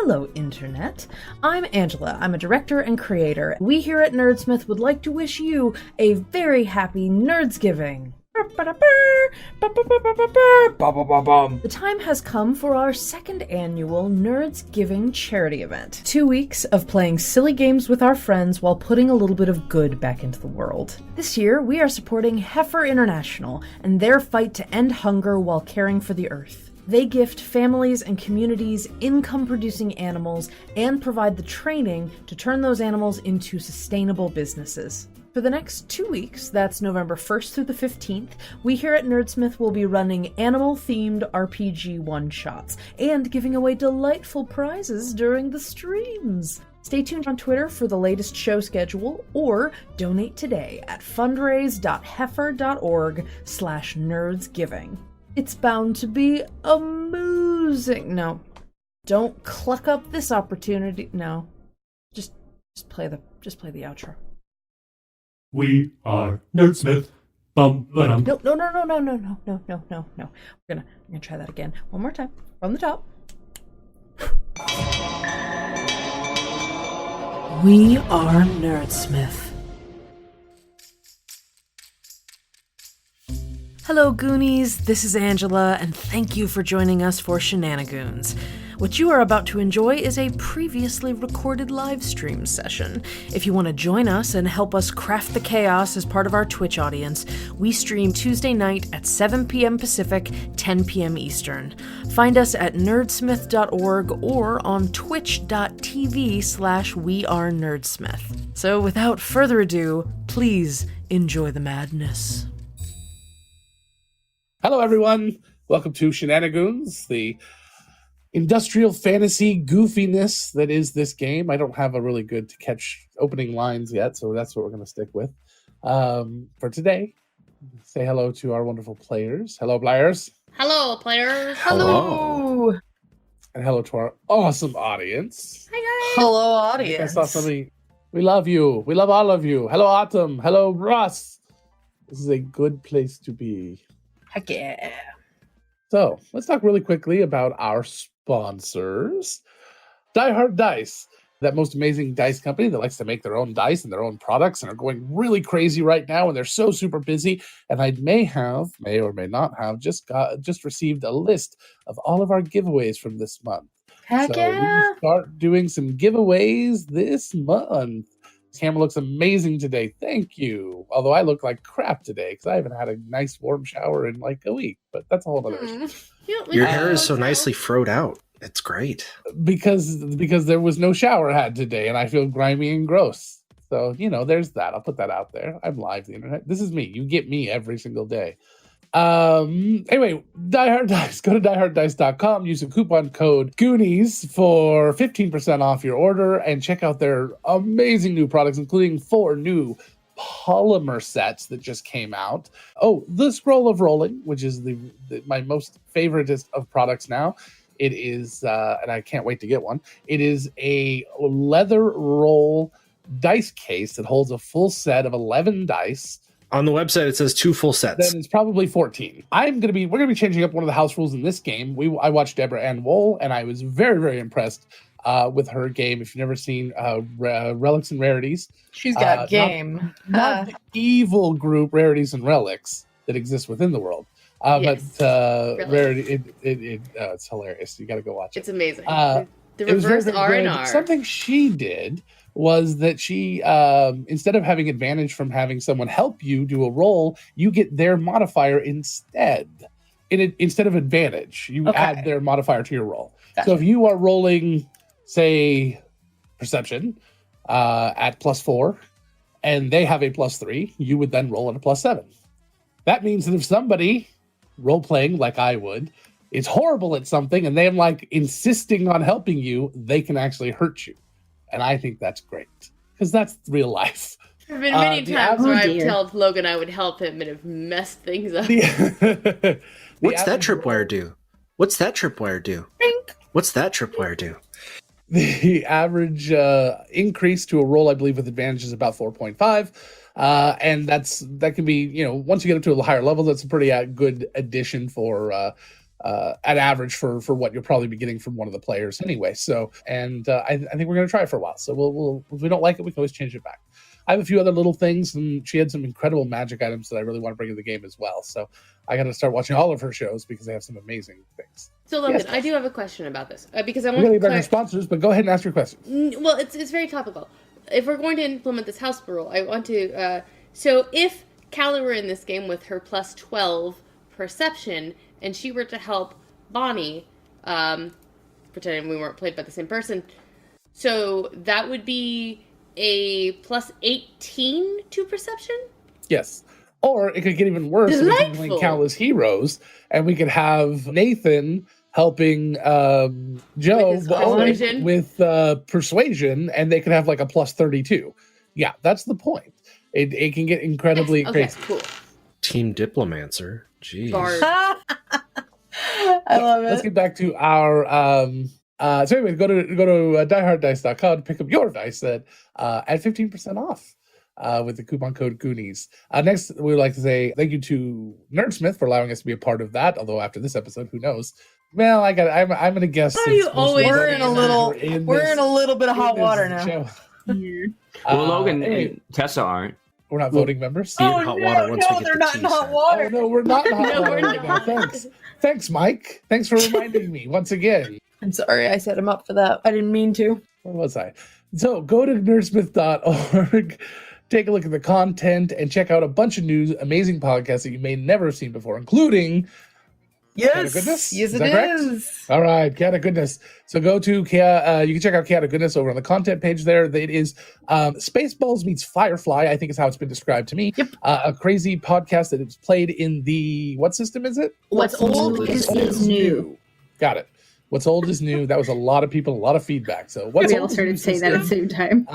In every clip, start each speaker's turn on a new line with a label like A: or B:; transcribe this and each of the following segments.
A: Hello, Internet. I'm Angela. I'm a director and creator. We here at Nerdsmith would like to wish you a very happy Nerdsgiving. The time has come for our second annual Nerdsgiving charity event. 2 weeks of playing silly games with our friends while putting a little bit of good back into the world. This year, we are supporting Heifer International and their fight to end hunger while caring for the earth. They gift families and communities income-producing animals and provide the training to turn those animals into sustainable businesses. For the next 2 weeks, that's November 1st through the 15th, we here at Nerdsmith will be running animal-themed RPG one-shots and giving away delightful prizes during the streams. Stay tuned on Twitter for the latest show schedule or donate today at fundraise.heifer.org/nerdsgiving. It's bound to be amusing. No, don't cluck up this opportunity. No, just play the outro.
B: We are Nerdsmith. Bum, ba-dum.
A: No. We're gonna try that again. One more time. From the top. We are Nerdsmith. Hello, Goonies. This is Angela, and thank you for joining us for Shenanigoons. What you are about to enjoy is a previously recorded live stream session. If you want to join us and help us craft the chaos as part of our Twitch audience, we stream Tuesday night at 7 p.m. Pacific, 10 p.m. Eastern. Find us at nerdsmith.org or on twitch.tv/wearenerdsmith. So without further ado, please enjoy the madness.
C: Hello, everyone. Welcome to Shenanigoons, the industrial fantasy goofiness that is this game. I don't have a really good to catch opening lines yet, so that's what we're going to stick with. For today, say hello to our wonderful players. Hello, players.
D: Hello, players.
A: Hello.
C: And hello to our awesome audience.
D: Hi, guys.
A: Hello,
C: I
A: audience.
C: saw somebody. We love you. We love all of you. Hello, Autumn. Hello, Russ. This is a good place to be.
A: Heck yeah.
C: So let's talk really quickly about our sponsors. Die Hard Dice, that most amazing dice company that likes to make their own dice and their own products and are going really crazy right now, and they're so super busy. And I may or may not have just received a list of all of our giveaways from this month.
A: Heck
C: so
A: yeah.
C: we start doing some giveaways this month. Camera looks amazing today. Thank you. Although I look like crap today because I haven't had a nice warm shower in like a week. But that's a whole other issue.
E: Your hair is so nicely froed out. It's great.
C: Because there was no shower had today and I feel grimy and gross. So, there's that. I'll put that out there. I'm live the internet. This is me. You get me every single day. Anyway, Die Hard Dice. Go to dieharddice.com. Use the coupon code Goonies for 15% off your order and check out their amazing new products, including 4 new polymer sets that just came out. Oh, the Scroll of Rolling, which is my most favoriteest of products now. It is, and I can't wait to get one. It is a leather roll dice case that holds a full set of 11 dice.
E: On the website, it says 2 full sets.
C: Then it's probably 14. We're gonna be changing up one of the house rules in this game. I watched Deborah Ann Wool, and I was very, very impressed with her game. If you've never seen Relics and Rarities,
A: She's got game.
C: Not the evil group Rarities and Relics that exists within the world.
D: Yes.
C: But
D: Relics.
C: Rarity, it's hilarious. You got to go watch it.
D: It's amazing.
C: It
D: The
C: was very,
D: reverse
C: very
D: R&R.
C: good. Something she did was that she, instead of having advantage from having someone help you do a roll, you get their modifier instead. Instead of advantage, you add their modifier to your roll.
A: Gotcha.
C: So if you are rolling, say, perception at +4, and they have a +3, you would then roll at a +7. That means that if somebody role-playing like I would is horrible at something and they're like insisting on helping you, they can actually hurt you. And I think that's great because that's real life.
D: There have been many times where I've
A: dear.
D: told Logan I would help him and have messed things up.
E: What's that tripwire do? What's that tripwire do? What's that tripwire do?
C: The average increase to a roll, I believe, with advantage is about 4.5. And that can be, once you get up to a higher level, that's a pretty good addition for at average for what you'll probably be getting from one of the players anyway. So, and I think we're going to try it for a while. So we'll if we don't like it, we can always change it back. I have a few other little things, and she had some incredible magic items that I really want to bring to the game as well. So I got to start watching all of her shows because they have some amazing things.
D: So Logan, I do have a question about this because I want
C: to
D: to
C: get back to sponsors, but go ahead and ask your question.
D: Well, it's very topical. If we're going to implement this house rule, I want to. So if Callie were in this game with her plus 12 perception, and she were to help Bonnie, pretending we weren't played by the same person, so that would be a plus 18 to perception?
C: Yes. Or it could get even worse if we can link Cal as heroes, and we could have Nathan helping Joe with persuasion, and they could have like a plus 32. Yeah, that's the point. It can get incredibly crazy.
D: Cool.
E: Team Diplomancer. Jeez.
A: I love it.
C: Let's get back to our so anyway, go to dieharddice.com to pick up your dice set at 15% off with the coupon code Goonies. Next, we would like to say thank you to Nerdsmith for allowing us to be a part of that. Although after this episode, who knows? Well, I'm going to guess.
A: We're in a little bit of hot water now.
F: Well, Logan and Tessa aren't.
C: We're not voting members.
A: They're not in hot water.
C: Oh, no, we're not in hot
D: No,
C: water.
D: we're not.
C: Thanks, Mike. Thanks for reminding me once again.
A: I'm sorry, I set him up for that. I didn't mean to.
C: Where was I? So go to nerdsmith.org, take a look at the content, and check out a bunch of new, amazing podcasts that you may never have seen before, incling Cat of Goodness.
A: Yes,
C: Is that correct? All right, Cat of Goodness. So go to you can check out Cat of Goodness over on the content page there. It is Spaceballs meets Firefly, I think is how it's been described to me.
A: Yep.
C: A crazy podcast that is played in the, what system is it?
G: What's old is new.
C: Got it. What's old is new. That was a lot of people, a lot of feedback. So what's
G: we all started saying that at the same time.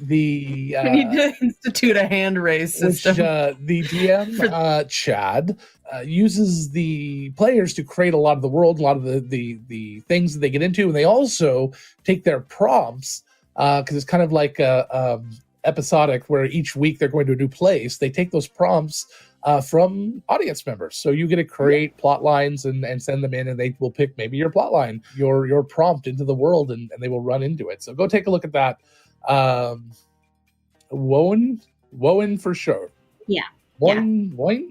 C: We
A: need to institute a hand raise system.
C: Which, the DM Chad uses the players to create a lot of the world, a lot of the things that they get into, and they also take their prompts because it's kind of like episodic, where each week they're going to a new place. They take those prompts from audience members. So you get to create plot lines and send them in, and they will pick maybe your plot line, your prompt into the world, and they will run into it. So go take a look at that. Woen for sure.
G: Yeah.
C: Woin?
D: Like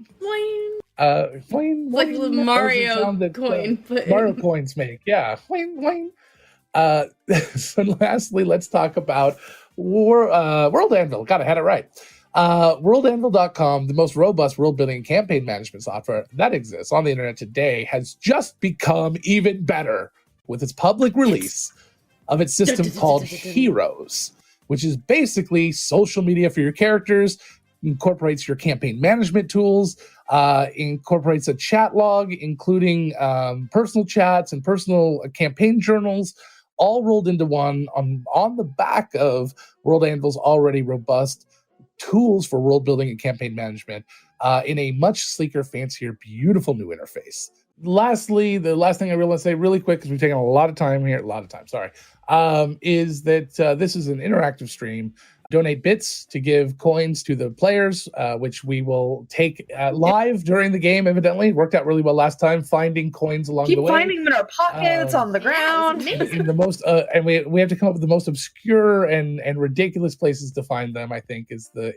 D: the Mario coin.
C: Mario coins make. Yeah. Woin. So lastly, let's talk about World Anvil. Got to had it right. WorldAnvil.com, the most robust world building and campaign management software that exists on the internet today, has just become even better with its public release of its system called Heroes, which is basically social media for your characters, incorporates your campaign management tools, incorporates a chat log, including personal chats and personal campaign journals, all rolled into one on the back of World Anvil's already robust tools for world building and campaign management in a much sleeker, fancier, beautiful new interface. Lastly, the last thing I really want to say really quick, because we've taken a lot of time here, is that this is an interactive stream. Donate bits to give coins to the players, which we will take live during the game, evidently. Worked out really well last time, finding coins along the way.
A: Keep finding them in our pockets, on the ground.
C: In the most, and we have to come up with the most obscure and ridiculous places to find them, I think, is the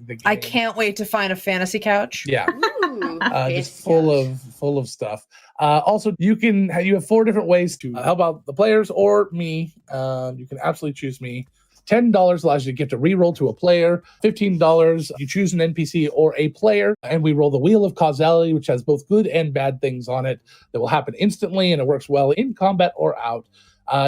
C: game.
A: I can't wait to find a fantasy couch.
C: Yeah.
D: Ooh,
C: just full of stuff. Also, you have 4 different ways to help out the players or me. You can absolutely choose me. $10 allows you to get to reroll to a player. $15, you choose an NPC or a player, and we roll the Wheel of Causality, which has both good and bad things on it that will happen instantly, and it works well in combat or out.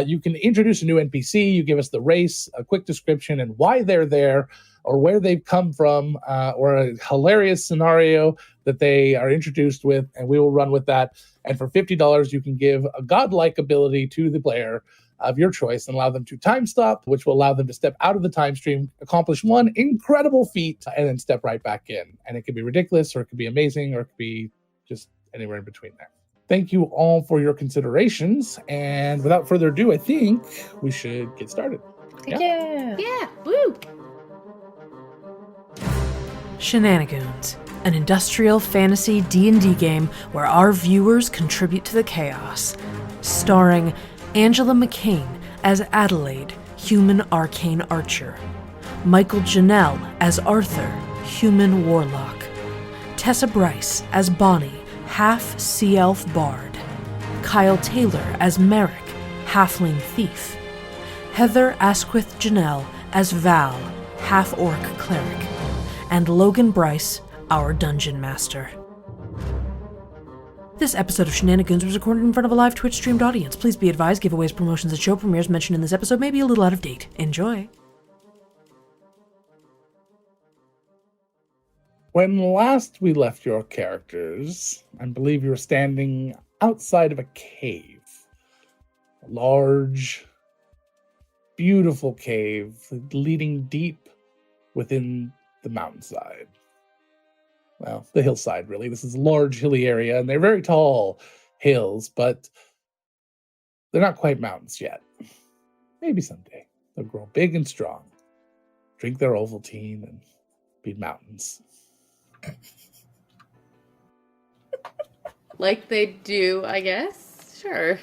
C: You can introduce a new NPC. You give us the race, a quick description, and why they're there, or where they've come from, or a hilarious scenario that they are introduced with, and we will run with that. And for $50, you can give a godlike ability to the player of your choice and allow them to time stop, which will allow them to step out of the time stream, accomplish one incredible feat, and then step right back in. And it could be ridiculous, or it could be amazing, or it could be just anywhere in between there. Thank you all for your considerations. And without further ado, I think we should get started.
A: Yeah.
D: Yeah. Woo.
A: Shenanigoons, an industrial fantasy D&D game where our viewers contribute to the chaos. Starring Angela McCain as Adelaide, human arcane archer. Michael Janelle as Arthur, human warlock. Tessa Bryce as Bonnie, half sea elf bard. Kyle Taylor as Merrick, halfling thief. Heather Asquith Janelle as Val, half-orc cleric. And Logan Bryce, our dungeon master. This episode of Shenanigoons was recorded in front of a live Twitch-streamed audience. Please be advised, giveaways, promotions, and show premieres mentioned in this episode may be a little out of date. Enjoy.
C: When last we left your characters, I believe you were standing outside of a cave. A large, beautiful cave leading deep within the mountainside. Well, the hillside, really. This is a large hilly area, and they're very tall hills, but they're not quite mountains yet. Maybe someday they'll grow big and strong, drink their Ovaltine, and be mountains.
D: Like they do, I guess. Sure.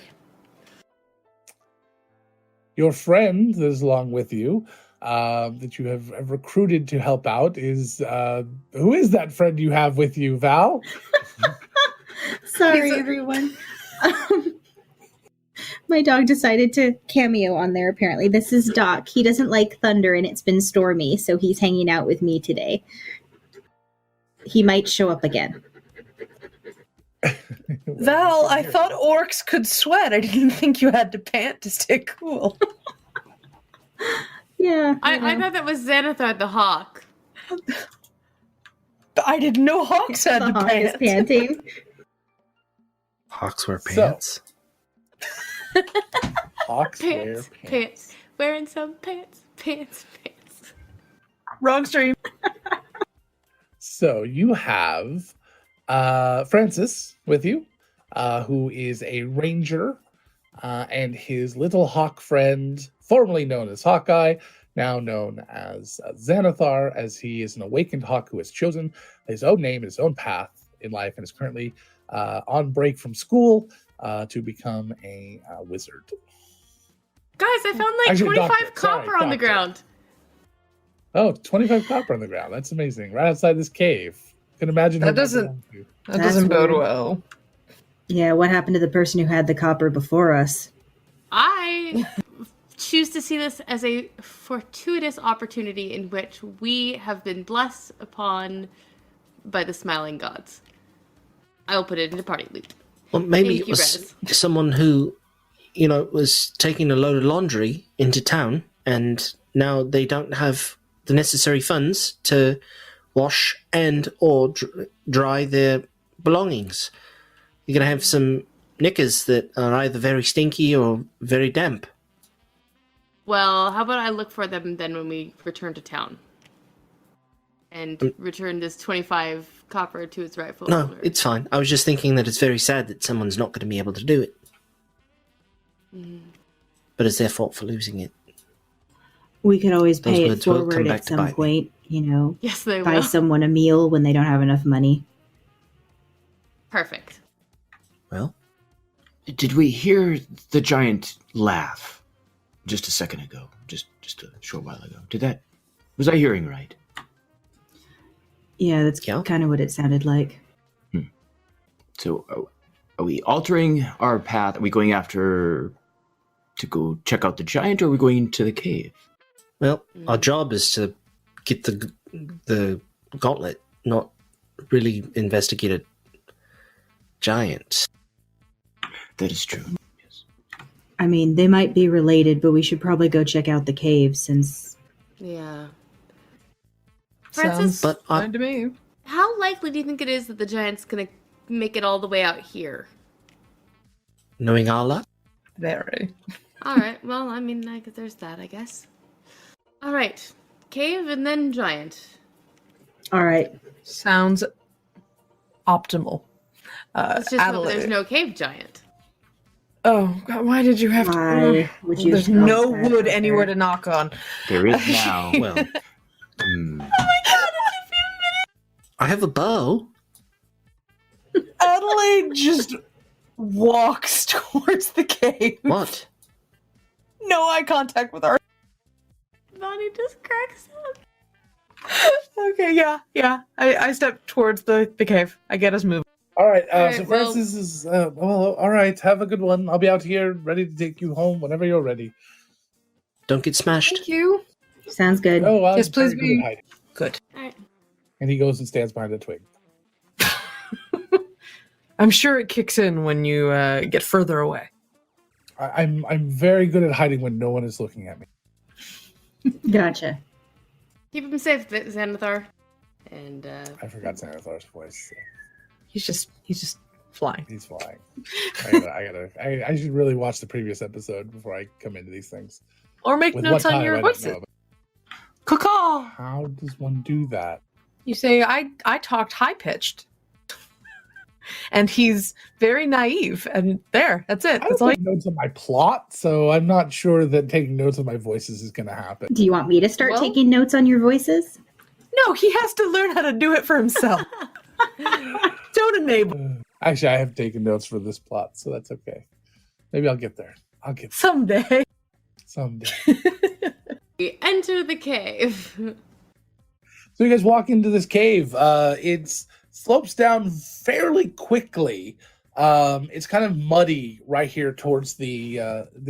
C: Your friend that is along with you, that you have recruited to help out, is who is that friend you have with you, Val?
G: Sorry, everyone. My dog decided to cameo on there, apparently. This is Doc. He doesn't like thunder, and it's been stormy, so he's hanging out with me today. He might show up again.
A: Val, I thought orcs could sweat. I didn't think you had to pant to stay cool.
G: Yeah.
D: I thought that was Xanathar the hawk.
A: I didn't know hawks had
G: The
A: to
G: hawk is
A: pant.
G: panting.
E: Hawks wear pants.
C: Hawks wear
D: Pants, pants. Wearing some pants, pants, pants.
A: Wrong stream.
C: So you have Francis with you, who is a ranger, and his little hawk friend, formerly known as Hawkeye, now known as Xanathar, as he is an awakened hawk who has chosen his own name, his own path in life, and is currently on break from school to become a wizard.
D: Guys, I found like
C: Actually,
D: 25
C: doctor.
D: copper
C: Sorry,
D: on the
C: doctor.
D: ground.
C: Oh, 25 copper on the ground. That's amazing. Right outside this cave. Can imagine
A: That
C: who
A: doesn't-
C: belongs to.
A: That
G: That's
A: doesn't bode
G: weird.
A: well.
G: Yeah, what happened to the person who had the copper before us?
D: I choose to see this as a fortuitous opportunity in which we have been blessed upon by the smiling gods. I will put it into party loot.
E: Well, maybe
D: Thank
E: it
D: you,
E: was
D: Rez.
E: someone who, was taking a load of laundry into town, and now they don't have the necessary funds to wash and or dry their belongings. You're going to have some knickers that are either very stinky or very damp.
D: Well, how about I look for them then when we return to town? And return this 25 copper to its rightful
E: No,
D: owner.
E: it's fine. I was just thinking that it's very sad that someone's not going to be able to do it. But it's their fault for losing it.
G: We could always
E: Those
G: pay it
E: words will come
G: forward
E: back
G: at
E: to bite
G: some point,
D: Yes, they
G: buy
D: will.
G: someone a meal when they don't have enough money.
D: Perfect.
E: Well,
F: Did we hear the giant laugh just a second ago? Just a short while ago. Was I hearing right?
G: Yeah, that's
E: Yeah.
G: kind of what it sounded like.
F: So are we altering our path? Are we going after to go check out the giant, or are we going to the cave?
E: well, our job is to get the gauntlet, not really investigate a giant.
F: That is true. Yes.
G: I mean, they might be related, but we should probably go check out the cave since...
D: Yeah.
A: Sounds
D: Francis,
E: But I,
A: fine to me.
D: how likely do you think it is that the giant's gonna make it all the way out here?
E: knowing our luck,
A: Very.
D: Alright, well, I mean, there's that, I guess. Alright, cave and then giant.
G: All right.
A: Sounds optimal.
D: It's just that
A: Adelaide.
D: there's no cave giant.
A: Oh, God, why did you have to?
G: Why would you
A: There's
G: say
A: no
G: that,
A: wood anywhere
G: Arthur?
A: to knock on.
F: There is now.
E: well, I have a bow.
H: Adelaide just walks towards the cave.
E: What?
H: No eye contact with our.
D: Bonnie just cracks up.
H: Okay, yeah. I step towards the cave. I get us moving.
C: All right,
D: All right,
C: so
D: well-
C: Francis is, all right, have a good one. I'll be out here ready to take you home whenever you're ready.
E: Don't get smashed.
H: Thank you.
G: Sounds good.
C: Oh,
H: Yes, please
C: very good
H: be-
C: at hiding.
H: Good.
D: All right.
C: And he goes and stands behind a twig.
H: I'm sure it kicks in when you get further away.
C: I'm very good at hiding when no one is looking at me.
G: Gotcha.
D: Keep him safe, Xanathar. And
C: I forgot Xanathar's voice. So
H: He's just flying.
C: he's flying. I should really watch the previous episode before I come into these things.
H: Or make
C: With
H: notes
C: what
H: on
C: time,
H: your
C: I don't
H: voices.
C: know, but
H: Caw.
C: how does one do that?
H: You say I talked high pitched. And he's very naive, and that's it.
C: I
H: That's
C: don't
H: all.
C: take notes on my plot, so I'm not sure that taking notes on my voices is going to happen.
G: Do you want me to start
H: Well-
G: taking notes on your voices?
H: No, he has to learn how to do it for himself. Don't enable.
C: Actually, I have taken notes for this plot, so that's okay. Maybe I'll get there. I'll get there
H: Someday.
C: someday.
D: we enter the cave.
C: So you guys walk into this cave. It slopes down fairly quickly. It's kind of muddy right here towards the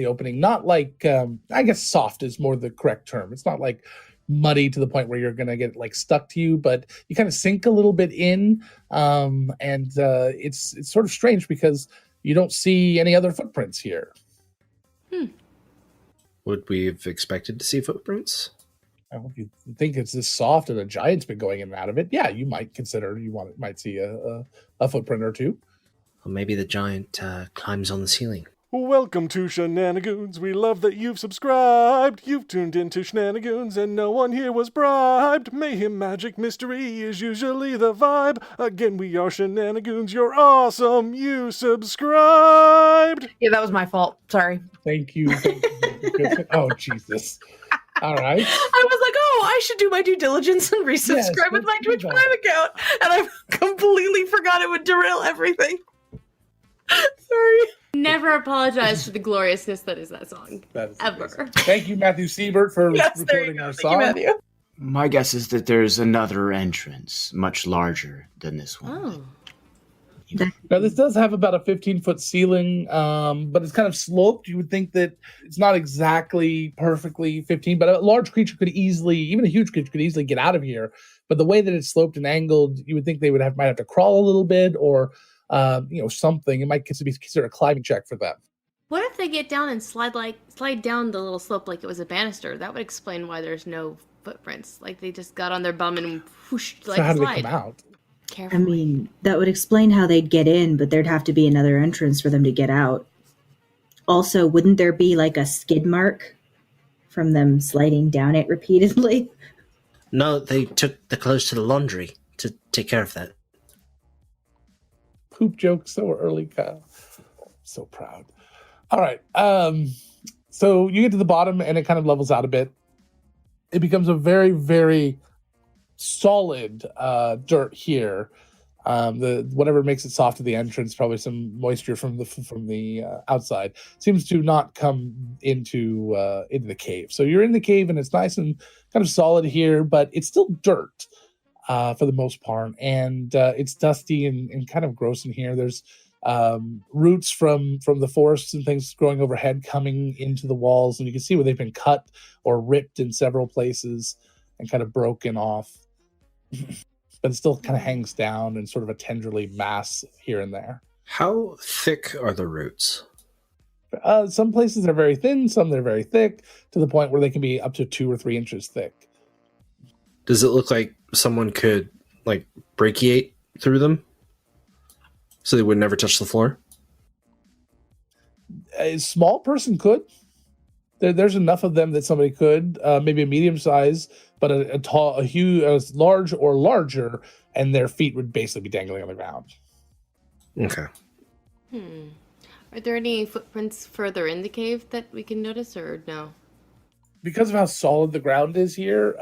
C: opening. Not like I guess soft is more the correct term. It's not like muddy to the point where you're gonna get like stuck to you, but you kind of sink a little bit in. And it's sort of strange because you don't see any other footprints here.
E: Would we have expected to see footprints?
C: Well, if you think it's this soft and a giant's been going in and out of it, yeah, you might consider might see a footprint or two.
E: Or maybe the giant climbs on the ceiling.
I: Welcome to Shenanigoons. We love that you've subscribed. You've tuned into Shenanigoons and no one here was bribed. Mayhem, magic, mystery is usually the vibe. Again, we are Shenanigoons. You're awesome. You subscribed.
H: Yeah, that was my fault. Sorry.
C: Thank you. Oh, Jesus. All right.
H: I was like, oh, I should do my due diligence and resubscribe
C: Yes,
H: with my
C: let's do
H: Twitch
C: that.
H: Prime account. And I completely forgot it would derail everything. Sorry.
D: Never apologize for the gloriousness that is that song.
C: That is
D: Ever.
C: amazing. Thank you, Matthew Siebert, for
H: Yes, there you
C: recording
H: go.
C: our
H: Thank you,
C: song.
H: Matthew.
F: My guess is that there's another entrance, much larger than this one.
D: Oh.
C: Now, this does have about a 15-foot ceiling, but it's kind of sloped. You would think that it's not exactly perfectly 15, but a large creature could easily, even a huge creature could easily get out of here. But the way that it's sloped and angled, you would think they might have to crawl a little bit or something. It might be considered a climbing check for them.
D: What if they get down and slide down the little slope like it was a banister? That would explain why there's no footprints. Like they just got on their bum and whoosh, like
C: So how do
D: slide.
C: they come out?
G: I
D: Carefully.
G: mean, that would explain how they'd get in, but there'd have to be another entrance for them to get out. Also, wouldn't there be like a skid mark from them sliding down it repeatedly?
E: No, they took the clothes to the laundry to take care of that.
C: Poop joke so early, Kyle. So proud. All right. So you get to the bottom and it kind of levels out a bit. It becomes a very, very solid dirt here. The whatever makes it soft at the entrance, probably some moisture from the outside, seems to not come into the cave. So you're in the cave and it's nice and kind of solid here, but it's still dirt for the most part, and it's dusty and kind of gross in here. There's roots from the forests and things growing overhead coming into the walls, and you can see where they've been cut or ripped in several places and kind of broken off. But it still kind of hangs down in sort of a tendrily mass here and there.
E: How thick are the roots?
C: Some places are very thin, some they're very thick, to the point where they can be up to 2 or 3 inches thick.
E: Does it look like someone could, like, brachiate through them? So they would never touch the floor?
C: A small person could. There's enough of them that somebody could, maybe a medium size, but a tall, a huge, as large or larger, and their feet would basically be dangling on the ground.
E: Okay.
D: Are there any footprints further in the cave that we can notice, or no?
C: Because of how solid the ground is here,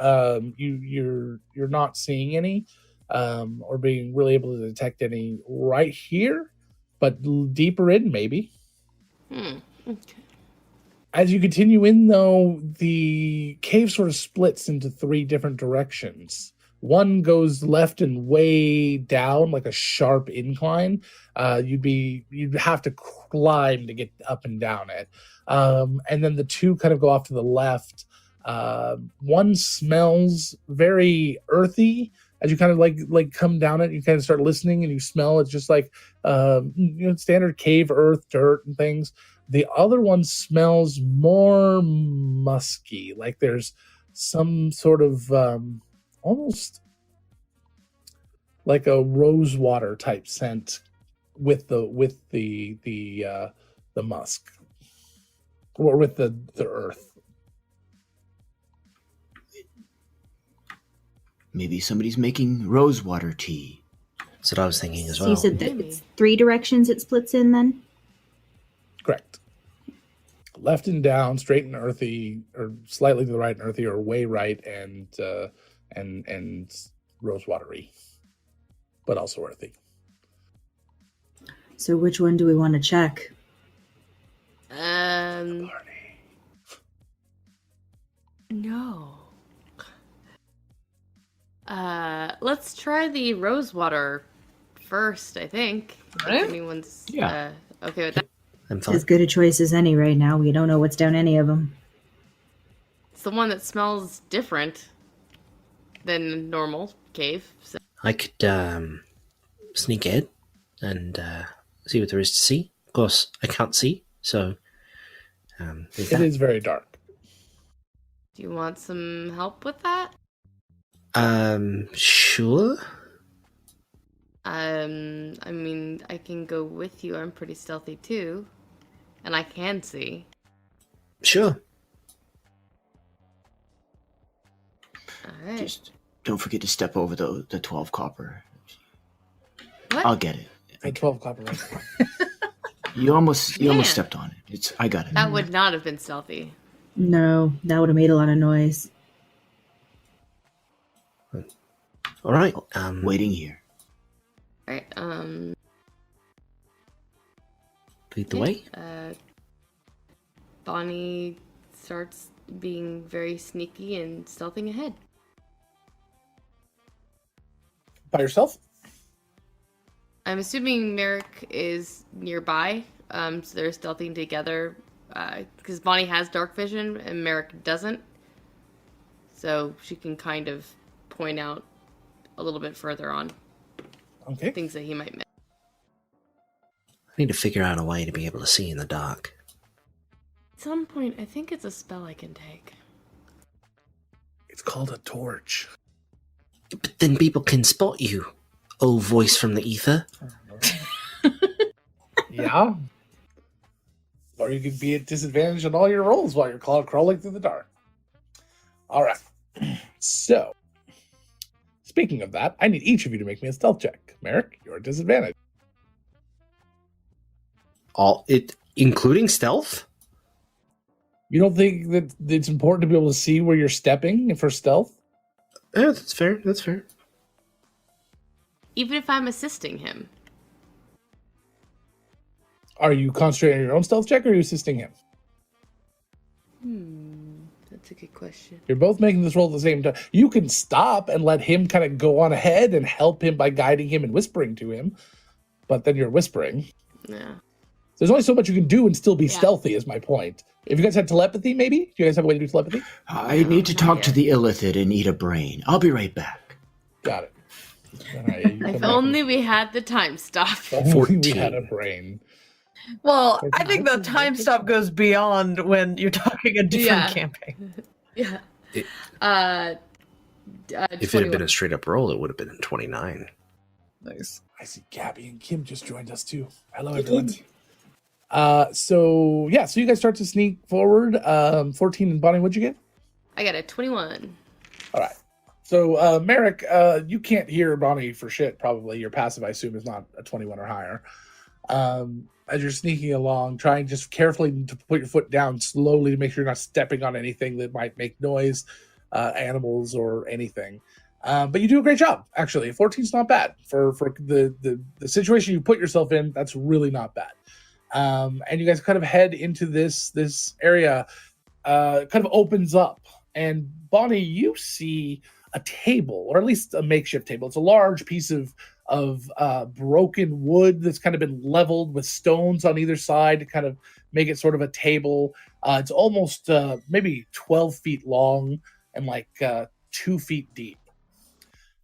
C: you're not seeing any. or being really able to detect any right here, but deeper in maybe.
D: Okay.
C: As you continue in, though, the cave sort of splits into 3 different directions. One goes left and way down, like a sharp incline. You'd have to climb to get up and down it. And then the 2 kind of go off to the left. One smells very earthy. As you kind of like come down it, you kind of start listening and you smell. It's just like standard cave earth, dirt, and things. The other one smells more musky, like there's some sort of almost like a rose water type scent with the musk, or with the earth.
F: Maybe somebody's making rosewater tea.
E: That's what I was thinking as
G: So
E: well.
G: you said that it's 3 directions it splits in then?
C: Correct. Left and down, straight and earthy, or slightly to the right and earthy, or way right and rosewatery, but also earthy.
G: So which one do we want to check?
D: No. Let's try the rosewater first, I think.
H: Right.
D: If anyone's
F: Yeah.
D: okay with that.
E: I'm fine.
G: As good a choice as any right now. We don't know what's down any of them.
D: It's the one that smells different than normal cave. So.
E: I could sneak ahead and see what there is to see. Of course, I can't see, so there's
C: It
E: that.
C: is very dark.
D: Do you want some help with that?
E: Sure.
D: I mean, I can go with you. I'm pretty stealthy too. And I can see.
E: Sure.
D: Alright.
F: Just don't forget to step over the 12 copper.
D: What?
F: I'll get it.
C: At 12 o'clock. Right?
F: You almost
D: Man.
F: stepped on it. I got it.
D: That would not have been stealthy.
G: No, that would have made a lot of noise.
E: All right.
F: Waiting here.
D: Alright,
E: Lead the way.
D: Bonnie starts being very sneaky and stealthing ahead.
C: By yourself?
D: I'm assuming Merrick is nearby, so they're stealthing together, because Bonnie has dark vision and Merrick doesn't. So she can kind of point out a little bit further on
C: Okay.
D: things that he might miss.
E: I need to figure out a way to be able to see in the dark.
D: At some point, I think it's a spell I can take.
C: It's called a torch.
E: But then people can spot you. Oh, voice from the ether.
C: Yeah. Or you could be at disadvantage on all your rolls while you're crawling through the dark. All right. So, speaking of that, I need each of you to make me a stealth check. Merrick, you're at disadvantage.
E: Including stealth?
C: You don't think that it's important to be able to see where you're stepping for stealth?
E: Yeah, that's fair. That's fair.
D: Even if I'm assisting him.
C: Are you concentrating on your own stealth check, or are you assisting him?
D: That's a good question.
C: You're both making this roll at the same time. You can stop and let him kind of go on ahead and help him by guiding him and whispering to him, but then you're whispering.
D: Yeah.
C: There's only so much you can do and still be
D: Yeah.
C: stealthy, is my point. If you guys had telepathy, maybe? Do you guys have a way to do telepathy?
F: I need to talk to
D: yet.
F: the illithid and eat a brain. I'll be right back.
C: Got it. All right, you come
D: If
C: back.
D: only we had the time stop.
C: If only we
E: 14.
C: had a brain.
H: Well, I think the time stop goes beyond when you're talking a different
D: Yeah.
H: campaign.
D: Yeah.
E: It-
D: Uh,
E: If it had been a straight up roll, it would have been 29.
H: Nice.
C: I see Gabby and Kim just joined us too. Hello, everyone. So you guys start to sneak forward. 14 and Bonnie, what'd you get?
D: I got a 21.
C: All right. So, Merrick, you can't hear Bonnie for shit, probably. Your passive, I assume, is not a 21 or higher. As you're sneaking along, trying just carefully to put your foot down slowly to make sure you're not stepping on anything that might make noise, animals or anything. But you do a great job, actually. 14's not bad for the situation you put yourself in. That's really not bad. And you guys kind of head into this area, kind of opens up. And Bonnie, you see a table, or at least a makeshift table. It's a large piece of broken wood that's kind of been leveled with stones on either side to kind of make it sort of a table. It's almost maybe 12 feet long and like 2 feet deep.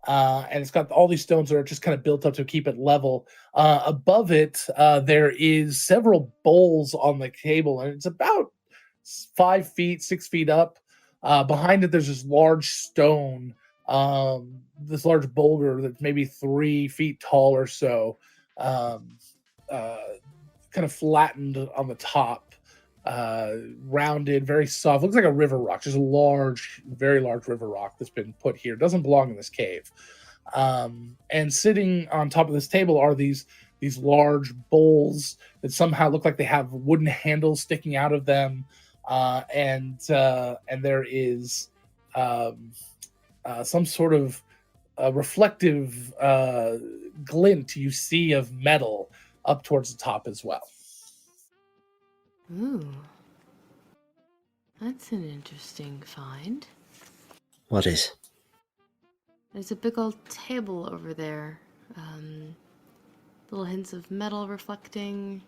C: And it's got all these stones that are just kind of built up to keep it level. Above it, there is several bowls on the table, and it's about 5 feet, 6 feet up. Behind it, there's this large stone, this large boulder that's maybe 3 feet tall or so, kind of flattened on the top, rounded, very soft. Looks like a river rock, just a large, very large river rock that's been put here. Doesn't belong in this cave. And sitting on top of this table are these large bowls that somehow look like they have wooden handles sticking out of them. And there is some sort of reflective glint you see of metal up towards the top as well.
D: Ooh. That's an interesting find.
E: What is?
D: There's a big old table over there. Little hints of metal reflecting.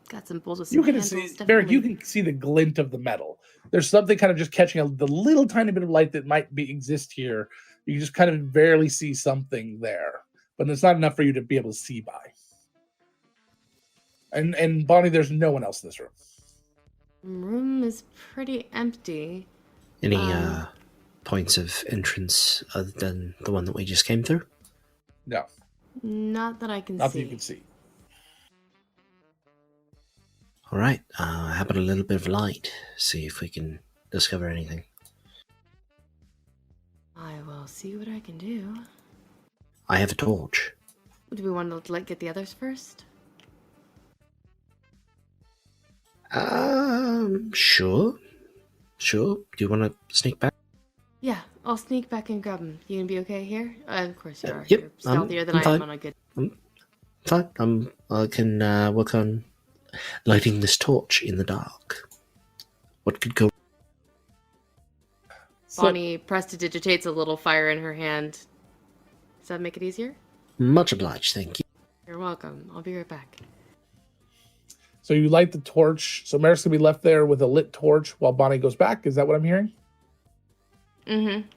D: Got some bowls with some
C: You can
D: handles.
C: see,
D: Definitely.
C: Barrick, you can see the glint of the metal. There's something kind of just catching the little tiny bit of light that might exist here. You can just kind of barely see something there, but it's not enough for you to be able to see by. And Bonnie, there's no one else in this room.
D: Room is pretty empty.
E: Any points of entrance other than the one that we just came through?
C: No,
D: Not that I can
C: not
D: see.
C: that you can see.
E: All right. How about a little bit of light? See if we can discover anything.
D: I will see what I can do.
E: I have a torch.
D: Do we want to get the others first?
E: Sure. Do you want to sneak back?
D: Yeah, I'll sneak back and grab them. You gonna be okay here? Of course you are.
E: Yep,
D: You're stealthier than
E: I'm
D: I
E: fine.
D: am on a good...
E: Fine. I can work on lighting this torch in the dark. What could go?
D: Bonnie prestidigitates a little fire in her hand. Does that make it easier?
E: Much obliged, thank you.
D: You're welcome. I'll be right back.
C: So you light the torch. So Merrick's gonna be left there with a lit torch while Bonnie goes back. Is that what I'm hearing?
D: Mm-hmm.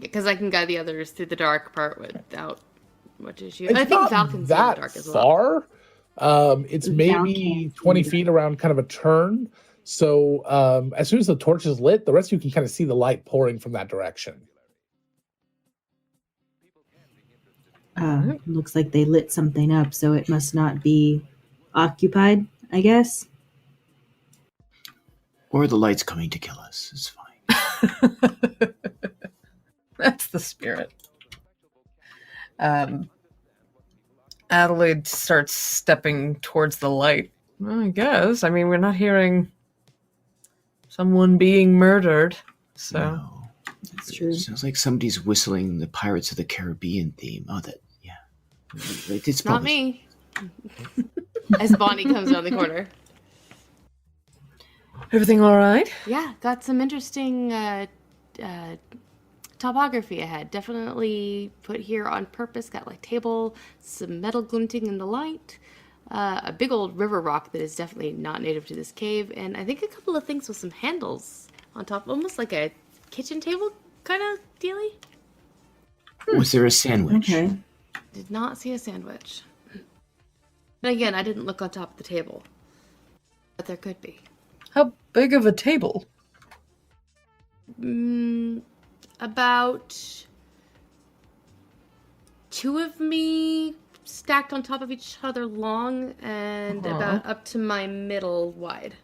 D: Because I can guide the others through the dark part without much issue. And I think Val can see in the
C: that
D: dark as well.
C: far. It's maybe 20 feet around kind of a turn. So as soon as the torch is lit, the rest of you can kind of see the light pouring from that direction.
G: Looks like they lit something up, so it must not be occupied, I guess.
F: Or the light's coming to kill us. It's fine.
H: That's the spirit. Adelaide starts stepping towards the light. Well, I guess. I mean, we're not hearing someone being murdered, so.
F: No.
G: That's true.
F: Sounds like somebody's whistling the Pirates of the Caribbean theme. Oh, that, yeah. It's
D: Not
F: probably...
D: me. As Bonnie comes around the corner.
H: Everything all right?
D: Yeah, got some interesting topography ahead. Definitely put here on purpose. Got like table, some metal glinting in the light, a big old river rock that is definitely not native to this cave, and I think a couple of things with some handles on top, almost like a kitchen table kind of dealy.
F: Was there a sandwich?
G: Okay.
D: Did not see a sandwich. But again, I didn't look on top of the table. But there could be.
H: How big of a table?
D: About two of me stacked on top of each other long and about up to my middle wide.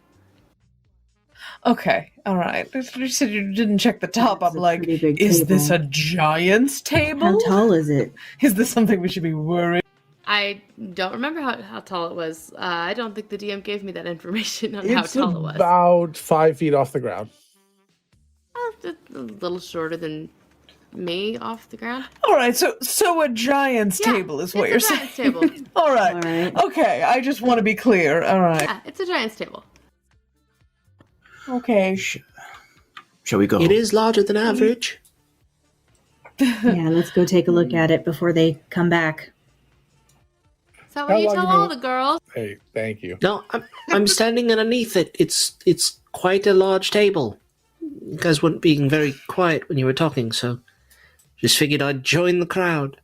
H: Okay, all right. You said you didn't check the top.
G: That's
H: I'm
G: a
H: like,
G: pretty big
H: is
G: table.
H: this a giant's table?
G: How tall is it?
H: Is this something we should be worried?
D: I don't remember how tall it was. I don't think the DM gave me that information on how
C: It's
D: tall it was.
C: about 5 feet off the ground.
D: A little shorter than me off the ground.
H: All right, so a giant's table is what you're
D: It's a
H: saying.
D: giant's table.
H: All right.
G: All right.
H: Okay, I just want to be clear. All right.
D: Yeah, it's a giant's table.
H: Okay.
F: Shall we go?
E: It is larger than average.
G: Yeah, let's go take a look at it before they come back.
D: Is that
C: How
D: what you
C: long
D: tell
C: you
D: all
C: been-
D: the girls?
C: Hey, thank you.
E: No, I'm standing underneath it. It's quite a large table. You guys weren't being very quiet when you were talking, so just figured I'd join the crowd.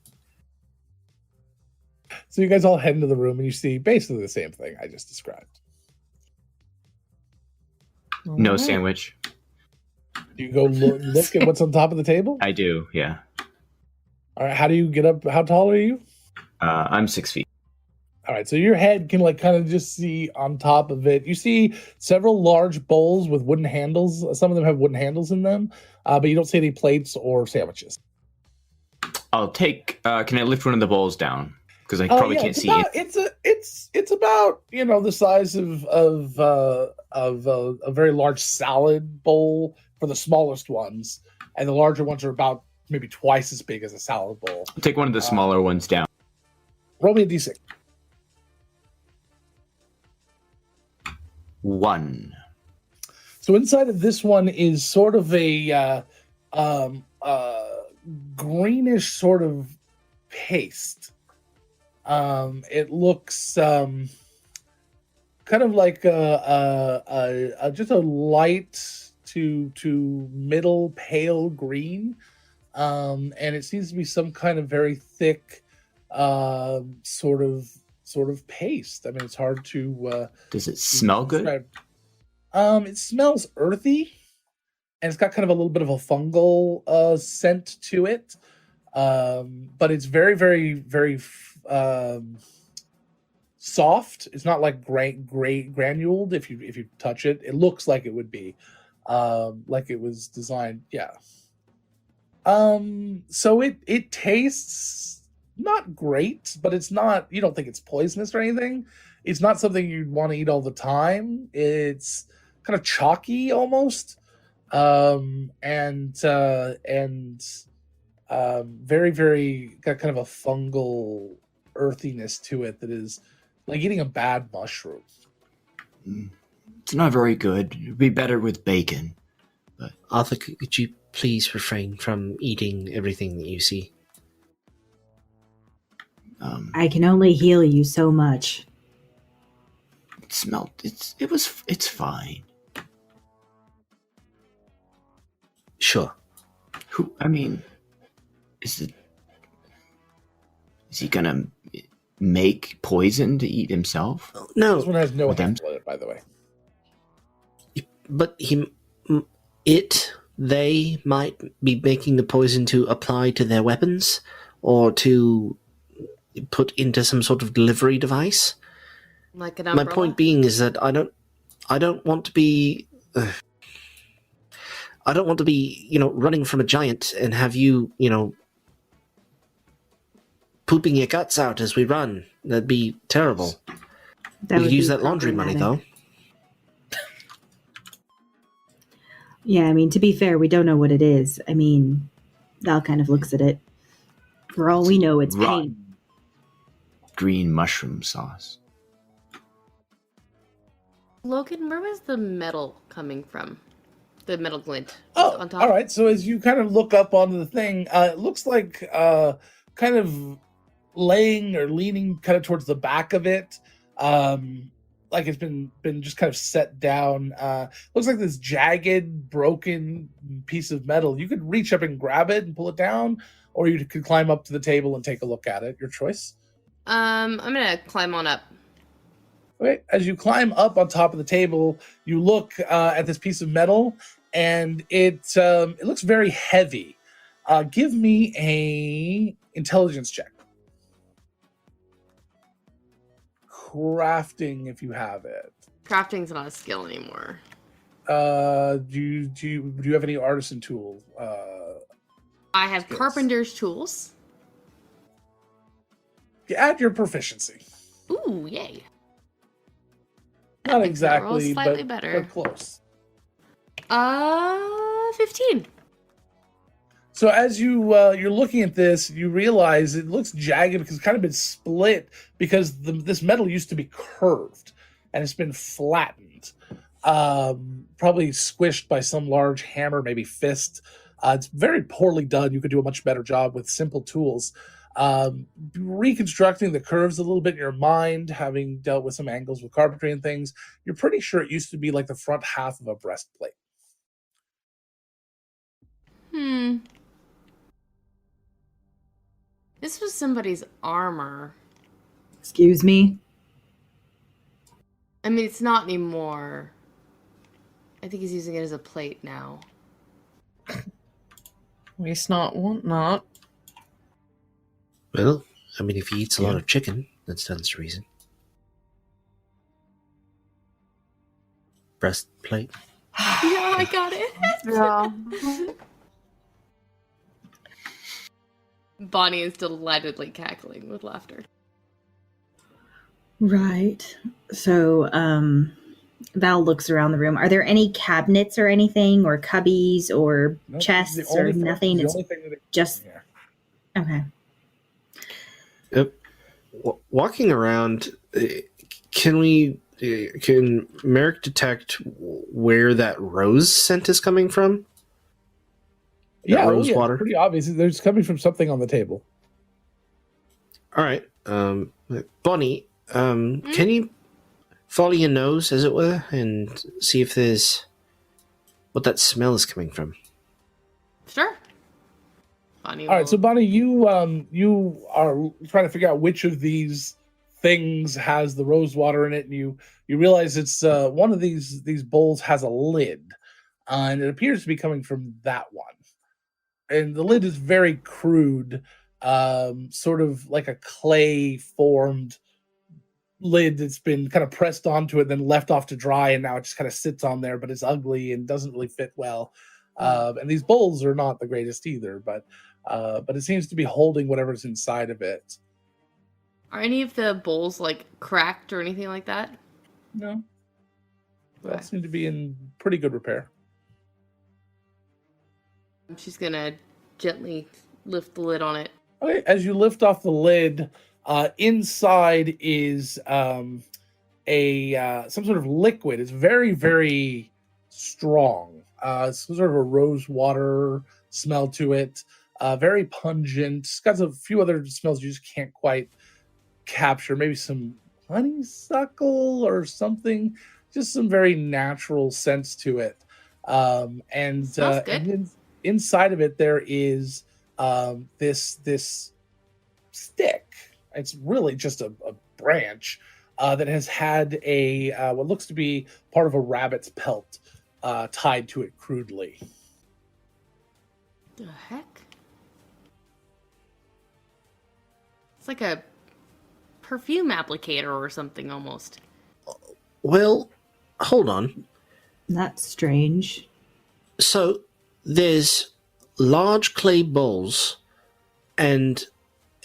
C: So you guys all head into the room and you see basically the same thing I just described.
F: No
H: All right.
F: sandwich.
C: You go look at what's on top of the table.
F: I do, yeah.
C: All right, how do you get up? How tall are you?
F: I'm 6 feet.
C: All right, so your head can like kind of just see on top of it. You see several large bowls with wooden handles. Some of them have wooden handles in them, but you don't see any plates or sandwiches.
F: I'll take. Can I lift one of the bowls down? Because I probably can't
C: it's
F: see
C: about,
F: it.
C: It's about the size of a very large salad bowl for the smallest ones, and the larger ones are about maybe twice as big as a salad bowl.
F: I'll take one of the smaller ones down.
C: Roll me a d6.
F: 1.
C: So inside of this one is sort of a greenish sort of paste. It looks kind of like just a light to middle pale green, and it seems to be some kind of very thick sort of paste. I mean, it's hard to.
F: Does it smell good?
C: describe. It smells earthy, and it's got kind of a little bit of a fungal scent to it. But it's very, very, very soft. It's not like granuled. If you touch it, it looks like it would be, like it was designed. Yeah. So it tastes not great, but it's not. You don't think it's poisonous or anything. It's not something you'd want to eat all the time. It's kind of chalky almost, and very, very got kind of a fungal earthiness to it that is like eating a bad mushroom.
F: It's not very good. It'd be better with bacon.
E: Arthur, could you please refrain from eating everything that you see?
G: I can only heal you so much.
F: It smelled. It's fine.
E: Sure.
F: I mean, is he gonna make poison to eat himself?
E: No,
C: This one has no
F: With them?
C: handle in it, by the way.
E: but they might be making the poison to apply to their weapons or to put into some sort of delivery device.
D: Like an
E: My
D: umbrella?
E: point being is that I don't want to be running from a giant and have you pooping your guts out as we run. That'd be terrible.
G: That
E: We
G: would
E: could use
G: be
E: that laundry money
G: problematic.
E: though.
G: Yeah, I mean, to be fair, we don't know what it is. I mean, Val kind of looks at it. For all we know, it's
F: Rotten
G: paint.
F: green mushroom sauce.
D: Logan, where was the metal coming from? The metal glint
C: Oh,
D: on top.
C: all right. So as you kind of look up onto the thing, it looks like kind of laying or leaning kind of towards the back of it, like it's been just kind of set down. Looks like this jagged, broken piece of metal. You could reach up and grab it and pull it down, or you could climb up to the table and take a look at it. Your choice.
D: I'm gonna climb on up.
C: Okay. As you climb up on top of the table, you look at this piece of metal, and it looks very heavy. Give me a intelligence check. Crafting, if you have it.
D: Crafting's not a skill anymore.
C: Do you have any artisan tool?
D: I have
C: Skills.
D: carpenter's tools.
C: Add your proficiency.
D: Ooh, yay. That
C: Not
D: makes that roll
C: exactly,
D: slightly
C: but
D: better.
C: close.
D: 15.
C: So as you're looking at this, you realize it looks jagged because it's kind of been split because this metal used to be curved and it's been flattened, probably squished by some large hammer, maybe fist. It's very poorly done. You could do a much better job with simple tools. Reconstructing the curves a little bit in your mind, having dealt with some angles with carpentry and things, you're pretty sure it used to be like the front half of a breastplate.
D: This was somebody's armor.
A: Excuse me?
D: I mean, it's not anymore. I think he's using it as a plate now.
H: Waste not, want not.
E: Well, I mean, if he eats a lot of chicken, that stands to reason. Breastplate.
D: Yeah, I got it.
H: Yeah.
D: Bonnie is delightedly cackling with laughter.
G: Right. So, Val looks around the room. Are there any cabinets or anything, or cubbies, or chests, or nothing? It's just okay.
E: Walking around, can Merrick detect where that rose scent is coming from? Rose water?
C: Pretty obvious. They're just coming from something on the table.
E: All right. Bonnie, can you follow your nose, as it were, and see if there's what that smell is coming from?
D: Sure. Bonnie
C: All right, so Bonnie, you are trying to figure out which of these things has the rose water in it, and you realize it's one of these bowls has a lid, and it appears to be coming from that one. And the lid is very crude, sort of like a clay formed lid that's been kind of pressed onto it, then left off to dry, and now it just kind of sits on there, but it's ugly and doesn't really fit well. And these bowls are not the greatest either, but it seems to be holding whatever's inside of it.
D: Are any of the bowls like cracked or anything like that?
C: No. They all
D: Okay.
C: seem to be in pretty good repair.
D: She's gonna gently lift the lid on it.
C: Okay, as you lift off the lid, inside is some sort of liquid. It's very, very strong. It's sort of a rose water smell to it. Very pungent. It's got a few other smells you just can't quite capture. Maybe some honeysuckle or something. Just some very natural scents to it. And then inside of it there is this stick. It's really just a branch that has had a what looks to be part of a rabbit's pelt tied to it crudely.
D: The heck? It's like a perfume applicator or something almost.
E: Well, hold on.
G: That's strange.
E: So there's large clay bowls and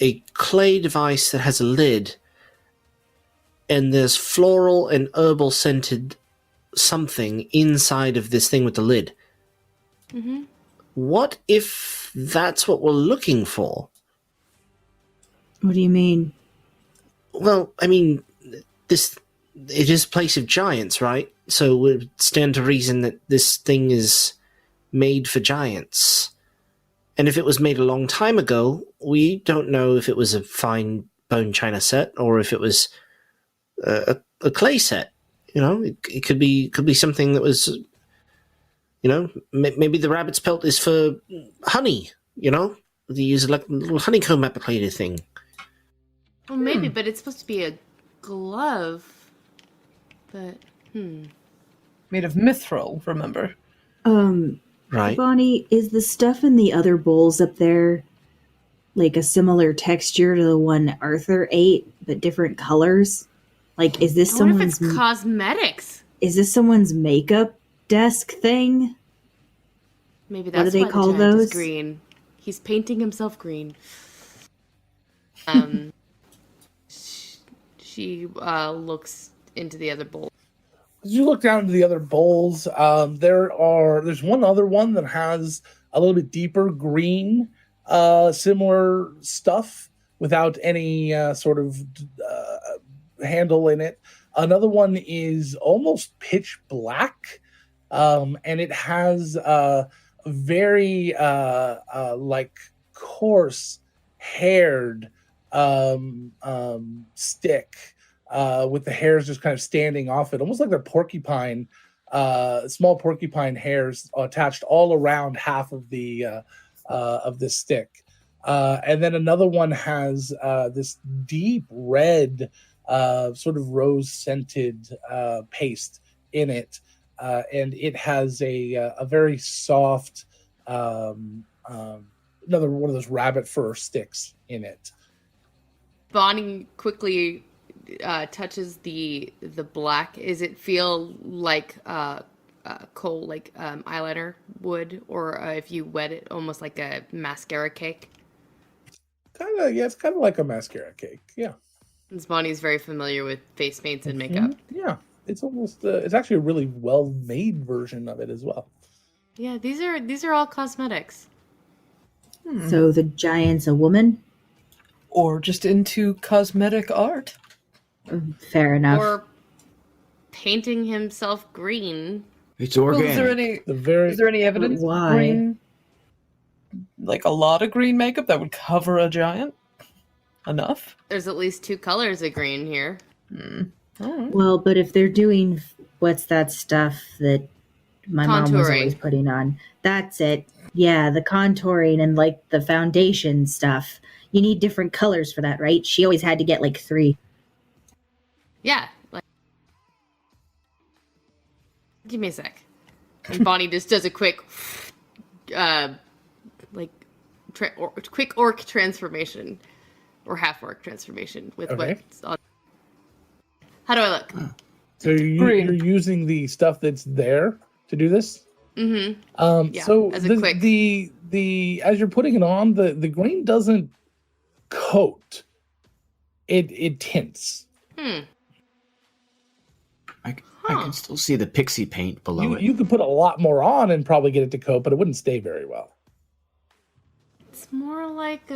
E: a clay device that has a lid, and there's floral and herbal scented something inside of this thing with the lid.
D: Mm-hmm.
E: What if that's what we're looking for?
G: What do you mean?
E: Well, I mean, it is a place of giants, right? So it would stand to reason that this thing is made for giants. And if it was made a long time ago, we don't know if it was a fine bone china set or if it was a clay set. You know, it could be something that was, you know, maybe the rabbit's pelt is for honey. You know, they use like a little honeycomb applicator thing.
D: Well, maybe, but it's supposed to be a glove. But
H: Made of mithril, remember?
E: Right.
G: Bonnie, is the stuff in the other bowls up there like a similar texture to the one Arthur ate, but different colors? Like, is this
D: I wonder
G: someone's
D: if it's cosmetics?
G: Is this someone's makeup desk thing?
D: Maybe
G: What do
D: that's
G: they
D: why
G: call
D: the giant is
G: those?
D: green. He's painting himself green. She looks into the other bowl.
C: As you look down into the other bowls, there's one other one that has a little bit deeper green, similar stuff without any sort of handle in it. Another one is almost pitch black, and it has a very like coarse haired stick with the hairs just kind of standing off it, almost like they're porcupine, small porcupine hairs attached all around half of the this stick. And then another one has this deep red, sort of rose scented paste in it, and it has a very soft, another one of those rabbit fur sticks in it.
D: Bonnie quickly touches the black. Does it feel like coal, like eyeliner would, or if you wet it, almost like a mascara cake?
C: Kind of, yeah. It's kind of like a mascara cake. Yeah.
D: Since Bonnie's very familiar with face paints and makeup.
C: Yeah, it's almost. It's actually a really well-made version of it as well.
D: Yeah, these are all cosmetics.
G: So the giant's a woman?
H: Or just into cosmetic art.
G: Fair enough.
D: Or painting himself green.
F: It's
H: Well,
F: organic.
H: is there any evidence of
G: Why?
H: green? Like a lot of green makeup that would cover a giant? Enough?
D: There's at least 2 colors of green here.
G: Well, but if they're doing what's that stuff that my mom was
D: Contouring.
G: always putting on? That's it. Yeah, the contouring and like the foundation stuff. You need different colors for that, right? She always had to get like 3.
D: Yeah. Like, give me a sec. And Bonnie just does a quick, quick orc transformation, or half orc transformation with
C: Okay.
D: what's on. How do I look?
C: So you're using the stuff that's there to do this.
D: Mm-hmm. Yeah,
C: So
D: as a quick-
C: the as you're putting it on, the green doesn't coat. It tints.
F: I can still see the pixie paint below it.
C: You could put a lot more on and probably get it to coat, but it wouldn't stay very well.
D: It's more like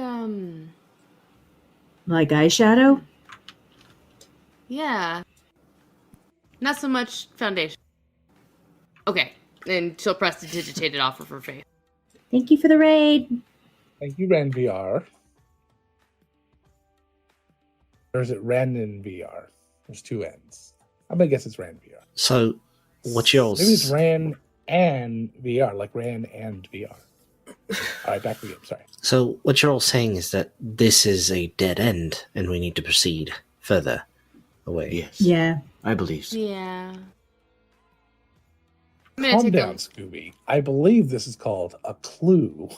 G: Like eyeshadow?
D: yeah, not so much foundation. Okay, and she'll press to digitate it off of her face.
G: Thank you for the raid.
C: Thank you, Ran VR. Or is it Ran in VR? There's 2 N's. I'm gonna guess it's Ran VR.
E: So, what's yours?
C: Maybe it's Ran and VR, like Ran and VR. All right, back to you. Sorry.
E: So, what you're all saying is that this is a dead end, and we need to proceed further away.
F: Yes.
G: Yeah.
F: I believe so.
D: Yeah. I'm gonna
C: Calm
D: take
C: down, Scooby. I believe this is called a clue.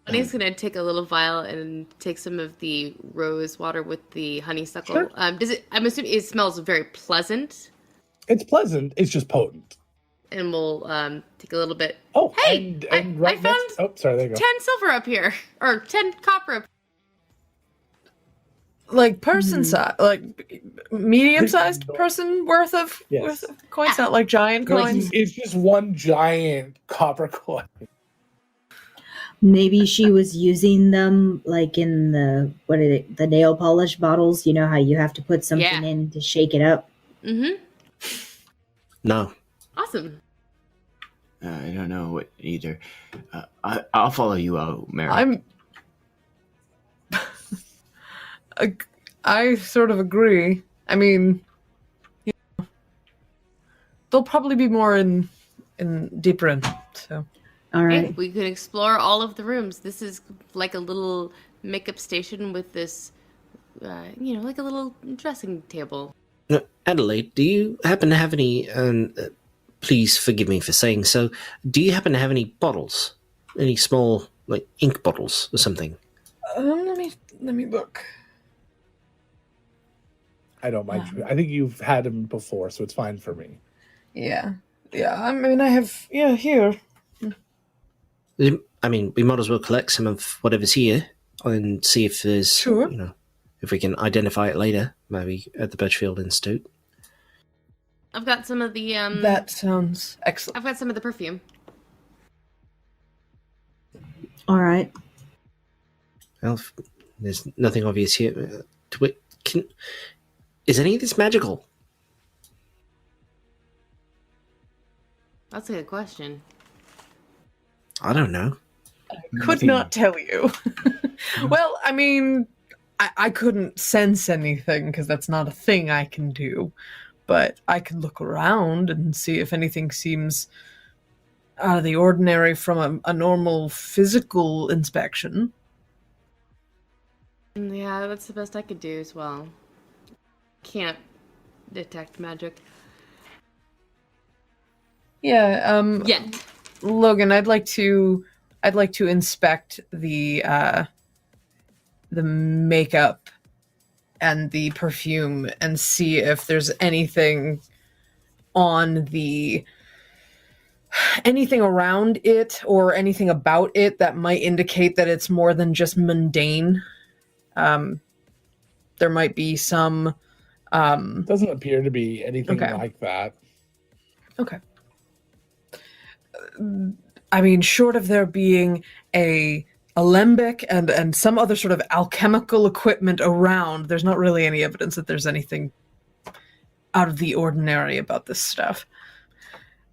D: Bonnie's gonna take a little vial and take some of the rose water with the honeysuckle.
C: Sure.
D: Does it? I'm assuming it smells very pleasant,
C: It's pleasant. It's just potent.
D: and we'll take a little bit.
C: Oh,
D: Hey,
C: and
D: I
C: right
D: found
C: next. Oh, sorry. There you go.
D: 10 silver up here, or 10 copper up.
H: Like person size, like medium-sized
C: Big-
H: person worth of
C: Yes.
H: coins, not like giant coins.
C: It's just one giant copper coin.
G: Maybe she was using them like in the nail polish bottles. You know how you have to put something
D: Yeah.
G: in to shake it up?
D: Mm-hmm.
E: No.
D: Awesome.
F: I don't know what either. I'll follow you out, Mary.
H: I sort of agree. I mean, you know, there'll probably be more in deeper in. So
G: All right.
D: Hey, we can explore all of the rooms. This is like a little makeup station with this, like a little dressing table.
E: No, Adelaide, do you happen to have any, please forgive me for saying so, do you happen to have any bottles? Any small, like, ink bottles or something?
H: let me look.
C: I don't mind. I think you've had them before, so it's fine for me.
H: Yeah. I mean, I have here.
E: I mean, we might as well collect some of whatever's here and see if there's,
H: Sure.
E: if we can identify it later, maybe at the Birchfield Institute.
D: I've got some of the
H: That sounds excellent.
D: I've got some of the perfume.
G: All right.
E: Well, there's nothing obvious here. Is any of this magical?
D: That's a good question.
E: I don't know.
H: Could not tell you. Well, I mean, I couldn't sense anything because that's not a thing I can do. But I can look around and see if anything seems out of the ordinary from a normal physical inspection.
D: Yeah, that's the best I could do as well. Can't detect magic.
H: Yeah,
D: Yet.
H: Logan, I'd like to inspect the makeup and the perfume and see if there's anything anything around it or anything about it that might indicate that it's more than just mundane. There might be some
C: Doesn't appear to be anything
H: Okay.
C: like that.
H: Okay. I mean, short of there being a alembic and some other sort of alchemical equipment around, there's not really any evidence that there's anything out of the ordinary about this stuff.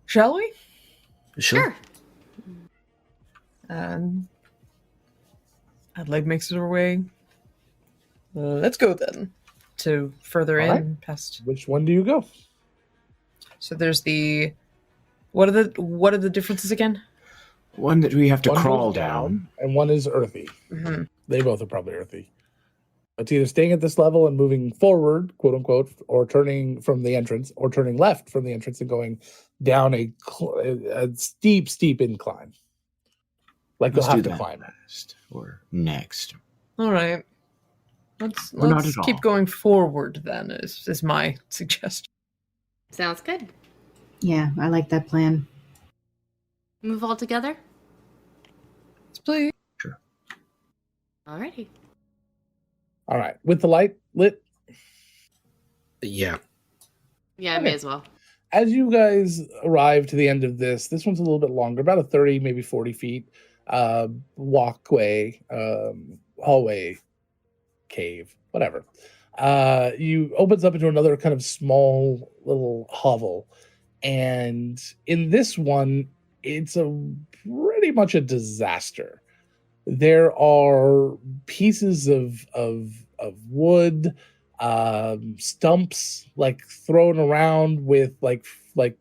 H: Shall we?
E: Sure.
H: Adelaide makes her way. Let's go then to further
C: All
H: in
C: right.
H: past.
C: Which one do you go?
H: So there's the what are the differences again?
F: One that we have to
C: One
F: crawl
C: goes
F: down.
C: and one is earthy.
H: Mm-hmm.
C: They both are probably earthy. It's either staying at this level and moving forward, quote unquote, or turning from the entrance, or turning left from the entrance and going down a steep incline. Like
F: Let's
C: you'll
F: do
C: have to
F: that
C: climb it.
F: last or next.
H: All right. Let's
F: not at
H: keep
F: all.
H: going forward then. Is my suggestion.
D: Sounds good.
G: Yeah, I like that plan.
D: Move all together?
H: Please.
D: Alrighty.
C: All right. With the light lit,
E: Yeah.
D: Yeah, I
C: Okay.
D: may as well.
C: as you guys arrive to the end of this one's a little bit longer, about a 30, maybe 40 feet walkway, hallway, cave, whatever. You opens up into another kind of small little hovel. And in this one, it's pretty much a disaster. There are pieces of wood, stumps like thrown around with like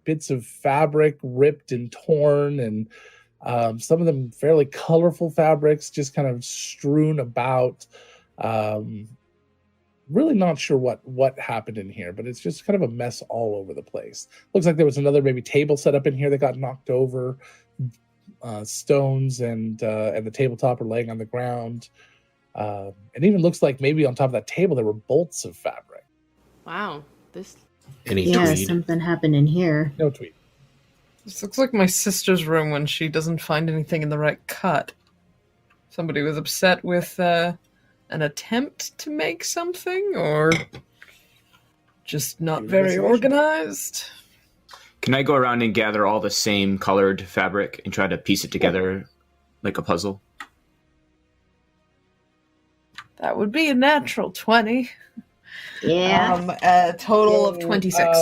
C: bits of fabric ripped and torn, and some of them fairly colorful fabrics just kind of strewn about. Really not sure what happened in here, but it's just kind of a mess all over the place. Looks like there was another maybe table set up in here that got knocked over. Stones and the tabletop are laying on the ground. It even looks like maybe on top of that table there were bolts of fabric.
D: Wow. This
E: Any
G: Yeah,
E: tweed?
G: something happened in here.
C: No tweet.
H: This looks like my sister's room when she doesn't find anything in the right cut. Somebody was upset with an attempt to make something, or just not very organized.
F: Can I go around and gather all the same colored fabric and try to piece it together like a puzzle?
H: That would be a natural 20.
G: Yeah.
H: A total of 26.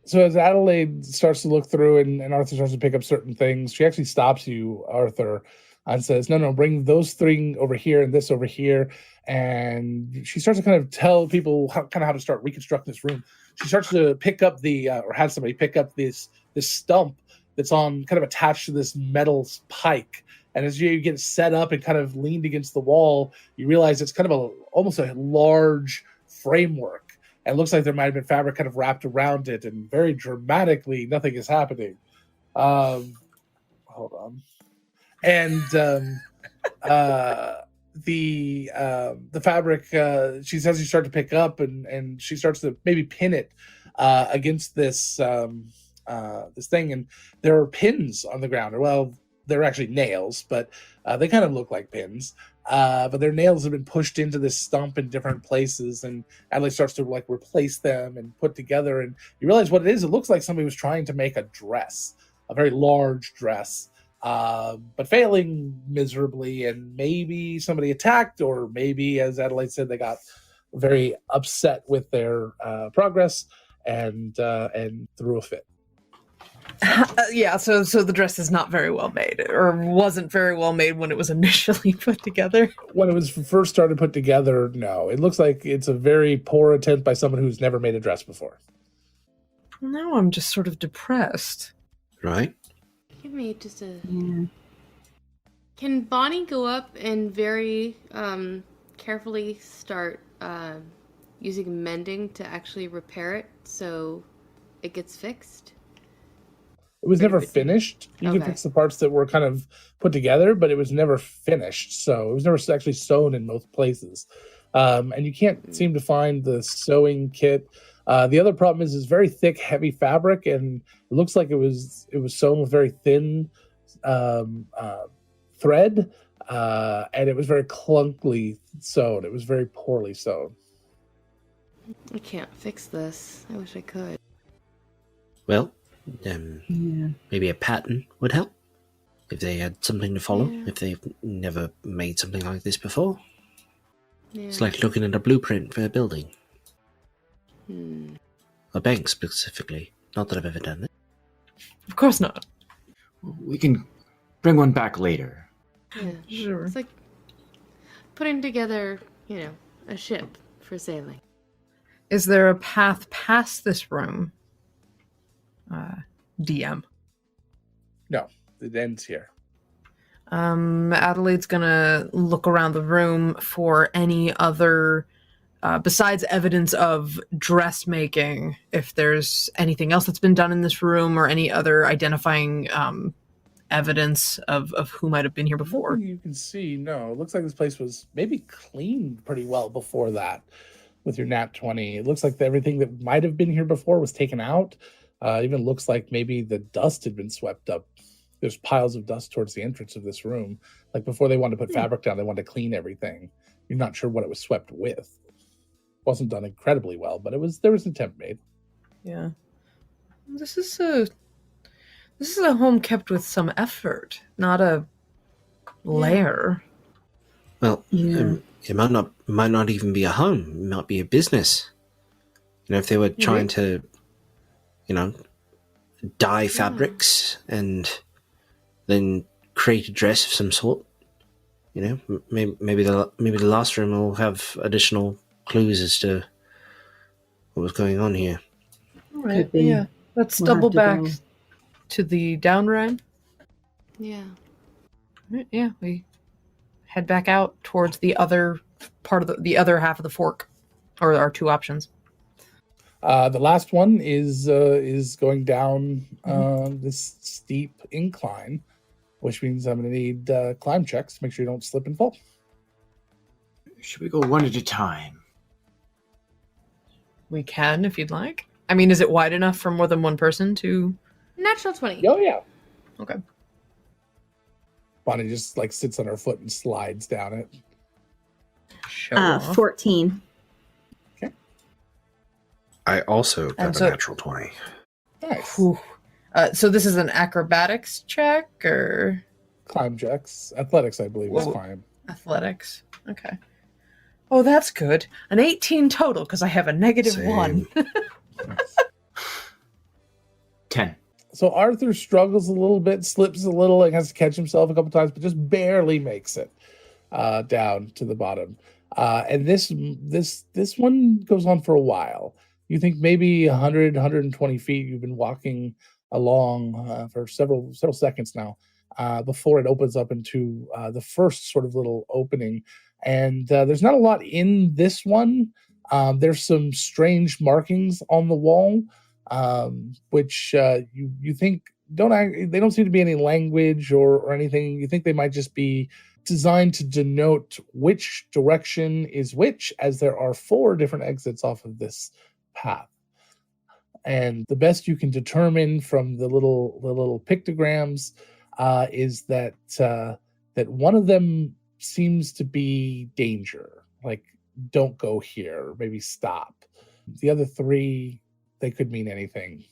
C: So as Adelaide starts to look through and Arthur starts to pick up certain things, she actually stops you, Arthur, and says, no, bring those three over here and this over here. And she starts to kind of tell people how to start reconstructing this room. She starts to pick up or have somebody pick up this stump that's on kind of attached to this metal pike. And as you get set up and kind of leaned against the wall, you realize it's kind of almost a large framework. And it looks like there might have been fabric kind of wrapped around it, and very dramatically, nothing is happening. Hold on. And the fabric, she says you start to pick up, and she starts to maybe pin it against this this thing, and there are pins on the ground. Well, they're actually nails, but they kind of look like pins. but their nails have been pushed into this stump in different places, and Adelaide starts to like replace them and put together, and you realize what it is. It looks like somebody was trying to make a dress, a very large dress, but failing miserably, and maybe somebody attacked, or maybe, as Adelaide said, they got very upset with their progress and threw a fit.
H: Yeah, so the dress is not very well made, or wasn't very well made when it was initially put together.
C: When it was first started put together, no. It looks like it's a very poor attempt by someone who's never made a dress before.
H: Now I'm just sort of depressed.
E: Right?
D: Give me just a... Yeah. Can Bonnie go up and very carefully start using mending to actually repair it so it gets fixed?
C: It was never finished. You can fix the parts that were kind of put together, but it was never finished. So it was never actually sewn in most places. And you can't seem to find the sewing kit. The other problem is it's very thick, heavy fabric, and it looks like it was sewn with very thin thread, and it was very clunkily sewn. It was very poorly sewn.
D: I can't fix this. I wish I could.
E: Well, maybe a pattern would help if they had something to follow, if they've never made something like this before.
D: Yeah.
E: It's like looking at a blueprint for a building. A bank specifically. Not that I've ever done it.
H: Of course not.
F: We can bring one back later.
D: Yeah,
H: Sure.
D: It's like putting together, a ship for sailing.
H: Is there a path past this room? DM.
C: No, it ends here.
H: Adelaide's gonna look around the room for any other, besides evidence of dressmaking, if there's anything else that's been done in this room or any other identifying evidence of who might have been here before.
C: You can see, no. It looks like this place was maybe cleaned pretty well before that with your nat 20. It looks like everything that might have been here before was taken out. Even looks like maybe the dust had been swept up. There's piles of dust towards the entrance of this room. Like before they wanted to put fabric down, they wanted to clean everything. You're not sure what it was swept with. Wasn't done incredibly well, but there was an attempt made.
H: Yeah. This is a home kept with some effort, not a lair.
E: Well, it might not even be a home. It might be a business. If they were trying to, dye fabrics and then create a dress of some sort. Maybe the last room will have additional clues as to what was going on here.
H: All right. Yeah. Let's double back to the down rhyme.
D: Yeah.
H: Yeah, we head back out towards the other part of the other half of the fork, or our two options.
C: The last one is going down this steep incline, which means I'm going to need climb checks to make sure you don't slip and fall.
F: Should we go one at a time?
H: We can, if you'd like. I mean, is it wide enough for more than one person to...
D: Natural 20.
C: Oh, yeah.
H: Okay.
C: Bonnie just sits on her foot and slides down it.
H: Show off.
G: 14.
C: Okay.
E: I also got a natural 20.
C: Nice.
H: So this is an acrobatics check, or...
C: Climb checks. Athletics, I believe, is climb.
H: Athletics. Okay. Oh, that's good. An 18 total, because I have a -1.
F: 10.
C: So Arthur struggles a little bit, slips a little, has to catch himself a couple times, but just barely makes it down to the bottom. And this one goes on for a while. You think maybe 100, 120 feet. You've been walking along for several seconds now before it opens up into the first sort of little opening. And there's not a lot in this one. There's some strange markings on the wall, which you think they don't seem to be any language or anything. You think they might just be designed to denote which direction is which, as there are 4 different exits off of this path. And the best you can determine from the little pictograms is that one of them seems to be danger, like don't go here, maybe stop. The other 3, they could mean anything.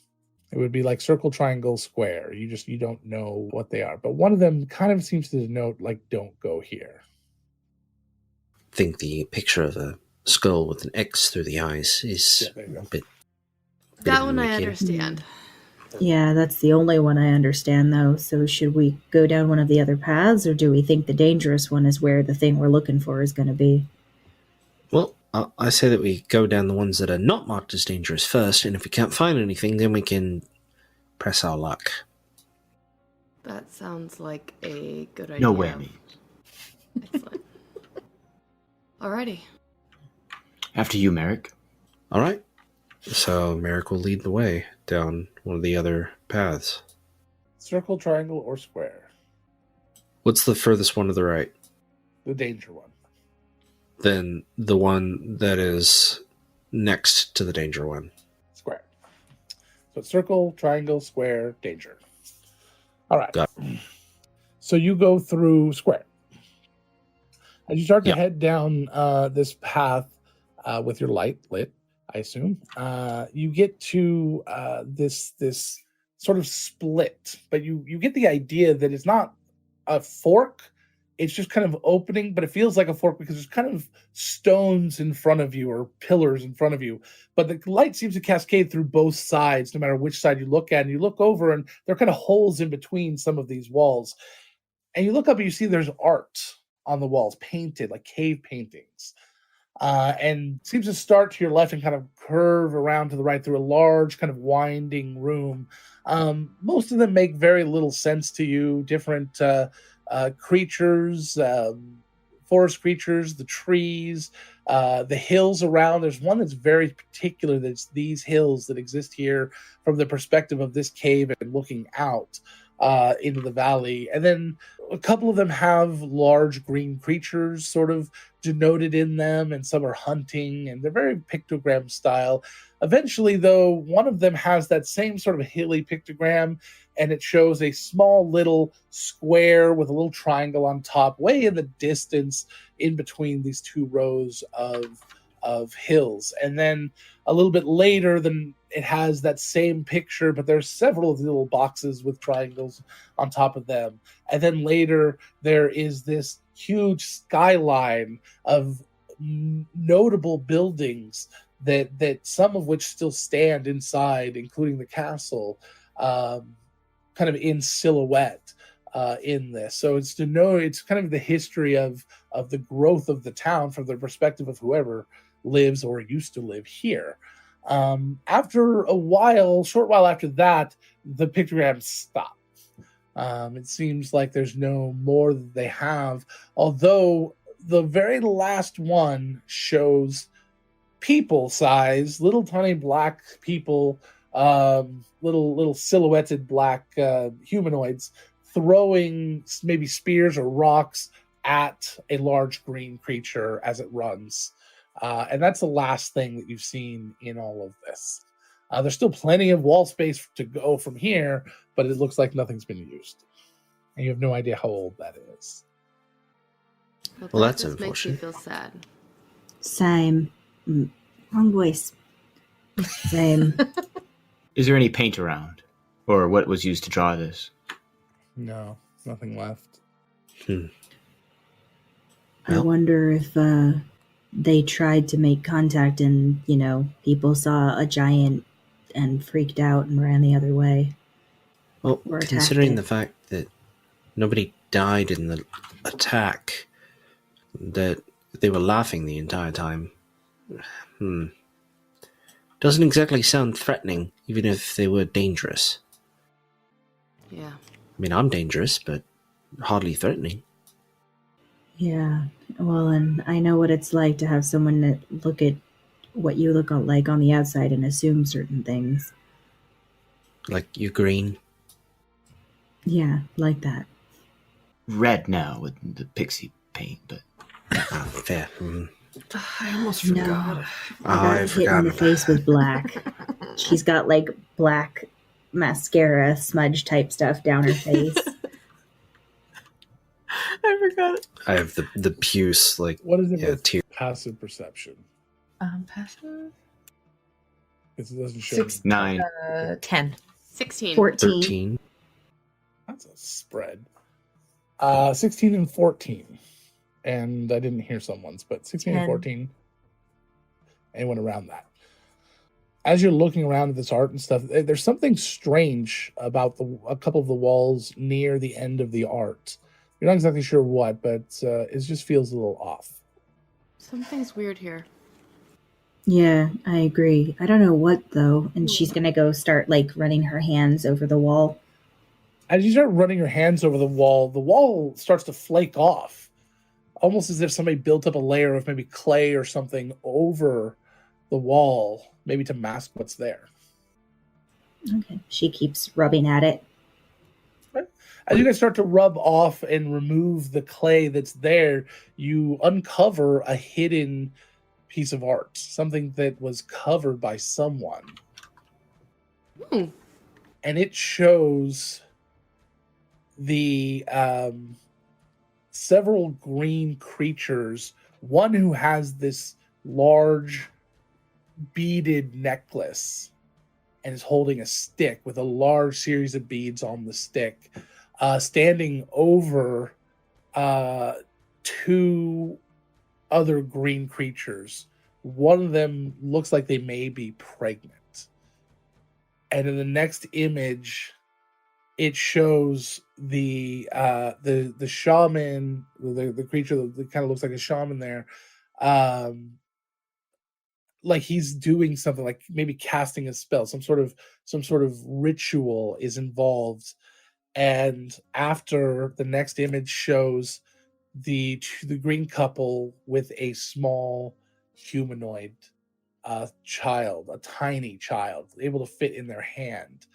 C: It would be like circle, triangle, square. You don't know what they are. But one of them kind of seems to denote like don't go here.
E: I think the picture of a skull with an X through the eyes is a bit
D: That one I
E: indicative.
D: understand.
G: Yeah, that's the only one I understand, though. So should we go down one of the other paths, or do we think the dangerous one is where the thing we're looking for is going to be?
E: Well, I say that we go down the ones that are not marked as dangerous first, and if we can't find anything, then we can press our luck.
D: That sounds like a good idea.
F: No whammy.
D: Excellent. Alrighty.
F: After you, Merrick.
E: All right. So Merrick will lead the way down one of the other paths.
C: Circle, triangle, or square.
E: What's the furthest one to the right?
C: The danger one.
E: Then the one that is next to the danger one.
C: Square. So it's circle, triangle, square, danger. All right.
E: Got
C: So you go through square. As you start to
E: Yeah.
C: head down this path with your light lit, I assume, you get to this sort of split, but you get the idea that it's not a fork. It's just kind of opening, but it feels like a fork because there's kind of stones in front of you or pillars in front of you. But the light seems to cascade through both sides, no matter which side you look at. And you look over, and there are kind of holes in between some of these walls. And you look up, and you see there's art on the walls, painted like cave paintings. And seems to start to your left and kind of curve around to the right through a large kind of winding room. Most of them make very little sense to you. Different creatures, forest creatures, the trees, the hills around. There's one that's very particular. That's these hills that exist here from the perspective of this cave and looking out into the valley. And then a couple of them have large green creatures sort of denoted in them, and some are hunting, and they're very pictogram style. Eventually, though, one of them has that same sort of hilly pictogram, and it shows a small little square with a little triangle on top, way in the distance in between these two rows of hills. And then a little bit later, then it has that same picture, but there's several of the little boxes with triangles on top of them. And then later, there is this huge skyline of notable buildings that some of which still stand inside, including the castle, kind of in silhouette in this. So it's to know, it's kind of the history of the growth of the town from the perspective of whoever lives or used to live here. After a while, short while after that, the pictograms stop. It seems like there's no more that they have, although the very last one shows people size, little tiny black people, little silhouetted black humanoids throwing maybe spears or rocks at a large green creature as it runs. And that's the last thing that you've seen in all of this. There's still plenty of wall space to go from here, but it looks like nothing's been used. And you have no idea how old that is.
E: Well, that's
D: just makes me
E: unfortunate.
D: feel sad.
G: Same. Wrong voice. Same.
F: Is there any paint around? Or what was used to draw this?
C: No, nothing left.
G: I
E: Well.
G: wonder if they tried to make contact and, people saw a giant and freaked out and ran the other way.
E: Well,
G: Or attacked
E: considering
G: it.
E: the fact that nobody died in the attack, that they were laughing the entire time, doesn't exactly sound threatening, even if they were dangerous.
D: Yeah.
E: I mean, I'm dangerous, but hardly threatening.
G: Yeah. Well, and I know what it's like to have someone that look at what you look like on the outside and assume certain things.
E: Like, you're green.
G: Yeah, like that.
F: Red now with the pixie paint, but
E: Fair.
H: I almost
G: No.
H: forgot.
G: I got
E: I
G: hit in
E: forgot
G: the
E: about
G: face with black. She's got like black mascara smudge type stuff down her face.
H: I forgot got it.
E: I have the puce, like,
C: What is it
E: yeah,
C: with
E: tear.
C: passive perception?
H: Passive.
C: Because it doesn't show.
F: 9.
H: 10.
D: 16.
G: 14.
E: 13.
C: That's a spread. 16 and 14. And I didn't hear someone's, but 16 and
H: 10.
C: 14. Anyone around that? As you're looking around at this art and stuff, there's something strange about a couple of the walls near the end of the art. You're not exactly sure what, but it just feels a little off.
D: Something's weird here.
G: Yeah, I agree. I don't know what though. And she's gonna go start like running her hands over the wall.
C: As you start running your hands over the wall starts to flake off. Almost as if somebody built up a layer of maybe clay or something over the wall, maybe to mask what's there.
G: Okay. She keeps rubbing at it.
C: As you guys start to rub off and remove the clay that's there, you uncover a hidden piece of art, something that was covered by someone.
D: Hmm.
C: And it shows the several green creatures, one who has this large beaded necklace and is holding a stick with a large series of beads on the stick, standing over two other green creatures. One of them looks like they may be pregnant. And in the next image, it shows the shaman, the creature that kind of looks like a shaman there, like he's doing something, like maybe casting a spell, some sort of ritual is involved. And after the next image shows the green couple with a small humanoid child, a tiny child, able to fit in their hand.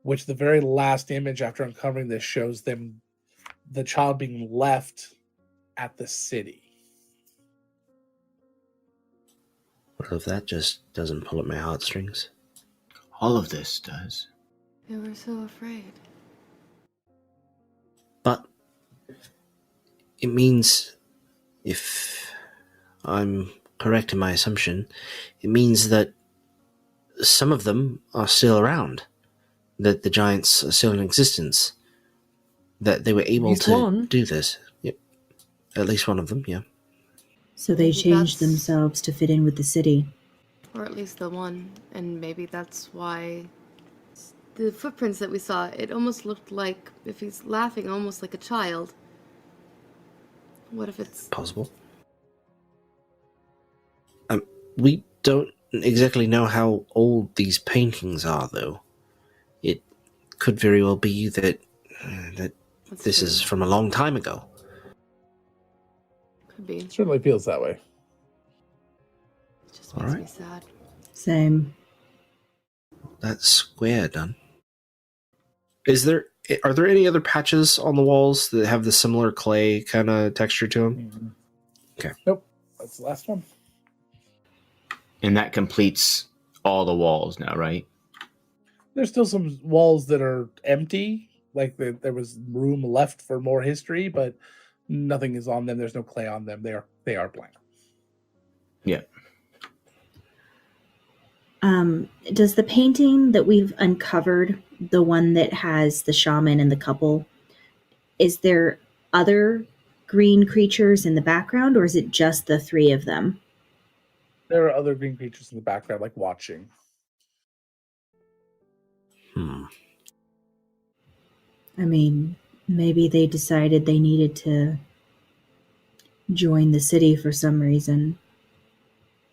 C: Which the very last image after uncovering this shows them, the child being left at the city.
E: What if that just doesn't pull at my heartstrings?
F: All of this does.
D: They were so afraid.
E: But it means, if I'm correct in my assumption, it means that some of them are still around, that the giants are still in existence, that they were able to do this. Yep. At least one of them, yeah.
G: So they
D: Maybe
G: changed
D: that's-
G: themselves to fit in with the city.
D: Or at least the one. And maybe that's why the footprints that we saw, it almost looked like, if he's laughing, almost like a child. What if it's...
E: Possible. We don't exactly know how old these paintings are, though. It could very well be that
D: That's
E: this
D: true.
E: is from a long time ago.
D: Could be.
C: It certainly feels that way.
D: It just makes me sad.
G: Same.
E: That's square done. Are there any other patches on the walls that have the similar clay kind of texture to them?
C: Mm-hmm.
E: Okay.
C: Nope. That's the last one.
F: And that completes all the walls now, right?
C: There's still some walls that are empty, like there was room left for more history, but nothing is on them. There's no clay on them. They are blank.
F: Yeah.
G: Does the painting that we've uncovered, the one that has the shaman and the couple, is there other green creatures in the background, or is it just the three of them?
C: There are other green creatures in the background, like watching.
G: I mean, maybe they decided they needed to join the city for some reason.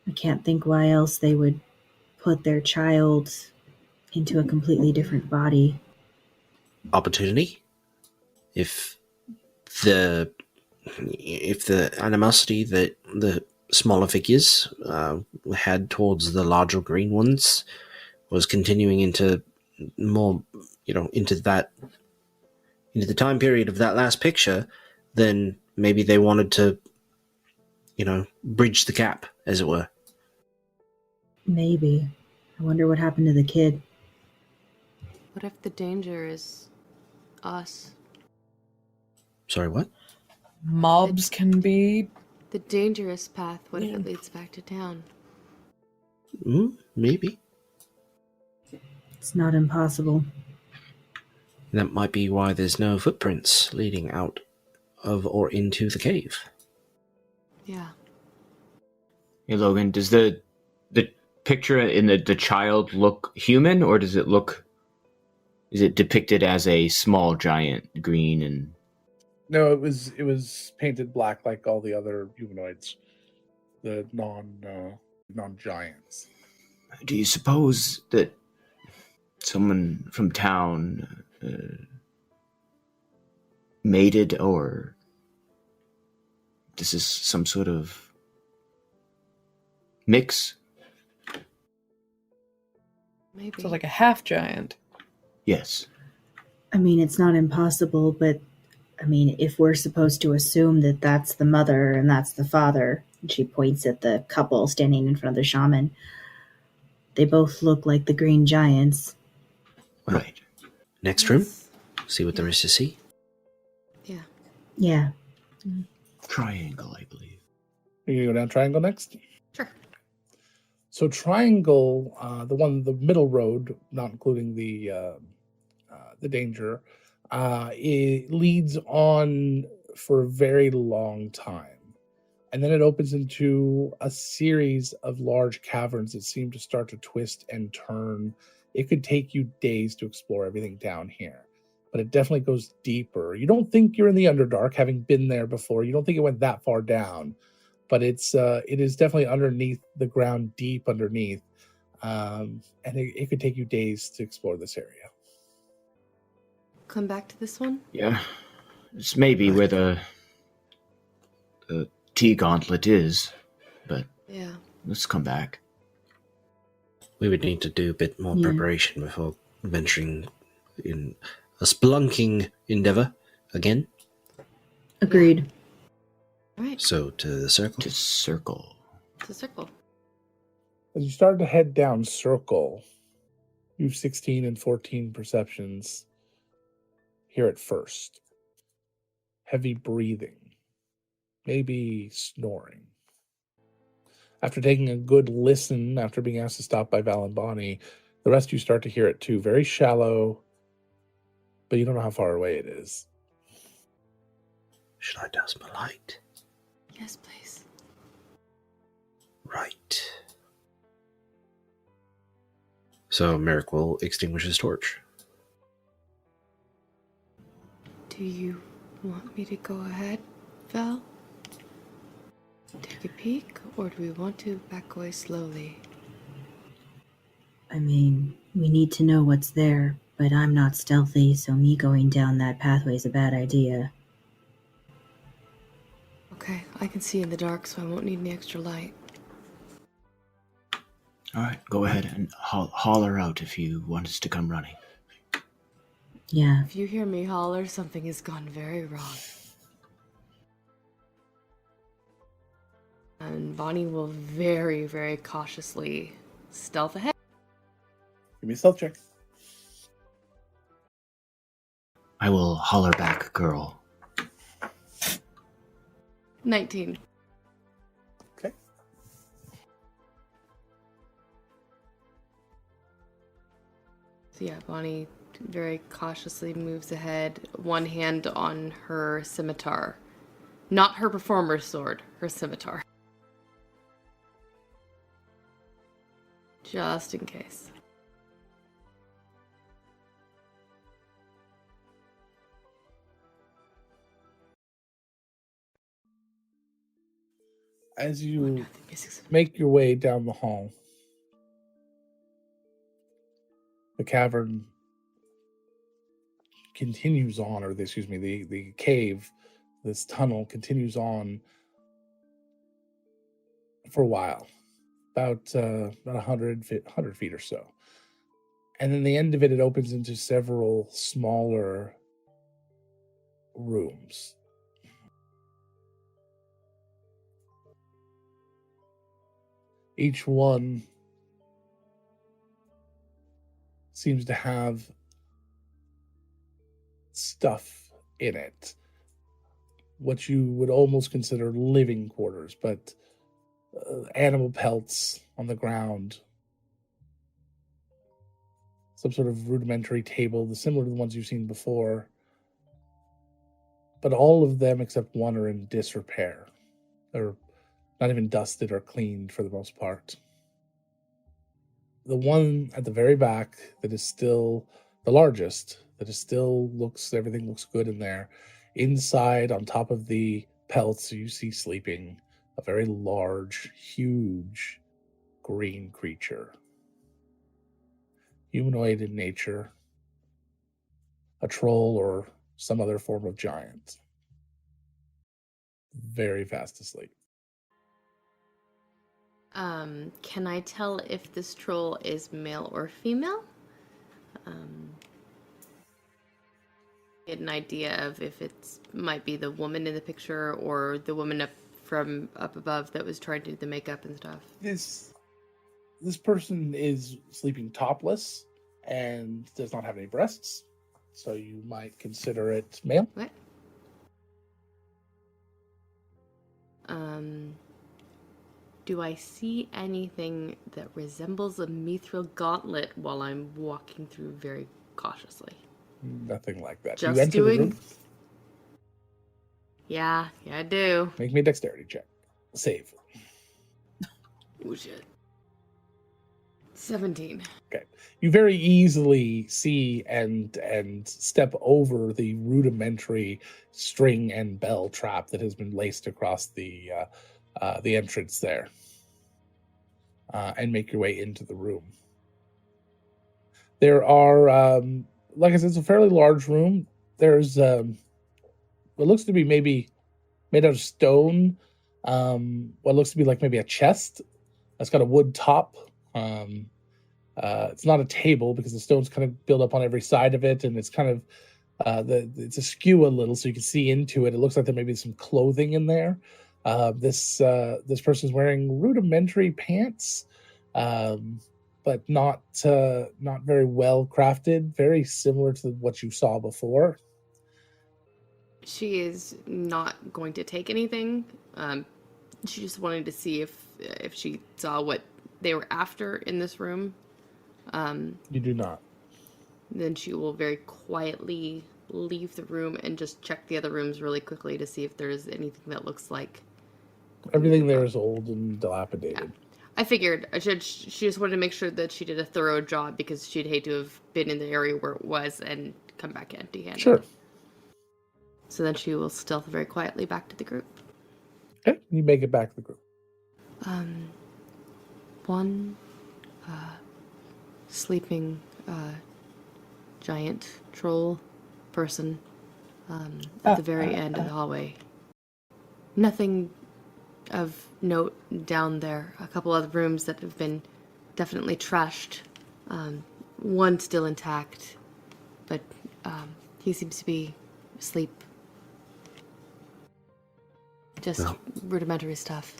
G: I can't think why else they would put their child into a completely different body.
E: Opportunity? If the animosity that the smaller figures had towards the larger green ones was continuing into more, into the time period of that last picture, then maybe they wanted to, bridge the gap, as it were.
G: Maybe. I wonder what happened to the kid.
D: What if the danger is us?
E: Sorry, what?
H: mobs can be.
D: The dangerous path, what if it leads back to town?
E: Maybe.
G: It's not impossible.
E: That might be why there's no footprints leading out of or into the cave.
D: Yeah.
F: Hey, Logan, does the picture in the child look human, or does it look... Is it depicted as a small giant, green and...
C: No, it was painted black like all the other humanoids, the non-giants.
F: Do you suppose that someone from town mated, or this is some sort of mix?
D: Maybe.
H: So like a half giant.
F: Yes.
G: I mean, it's not impossible, but I mean, if we're supposed to assume that that's the mother and that's the father, and she points at the couple standing in front of the shaman, they both look like the green giants.
F: Right.
E: Next room. See what there is to see.
D: Yeah.
G: Yeah.
F: Triangle, I believe.
C: Are you gonna go down Triangle next?
D: Sure.
C: So Triangle, the middle road, not including the danger, it leads on for a very long time. And then it opens into a series of large caverns that seem to start to twist and turn. It could take you days to explore everything down here, but it definitely goes deeper. You don't think you're in the Underdark, having been there before. You don't think it went that far down, but it is definitely underneath the ground, deep underneath. And it could take you days to explore this area.
D: Come back to this one?
F: Yeah. It's maybe where the T-gauntlet is, but
D: Yeah.
F: let's come back.
E: We would need to do a bit more preparation before venturing in a spelunking endeavor again.
G: Agreed.
D: Right.
E: So to the circle.
F: To circle.
D: It's a circle.
C: As you start to head down Circle, you have 16 and 14 perceptions here at first. Heavy breathing, maybe snoring. After taking a good listen, after being asked to stop by Val and Bonnie, the rest of you start to hear it too. Very shallow, but you don't know how far away it is.
E: Should I douse my light?
D: Yes, please.
E: Right. So Merrick will extinguish his torch.
D: Do you want me to go ahead, Val? Take a peek, or do we want to back away slowly?
G: I mean, we need to know what's there, but I'm not stealthy, so me going down that pathway is a bad idea.
D: Okay, I can see in the dark, so I won't need any extra light.
F: All right, go ahead and holler out if you want us to come running.
G: Yeah.
D: If you hear me holler, something has gone very wrong. And Bonnie will very, very cautiously stealth ahead.
C: Give me a stealth check.
F: I will holler back, girl.
D: 19.
C: Okay.
D: So yeah, Bonnie very cautiously moves ahead, one hand on her scimitar. Not her performer's sword, her scimitar. Just in case.
C: As you make your way down the hall, the cavern continues on, or the cave, this tunnel continues on for a while, about 100 feet or so. And then the end of it, it opens into several smaller rooms. Each one seems to have stuff in it. what you would almost consider living quarters, but animal pelts on the ground, some sort of rudimentary table, similar to the ones you've seen before. But all of them except one are in disrepair. They're not even dusted or cleaned for the most part. The one at the very back that is still the largest, everything looks good in there. Inside, on top of the pelts, you see sleeping a very large, huge green creature. Humanoid in nature, a troll or some other form of giant. Very fast asleep.
D: Can I tell if this troll is male or female? Get an idea of if it's might be the woman in the picture or the woman from up above that was trying to do the makeup and stuff.
C: This person is sleeping topless and does not have any breasts, so you might consider it male.
D: What? Do I see anything that resembles a mithril gauntlet while I'm walking through very cautiously?
C: Nothing like that.
D: Just
C: you enter
D: doing.
C: the room.
D: Yeah, I do.
C: Make me a dexterity check. Save.
D: Oh shit. 17.
C: Okay. You very easily see and step over the rudimentary string and bell trap that has been laced across the entrance there, and make your way into the room. There are, like I said, it's a fairly large room. There's what looks to be maybe made out of stone, what looks to be like maybe a chest that's got a wood top. It's not a table because the stone's kind of built up on every side of it, and it's kind of it's askew a little, so you can see into it. It looks like there may be some clothing in there. This person's wearing rudimentary pants, but not very well crafted. Very similar to what you saw before.
D: She is not going to take anything. She just wanted to see if she saw what they were after in this room.
C: You do not.
D: Then she will very quietly leave the room and just check the other rooms really quickly to see if there's anything that looks like...
C: Everything there is old and dilapidated.
D: Yeah. I figured she just wanted to make sure that she did a thorough job because she'd hate to have been in the area where it was and come back empty-handed.
C: Sure.
D: So then she will stealth very quietly back to the group.
C: Okay, you make it back to the group.
D: One sleeping giant troll person at the very end of the hallway. Nothing of note down there. A couple other rooms that have been definitely trashed. One still intact, but he seems to be asleep. Just rudimentary stuff.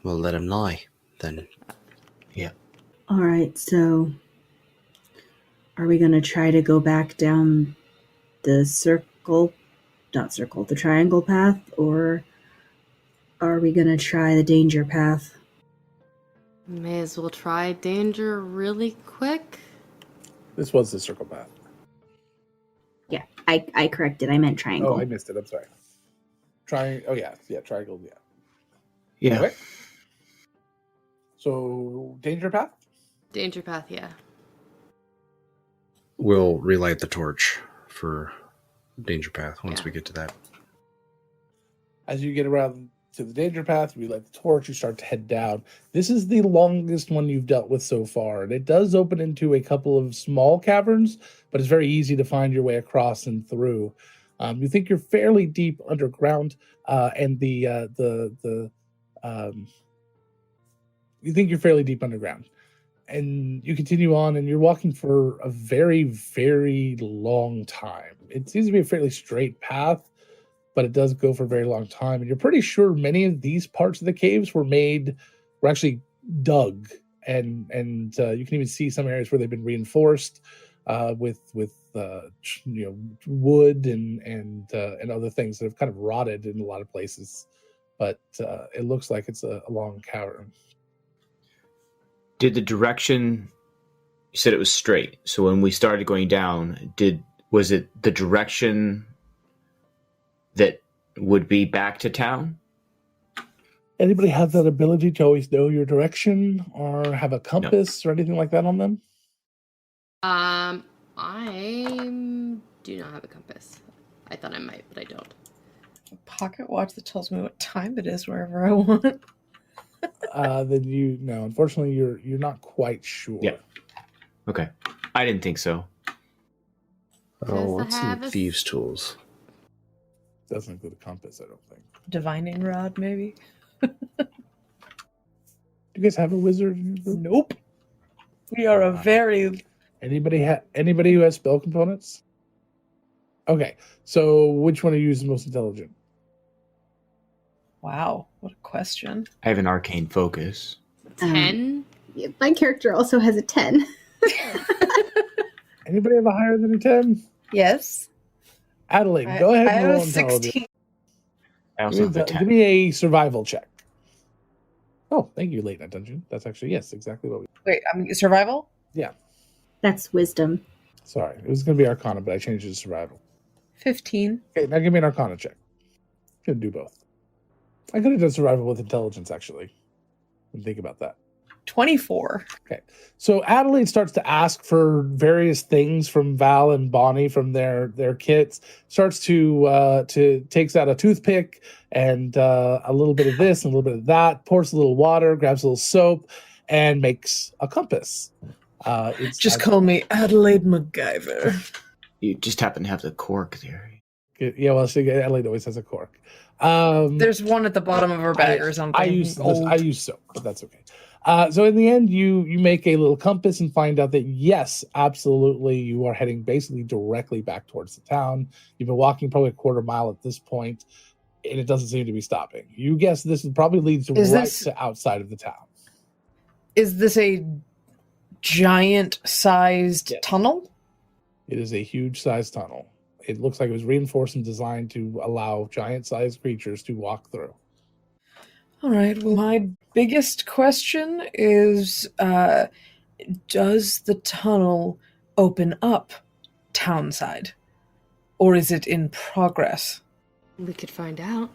E: We'll let him lie, then. Yeah.
G: All right, so are we going to try to go back down the the triangle path, or are we going to try the danger path?
D: May as well try danger really quick.
C: This was the circle path.
G: Yeah, I corrected. I meant triangle.
C: Oh, I missed it. I'm sorry. Triangle, yeah.
E: Yeah.
C: Okay. So, danger path?
D: Danger path, yeah.
E: We'll relight the torch for danger path once we get to that.
C: As you get around to the danger path, you light the torch, you start to head down. This is the longest one you've dealt with so far, and it does open into a couple of small caverns, but it's very easy to find your way across and through. You think you're fairly deep underground, and you think you're fairly deep underground. And you continue on, and you're walking for a very, very long time. It seems to be a fairly straight path, but it does go for a very long time. And you're pretty sure many of these parts of the caves were actually dug. And you can even see some areas where they've been reinforced. with wood and other things that have kind of rotted in a lot of places. But it looks like it's a long cavern.
F: Did the direction, you said it was straight, so when we started going down, was it the direction that would be back to town?
C: Anybody have that ability to always know your direction or have a compass or anything like that on them?
D: I do not have a compass. I thought I might, but I don't.
H: A pocket watch that tells me what time it is wherever I want.
C: Then unfortunately, you're not quite sure.
F: Yeah. Okay. I didn't think so.
I: Oh, what's
D: have
I: some
D: a
I: thieves' tools?
C: Doesn't include a compass, I don't think.
H: Divining rod, maybe?
C: Do you guys have a wizard in your group?
H: Nope. We are a very...
C: Anybody who has spell components? Okay, so which one of you is the most intelligent?
H: Wow, what a question.
F: I have an arcane focus.
D: 10?
J: Yeah, my character also has a 10.
C: Anybody have a higher than a 10?
H: Yes.
C: Adelaide, go ahead
H: I
C: and
H: have
C: roll
H: a
C: intelligence.
H: 16.
F: I also have a 10.
C: Give me a survival check. Oh, thank you, Late Night Dungeon. That's actually, yes, exactly what we...
H: Wait, survival?
C: Yeah.
J: That's wisdom.
C: Sorry, it was going to be Arcana, but I changed it to survival.
H: 15.
C: Okay, now give me an Arcana check. Could do both. I could have done survival with intelligence, actually. Think about that.
H: 24.
C: Okay, so Adelaide starts to ask for various things from Val and Bonnie from their kits. Starts to takes out a toothpick and a little bit of this and a little bit of that. Pours a little water, grabs a little soap, and makes a compass.
H: Just call me Adelaide MacGyver.
F: You just happen to have the cork there.
C: Yeah, well, Adelaide always has a cork.
H: There's one at the bottom of her bag or something.
C: I use soap, but that's okay. So in the end, you make a little compass and find out that yes, absolutely, you are heading basically directly back towards the town. You've been walking probably a quarter mile at this point, and it doesn't seem to be stopping. You guess this probably leads to outside of the town.
H: Is this a giant-sized tunnel?
C: It is a huge-sized tunnel. It looks like it was reinforced and designed to allow giant-sized creatures to walk through.
H: All right. Well, my biggest question is, does the tunnel open up townside? Or is it in progress?
D: We could find out.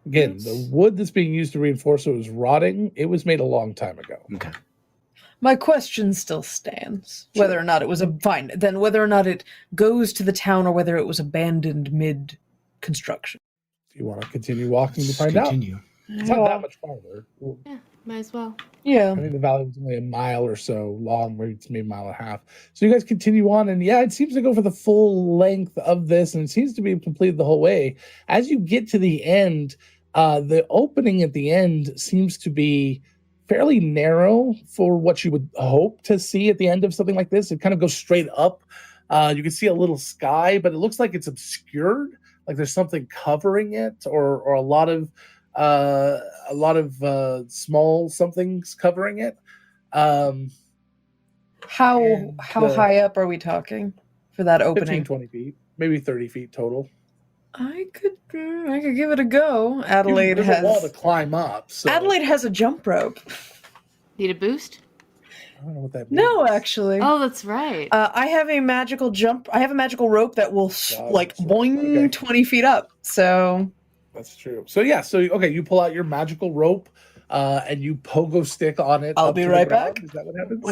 C: Again, the wood that's being used to reinforce it was rotting. It was made a long time ago.
F: Okay.
H: My question still stands. Sure. Whether or not it was whether or not it goes to the town or whether it was abandoned mid-construction.
C: Do you want to continue walking to find out? It's not that much farther.
D: Yeah, might as well.
H: Yeah.
C: I think the valley was only a mile or so long, maybe it's maybe a mile and a half. So you guys continue on, and yeah, it seems to go for the full length of this, and it seems to be completed the whole way. As you get to the end, the opening at the end seems to be fairly narrow for what you would hope to see at the end of something like this. It kind of goes straight up. You can see a little sky, but it looks like it's obscured, like there's something covering it, or a lot of small somethings covering it.
H: How high up are we talking for that opening?
C: 15, 20 feet, maybe 30 feet total.
H: I could give it a go. Adelaide
C: There's
H: has
C: a wall to climb up. So.
H: Adelaide has a jump rope.
D: Need a boost?
C: I don't know what that means.
H: No, actually.
D: Oh, that's right.
H: I have a magical rope that will boing
C: okay.
H: 20 feet up. So
C: that's true. So yeah, okay, you pull out your magical rope and you pogo stick on it.
H: I'll be right back.
C: Is that what happens?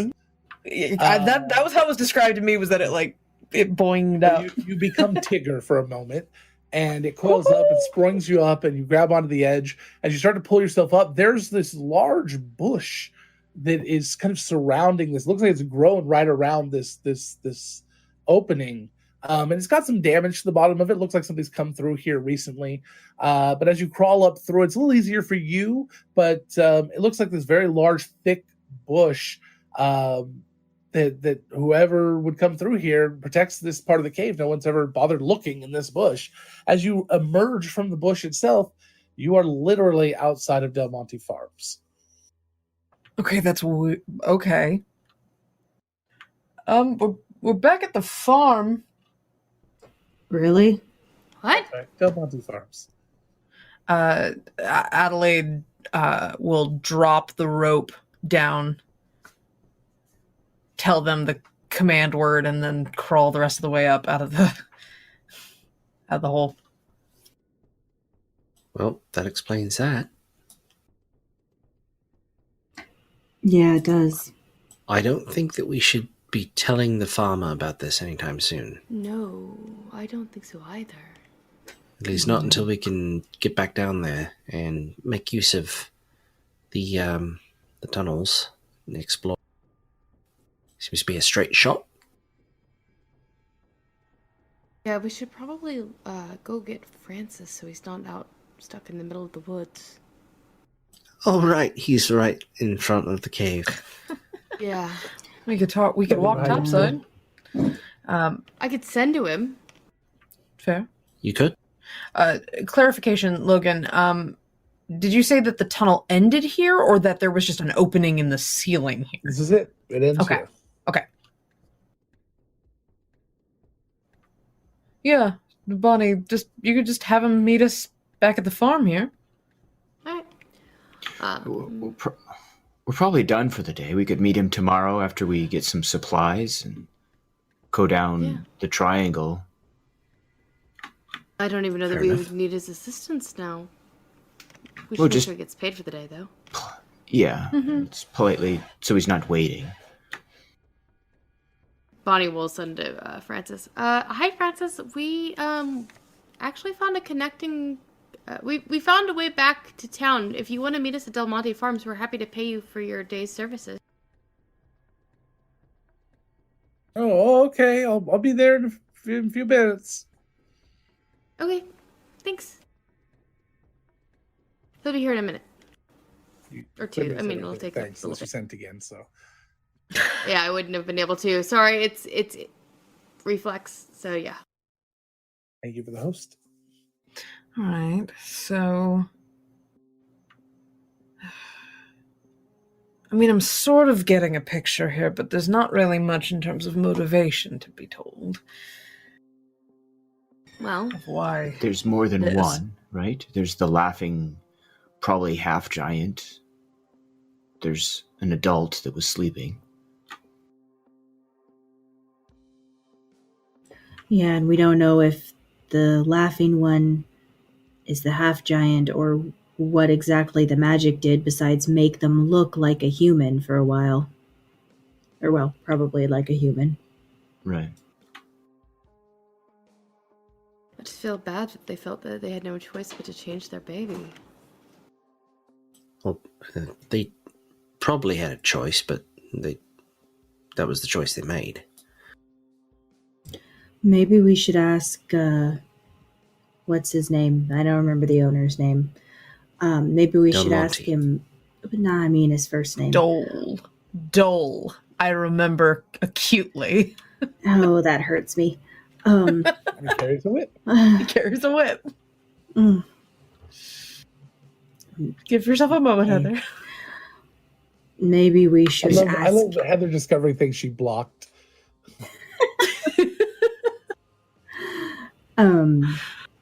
H: That was how it was described to me, was that it boinged up.
C: You become Tigger for a moment, and it coils up and springs you up, and you grab onto the edge. As you start to pull yourself up, there's this large bush that is kind of surrounding this. It looks like it's grown right around this opening. And it's got some damage to the bottom of it. It looks like something's come through here recently. But as you crawl up through, it's a little easier for you, but it looks like this very large, thick bush that whoever would come through here protects this part of the cave. No one's ever bothered looking in this bush. As you emerge from the bush itself, you are literally outside of Del Monte Farms.
H: Okay, that's okay. We're back at the farm.
G: Really?
D: What?
C: All right, Del Monte Farms.
H: Adelaide will drop the rope down, tell them the command word, and then crawl the rest of the way up out of the hole.
E: Well, that explains that.
G: Yeah, it does.
E: I don't think that we should be telling the farmer about this anytime soon.
D: No, I don't think so either.
E: At least not until we can get back down there and make use of the tunnels and explore. Seems to be a straight shot.
D: Yeah, we should probably go get Francis so he's not out stuck in the middle of the woods.
E: Oh, right. He's right in front of the cave.
D: Yeah.
H: We could talk. We could walk topside.
D: I could send to him.
H: Fair.
E: You could?
H: Clarification, Logan. Did you say that the tunnel ended here, or that there was just an opening in the ceiling here?
C: This is it. It ends
H: Okay.
C: here.
H: Okay. Yeah, Bonnie, you could just have him meet us back at the farm here.
D: All right.
F: We're probably done for the day. We could meet him tomorrow after we get some supplies and go down the triangle.
D: I don't even know that
F: Fair
D: we
F: enough.
D: would need his assistance now. We should
F: Well,
D: make
F: just-
D: sure he gets paid for the day, though.
F: Yeah, it's politely, so he's not waiting.
D: Bonnie will send to Francis. Hi, Francis. We actually found a connecting. We found a way back to town. If you want to meet us at Del Monte Farms, we're happy to pay you for your day's services.
C: Oh, okay. I'll be there in a few minutes.
D: Okay, thanks. He'll be here in a minute or two.
C: Couldn't
D: I mean,
C: say
D: it'll
C: anything.
D: take a
C: Thanks.
D: little
C: Unless you
D: bit.
C: sent again, so.
D: Yeah, I wouldn't have been able to. Sorry, it's reflex. So yeah.
C: Thank you for the host.
H: All right, so I mean, I'm sort of getting a picture here, but there's not really much in terms of motivation to be told
D: Well,
H: of why.
F: There's more than
H: Yes.
F: one, right? There's the laughing, probably half giant. There's an adult that was sleeping.
G: Yeah, and we don't know if the laughing one is the half giant or what exactly the magic did besides make them look like a human for a while. Or, well, probably like a human.
F: Right.
D: I just feel bad that they felt that they had no choice but to change their baby.
E: Well, they probably had a choice, but that was the choice they made.
G: Maybe we should ask, what's his name? I don't remember the owner's name. Maybe we
E: Del
G: should ask
E: Monte.
G: him. Nah, I mean his first name.
H: Dole. I remember acutely.
G: Oh, that hurts me.
C: He carries a whip.
H: He carries a whip.
G: Mm.
H: Give yourself a moment,
G: Okay.
H: Heather.
G: Maybe we should
C: I
G: ask.
C: love Heather discovering things she blocked.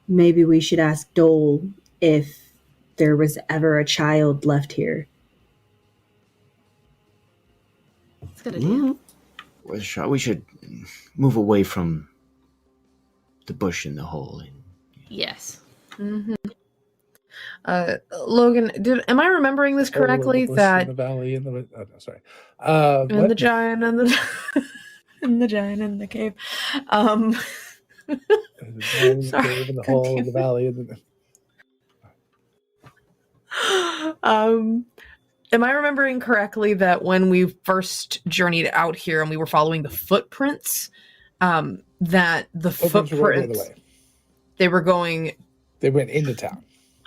G: Maybe we should ask Dole if there was ever a child left here.
D: That's a good idea.
F: We should move away from the bush in the hole.
D: Yes.
H: Mm-hmm. Logan, am I remembering this correctly?
C: The bush in
H: That
C: the valley in the oh, no, sorry.
H: and
C: What?
H: the giant and the and the giant in the cave.
C: The valley,
H: Sorry,
C: cave, in the hole in the
H: continue.
C: valley in the
H: Am I remembering correctly that when we first journeyed out here and we were following the footprints, that the
C: Footprints were going the other
H: footprints
C: way.
H: they were going
C: They went into town.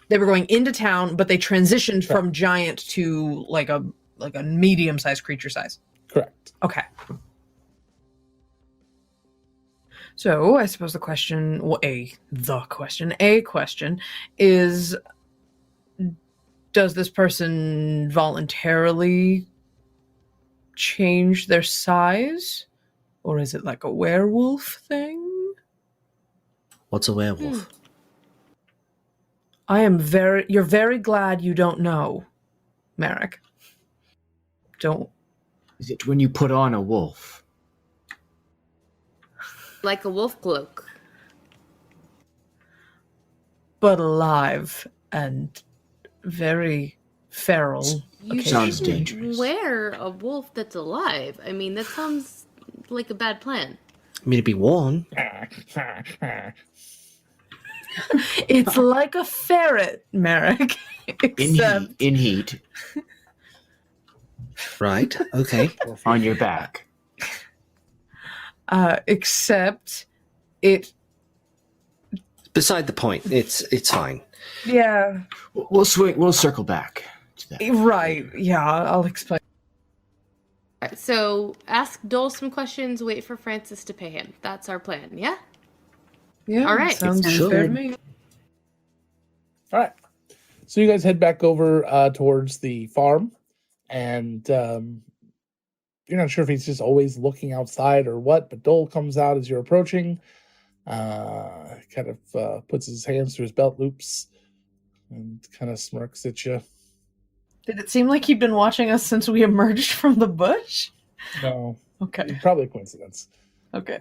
H: into town, but they transitioned
C: Correct.
H: from giant to like a medium-sized creature size.
C: Correct.
H: Okay. So I suppose the question, a question is, does this person voluntarily change their size? Or is it like a werewolf thing?
E: What's a werewolf?
H: You're very glad you don't know, Merrick. Don't.
F: Is it when you put on a wolf?
D: Like a wolf cloak.
H: But alive and very feral.
D: You
F: Sounds
D: shouldn't
F: dangerous.
D: wear a wolf that's alive. I mean, that sounds like a bad plan.
E: I mean, to be worn.
H: It's like a ferret, Merrick. Except
F: In heat.
E: Right, okay.
F: On your back.
H: except it.
E: Beside the point. It's fine.
H: Yeah.
F: We'll circle back to that.
H: Right. Yeah. I'll explain.
D: All right, so ask Dole some questions, wait for Francis to pay him. That's our plan, yeah?
H: Yeah.
D: All right.
H: Sounds
G: Sounds
H: fair to
G: good.
H: me.
C: All right. So you guys head back over towards the farm, and you're not sure if he's just always looking outside or what, but Dole comes out as you're approaching, kind of puts his hands through his belt loops and kind of smirks at you.
H: Did it seem like he'd been watching us since we emerged from the bush?
C: No,
H: Okay.
C: probably a coincidence.
H: Okay.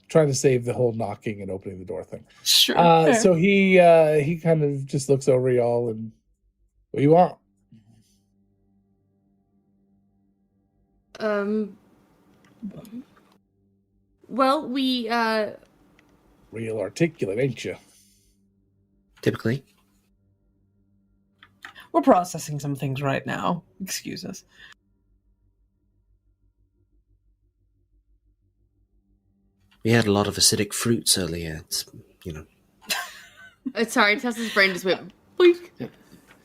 C: Trying to save the whole knocking and opening the door thing.
H: Sure. fair.
C: So he kind of just looks over y'all and, what do you want?
D: Well, we,
C: Real articulate, ain't you?
E: Typically.
H: We're processing some things right now. Excuse us.
E: We had a lot of acidic fruits earlier. It's,
D: sorry, Tessa's brain just went, boink.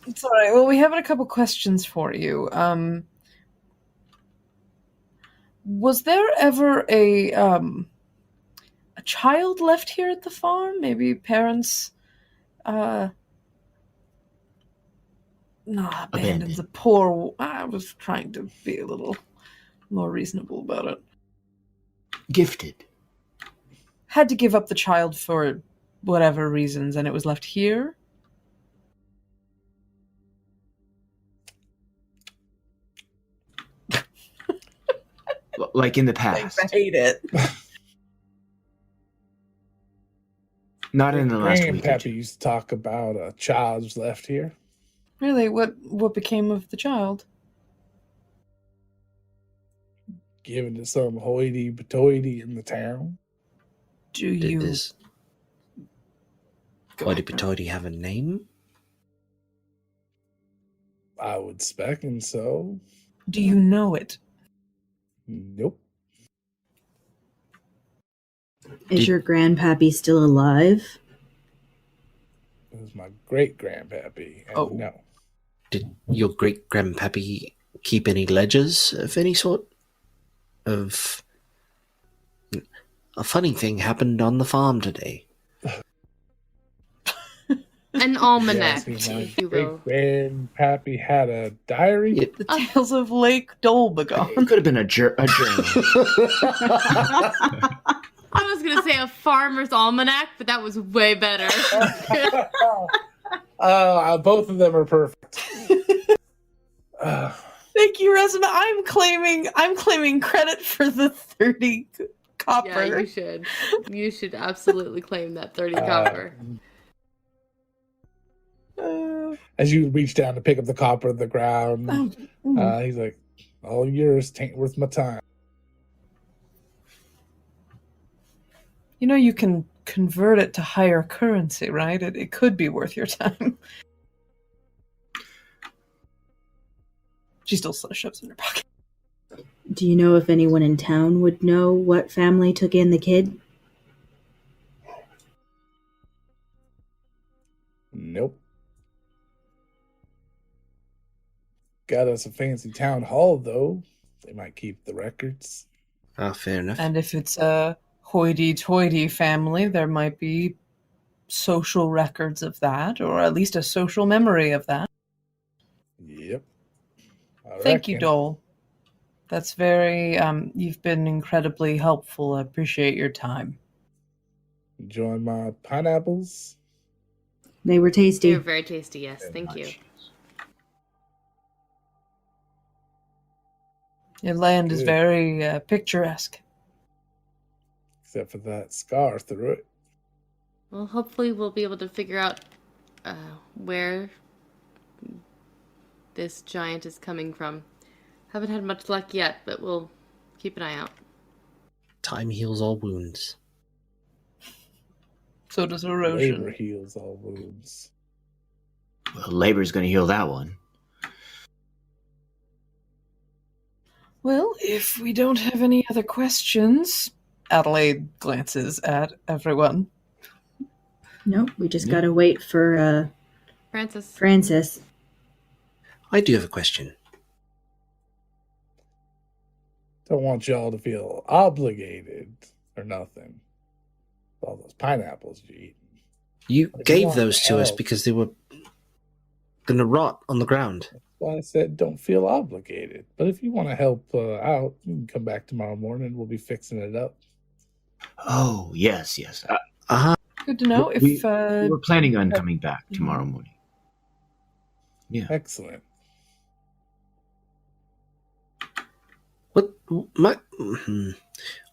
H: It's all right. Well, we have a couple questions for you. Was there ever a child left here at the farm? Maybe parents, abandoned. The poor. I was trying to be a little more reasonable about it.
F: Gifted.
H: Had to give up the child for whatever reasons, and it was left here.
F: Like in the past.
H: I hate it.
F: Not in the last week. or
C: Grandpappy
F: two.
C: used to talk about a child was left here.
H: Really, what became of the child?
C: Given to some hoity-toity in the town.
H: Do you?
E: Does Hoity-toity have a name?
C: I would specken so.
H: Do you know it?
C: Nope.
G: Is your grandpappy still alive?
C: It was my great-grandpappy. And
H: Oh.
C: no.
E: Did your great-grandpappy keep any ledgers of any sort? Of... A funny thing happened on the farm today.
D: An almanac,
C: Yeah, see, my
D: if you will.
C: great-grandpappy had a diary.
E: It-
H: The Tales of Lake Dolbegon.
F: It could have been a journal.
D: I was going to say a farmer's almanac, but that was way better.
C: Both of them are perfect.
H: Thank you, Resina. I'm claiming credit for the 30 copper.
D: Yeah, you should. You should absolutely claim that 30 copper.
C: As you reach down to pick up the copper on the ground, he's like, all yours, tain't worth my time.
H: You know you can convert it to higher currency, right? It could be worth your time. She still sort of shoves it in her pocket.
G: Do you know if anyone in town would know what family took in the kid?
C: Nope. Got us a fancy town hall, though. They might keep the records.
E: Ah, fair enough.
H: And if it's a hoity-toity family, there might be social records of that, or at least a social memory of that.
C: Yep. I
H: Thank you,
C: reckon.
H: Dole. That's very, you've been incredibly helpful. I appreciate your time.
C: Enjoying my pineapples.
G: They were tasty.
D: They're very tasty, yes.
C: Very
D: Thank
C: much.
D: you.
H: Your land is
C: Good.
H: very picturesque.
C: Except for that scar through it.
D: Well, hopefully we'll be able to figure out where this giant is coming from. Haven't had much luck yet, but we'll keep an eye out.
E: Time heals all wounds.
H: So does
C: Labor
H: erosion.
C: heals all wounds.
F: Well, labor's going to heal that one.
H: Well, if we don't have any other questions, Adelaide glances at everyone.
G: Nope, we just gotta wait for
D: Francis.
G: Francis.
E: I do have a question.
C: Don't want y'all to feel obligated or nothing. All those pineapples you eat.
E: You
C: If you
E: gave
C: want
E: those to us
C: help.
E: because they were going to rot on the ground.
C: Well, I said don't feel obligated. But if you want to help out, you can come back tomorrow morning. We'll be fixing it up.
F: Oh, yes, yes.
E: Uh-huh.
H: Good to know.
F: We
H: If
F: were planning on coming back tomorrow morning. Yeah.
C: Excellent.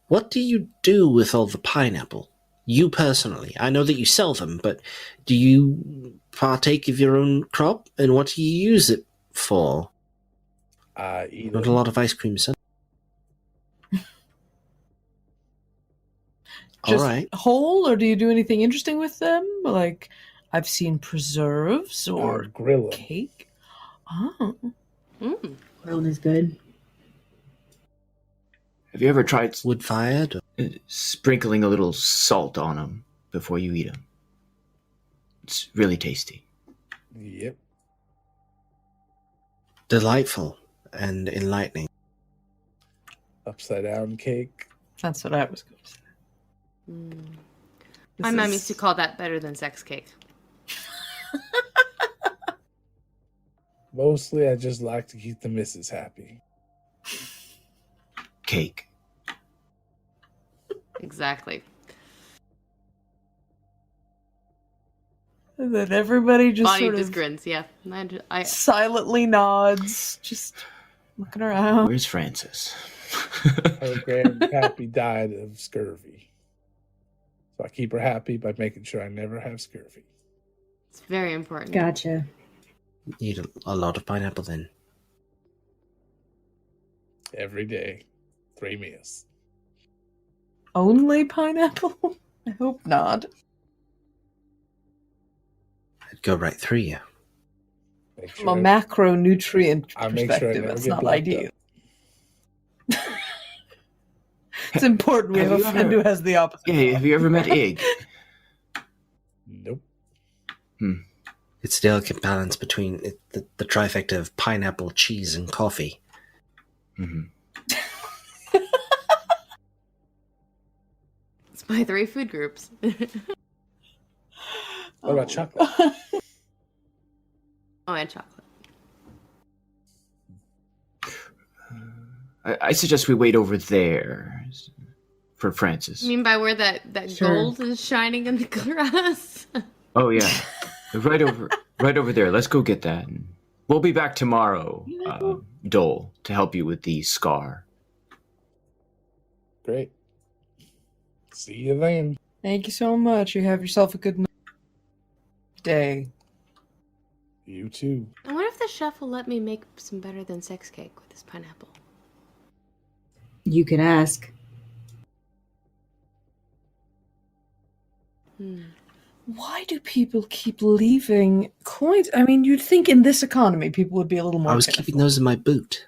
E: What do you do with all the pineapple? You personally. I know that you sell them, but do you partake of your own crop? And what do you use it for?
C: I eat
E: Not
C: it.
E: a lot of ice cream, son. All
H: just
E: right.
H: whole, or do you do anything interesting with them? Like, I've seen preserves or
C: Grill 'em.
H: cake. Oh,
D: Mm.
G: Grilled is good.
F: Have you ever tried
E: Wood fired?
F: sprinkling a little salt on them before you eat them? It's really tasty.
C: Yep.
E: Delightful and enlightening.
C: Upside down cake.
H: that's what I was going to say.
D: My
H: This
D: mom
H: is-
D: used to call that better than sex cake.
C: Mostly, I just like to keep the missus happy.
F: Cake.
D: Exactly.
H: And then everybody just
D: Bonnie
H: sort
D: just
H: of
D: grins, yeah. I
H: silently nods, just looking around.
F: Where's Francis?
C: Her grandpappy died of scurvy. So I keep her happy by making sure I never have scurvy.
D: it's very important.
G: Gotcha.
E: Eat a lot of pineapple then.
C: Every day. 3 meals.
H: Only pineapple? I hope not.
E: It'd go right through you.
C: Make
H: From a
C: sure-
H: macronutrient
C: I make sure I
H: perspective,
C: never
H: that's
C: get
H: not
C: blocked
H: ideal.
C: up.
H: It's important we have
F: Have
H: a
F: you
H: friend
F: ever-
H: who has the opposite.
F: Yeah, have you ever met Ig?
C: Nope.
E: It's the delicate balance between the trifecta of pineapple, cheese, and coffee.
F: Mm-hmm.
D: It's my 3 food groups.
C: What about chocolate?
D: Oh, and chocolate.
F: I suggest we wait over there for Francis.
D: You mean by where that
G: Sure.
D: gold is shining in the grass?
F: Oh yeah, right over there. Let's go get that. We'll be back tomorrow, Dole, to help you with the scar.
C: Great. See you then.
H: Thank you so much. You have yourself a good day.
C: You too.
D: I wonder if the chef will let me make some better than sex cake with this pineapple.
G: You could ask.
H: Why do people keep leaving coins? I mean, you'd think in this economy people would be a little more
E: I was
H: careful.
E: keeping those in my boot.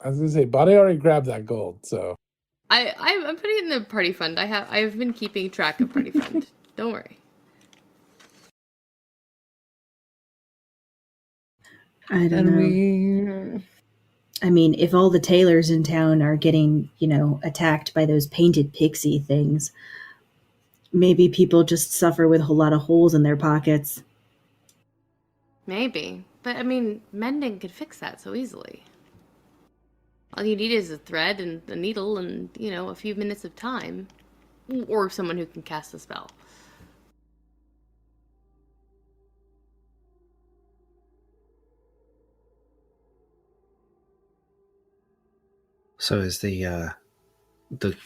C: I was gonna say, Bonnie already grabbed that gold, so
D: I'm putting it in the party fund. I've been keeping track of party fund. Don't worry.
G: I don't
H: And
G: know.
H: we...
G: I mean, if all the tailors in town are getting, attacked by those painted pixie things, maybe people just suffer with a whole lot of holes in their pockets.
D: Maybe. But I mean, mending could fix that so easily. All you need is a thread and a needle and, a few minutes of time. Or someone who can cast a spell.
E: So has the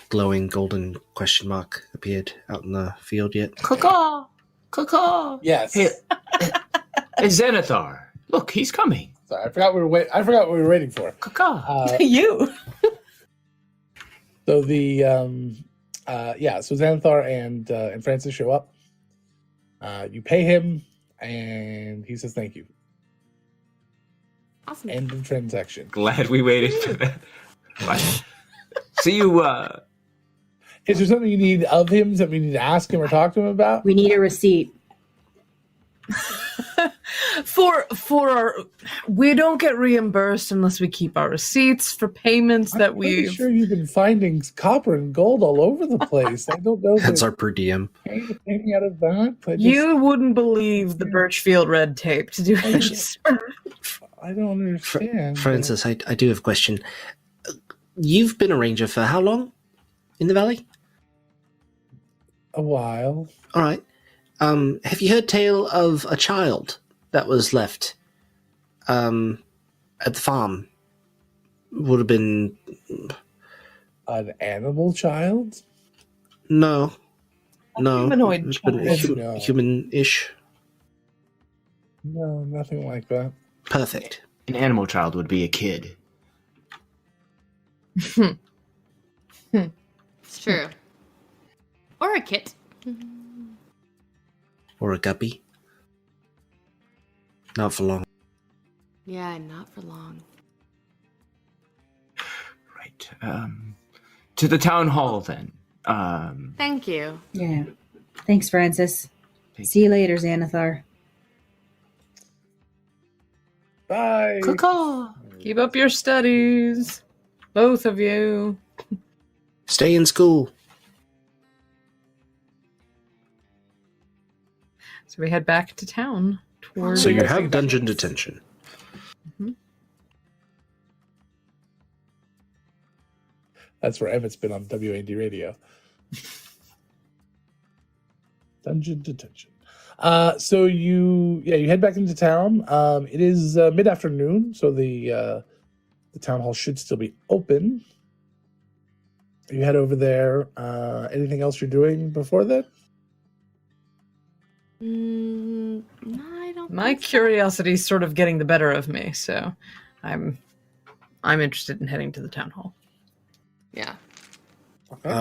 E: glowing golden question mark appeared out in the field yet?
F: Caw-caw! Caw-caw!
C: Yes.
F: Hey, it's Xanathar. Look, he's coming.
C: Sorry, I forgot we were waiting for.
F: Caw-caw.
A: You.
C: So the so Xanathar and Francis show up. You pay him, and he says thank you.
D: Awesome.
C: End of transaction.
F: Glad we waited for that. What? See you,
C: Is there something you need of him? Something you need to ask him or talk to him about?
G: We need a receipt.
H: We don't get reimbursed unless we keep our receipts for payments that
C: I'm pretty
H: we.
C: sure you've been finding copper and gold all over the place. I don't know.
E: That's our per diem.
C: Anything out of that?
H: You wouldn't believe the Birchfield red tape to do this.
C: I don't understand.
E: Francis, I do have a question. You've been a ranger for how long in the valley?
C: A while.
E: All right. Have you heard tale of a child that was left at the farm? Would have been
C: An animal child?
E: no,
H: humanoid
E: it's been
H: child.
C: No.
E: human-ish.
C: No, nothing like that.
E: Perfect.
F: an animal child would be a kid.
D: It's true. Or a kit.
E: Or a guppy. Not for long.
D: Yeah, not for long.
F: Right. To the town hall then.
D: Thank you.
G: Yeah. Thanks, Francis. See you later, Xanathar.
C: Bye.
H: Keep up your studies. Both of you.
E: Stay in school.
H: So we head back to town. Towards
E: So you have dungeon detention.
C: That's where Emmett's been on WAD radio. Dungeon detention. So you head back into town. It is mid-afternoon, so the town hall should still be open. You head over there. Anything else you're doing before that?
D: No, I don't.
H: My
D: think so.
H: curiosity is sort of getting the better of me, so I'm interested in heading to the town hall.
D: Yeah.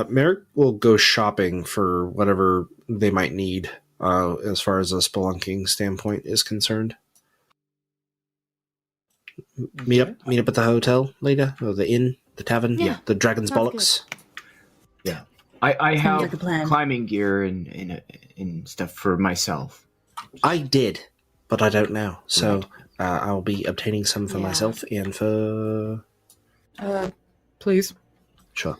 E: Merrick will go shopping for whatever they might need as far as a spelunking standpoint is concerned. Meet up at the hotel later, or the inn, the tavern,
D: Yeah.
E: the Dragon's
D: Sounds
E: Bollocks.
F: I have
G: like a plan.
F: climbing gear and stuff for myself.
E: I did, but I don't now. So I'll be obtaining some for
D: Yeah.
E: myself and for...
H: Please.
E: Sure.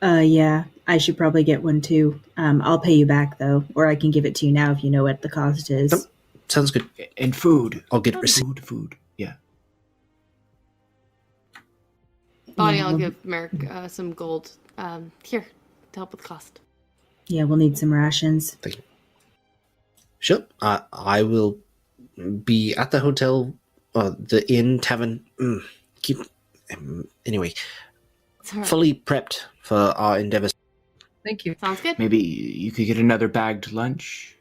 G: Yeah, I should probably get one too. I'll pay you back though, or I can give it to you now if you know what the cost is.
E: Nope. Sounds good.
F: And food.
E: I'll get receipt.
F: Food. Yeah.
D: Bonnie,
G: Yeah,
D: I'll
G: well-
D: give Merrick some gold here to help with cost.
G: Yeah, we'll need some rations.
E: Sure. I will be at the hotel, the inn, tavern. Anyway,
D: It's all right.
E: fully prepped for our endeavors.
H: Thank you.
D: Sounds good.
F: Maybe you could get another bagged lunch.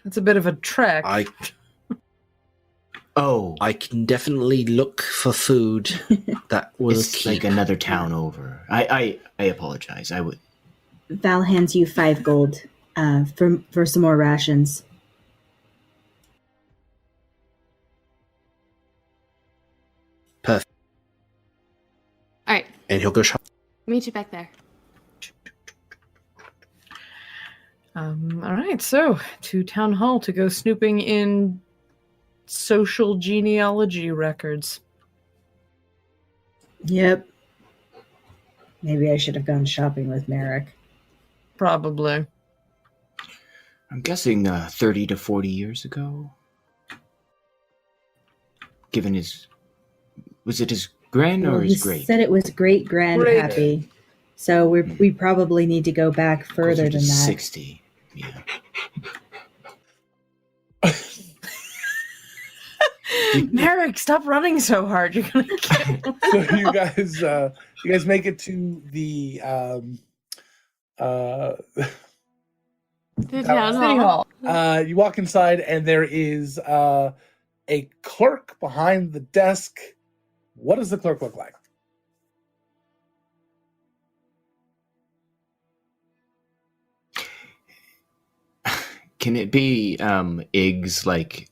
H: It's a bit of a trek.
E: I
F: Oh,
E: can definitely look for food that will
F: it's
E: keep.
F: like another town over. I apologize. I would.
G: Val hands you 5 gold for some more rations.
E: Perfect.
D: All right.
E: And he'll go shop.
D: Meet you back there.
H: All right, so to town hall to go snooping in social genealogy records.
G: Yep. Maybe I should have gone shopping with Merrick.
H: Probably.
F: I'm guessing 30 to 40 years ago. given his... Was it his grand or
G: Well,
F: his
G: he
F: great?
G: said it was great
H: Great.
G: grandpappy. So we probably need to go back further
F: Closer to
G: than that.
F: 60. Yeah.
H: Merrick, stop running so hard. You're gonna get.
C: So you guys make it to the
D: The town
H: City
D: hall.
H: Hall.
C: you walk inside and there is a clerk behind the desk. What does the clerk look like?
F: Can it be Ig's like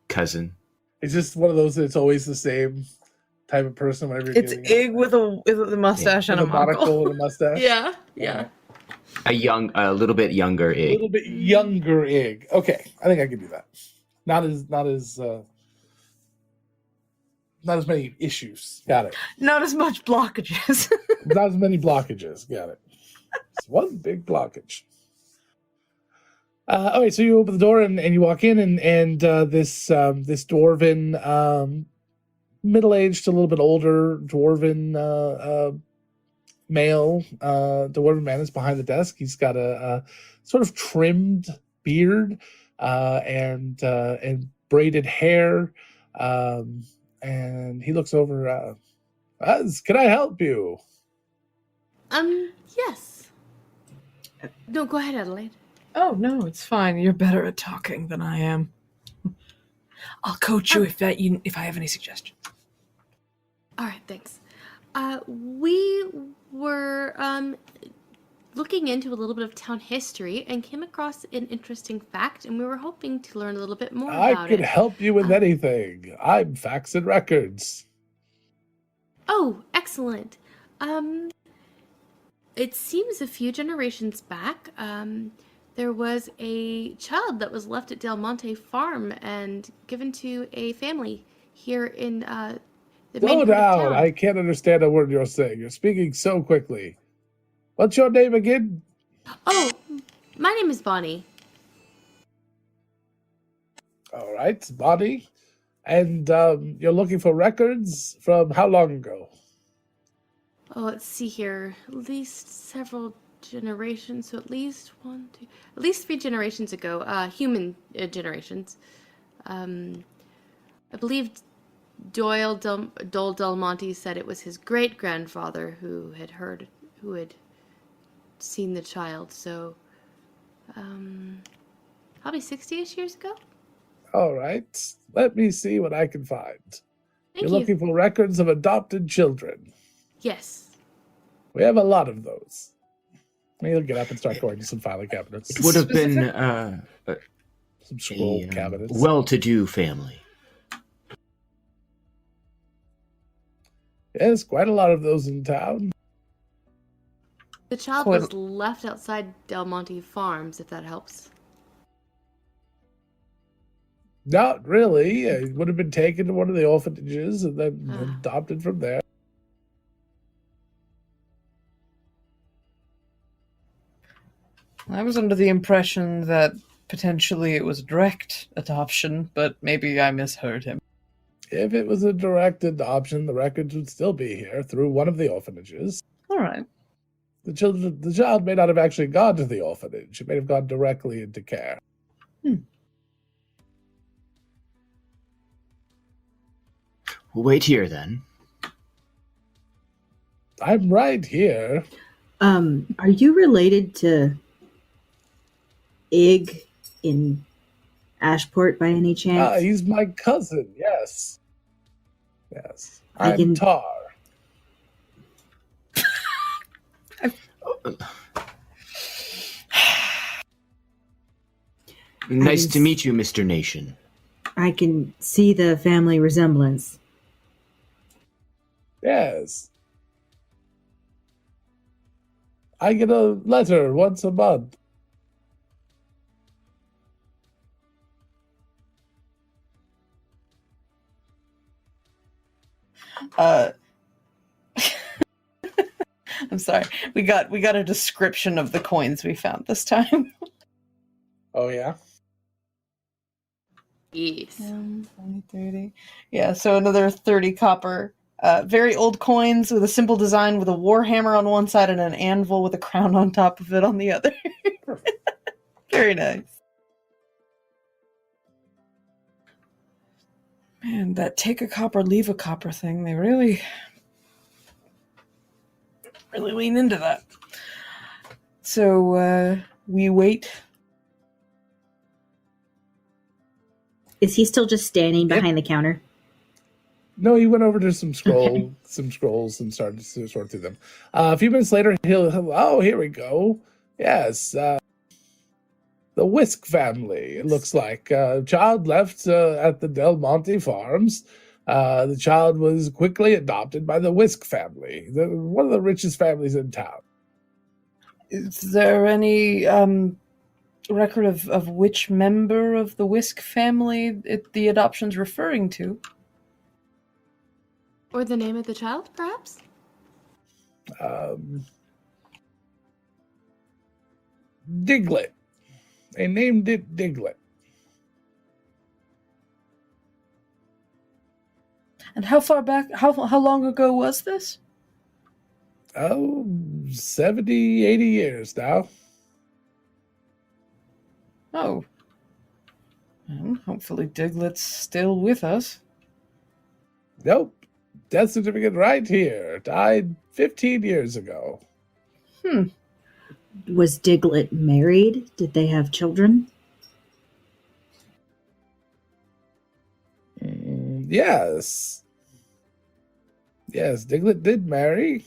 F: cousin?
C: It's just one of those that's always the same type of person whenever you're
H: It's
C: getting
H: Ig with a mustache
C: with
H: and
C: a
H: a
C: monocle
H: monocle.
C: and a mustache.
D: Yeah.
F: A little bit younger
C: A
F: Ig.
C: little bit younger Ig. Okay, I think I can do that. Not as many issues. Got it.
H: Not as much blockages.
C: Not as many blockages. Got it. It's one big blockage. All right, so you open the door and you walk in, and this dwarven, middle-aged to a little bit older dwarven male dwarven man is behind the desk. He's got a sort of trimmed beard and braided hair, and he looks over. Can I help you?
D: Yes. No, go ahead, Adelaide.
H: Oh no, it's fine. You're better at talking than I am. I'll coach you if I have any suggestions.
D: All right, thanks. We were looking into a little bit of town history and came across an interesting fact, and we were hoping to learn a little bit more about
C: I can
D: it.
C: help you with anything. I'm Facts and Records.
D: Oh, excellent. It seems a few generations back, there was a child that was left at Del Monte Farm and given to a family here in the
C: Slow
D: main part of
C: down.
D: town.
C: I can't understand a word you're saying. You're speaking so quickly. What's your name again?
D: Oh, my name is Bonnie.
C: All right, Bonnie. And you're looking for records from how long ago?
D: Oh, let's see here. At least several generations. So at least at least 3 generations ago. Human generations. I believe Dole Del Monte said it was his great grandfather who had seen the child. So, probably 60-ish years ago.
C: All right. Let me see what I can find.
D: Thank
C: You're
D: you.
C: looking for records of adopted children.
D: Yes.
C: We have a lot of those. He'll get up and start going to some filing cabinets.
F: It would have been
C: Some scroll
F: a
C: cabinets.
F: well-to-do family.
C: Yes, quite a lot of those in town.
D: The child
H: Quite-
D: was left outside Del Monte Farms, if that helps.
C: Not really. It would have been taken to one of the orphanages and then
D: Ah.
C: adopted from there.
H: I was under the impression that potentially it was direct adoption, but maybe I misheard him.
C: If it was a direct adoption, the records would still be here through one of the orphanages.
H: All right.
C: The child may not have actually gone to the orphanage. It may have gone directly into care.
F: We'll wait here then.
C: I'm right here.
G: Are you related to Ig in Ashport by any chance?
C: He's my cousin, yes. Yes.
G: I
C: I'm
G: can-
C: Tar.
F: Nice to meet you, Mr. Nation.
G: I can see the family resemblance.
C: Yes. I get a letter once a month.
H: I'm sorry. We got a description of the coins we found this time.
C: Oh, yeah?
D: Yes.
A: 10, 20, 30. Yeah, so another 30 copper. Very old coins with a simple design with a war hammer on one side and an anvil with a crown on top of it on the other. Very nice. Man, that take a copper, leave a copper thing, they really lean into that. So, we wait.
G: Is he still just standing behind the counter?
C: No, he went over to some scrolls and started to sort through them. A few minutes later, oh, here we go. Yes, the Whisk family. It looks like a child left at the Del Monte Farms. The child was quickly adopted by the Whisk family, one of the richest families in town.
A: Is there any record of which member of the Whisk family the adoption's referring to?
D: Or the name of the child, perhaps?
C: Diglett. They named it Diglett.
A: And how far back, how long ago was this?
C: Oh, 70, 80 years now.
A: Oh. Well, hopefully Diglett's still with us.
C: Nope. Death certificate right here. Died 15 years ago.
G: Was Diglett married? Did they have children?
C: Yes. Yes, Diglett did marry.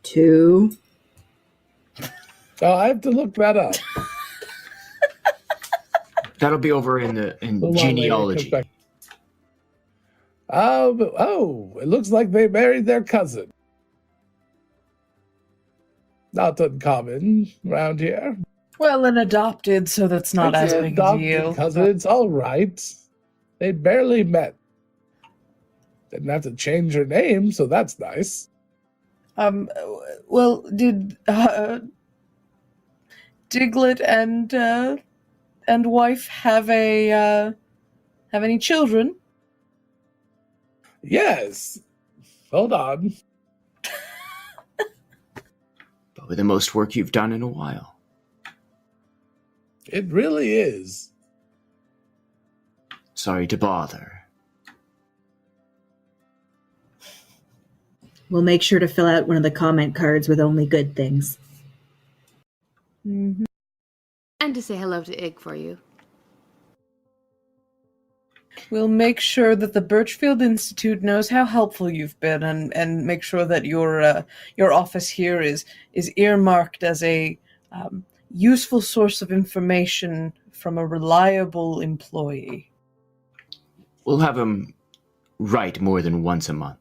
G: 2.
C: Oh, I have to look that up.
F: That'll be over in genealogy.
C: It looks like they married their cousin. Not uncommon around here.
A: Well, an adopted, so that's not
C: It's
A: as
C: an
A: big a
C: adopted
A: deal.
C: cousin. It's all right. They barely met. Didn't have to change her name, so that's nice.
A: Well, did Diglett and wife have any children?
C: Yes. Hold on.
F: Probably the most work you've done in a while.
C: It really is.
F: Sorry to bother.
G: We'll make sure to fill out one of the comment cards with only good things.
A: Mm-hmm.
D: And to say hello to Ig for you.
A: We'll make sure that the Birchfield Institute knows how helpful you've been, and make sure that your office here is earmarked as a useful source of information from a reliable employee.
F: We'll have him write more than once a month.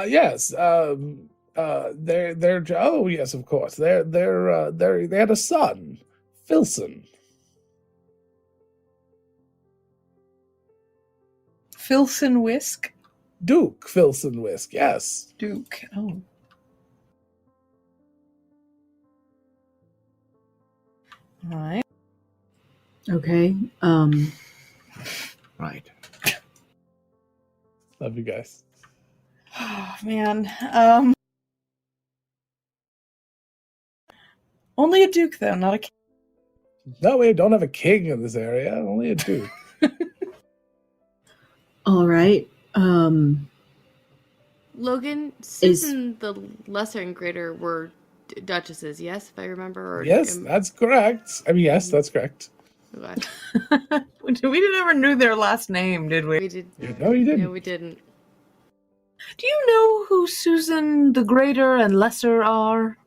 C: Yes. They're. Oh, yes, of course. They had a son, Filson.
A: Filson Whisk?
C: Duke Filson Whisk. Yes.
A: Duke. Oh. All right.
G: Okay.
F: Right.
C: Love you guys.
A: Oh, man. Only a duke, though, not a king.
C: No, we don't have a king in this area. Only a duke.
G: All right.
D: Logan, Susan, the lesser and greater were duchesses, yes, if I remember? Or,
C: Yes, that's correct. I mean, yes, that's correct.
D: Okay.
A: We never knew their last name, did we?
D: We did.
C: No, you didn't.
D: No, we didn't.
A: Do you know who Susan the Greater and Lesser are?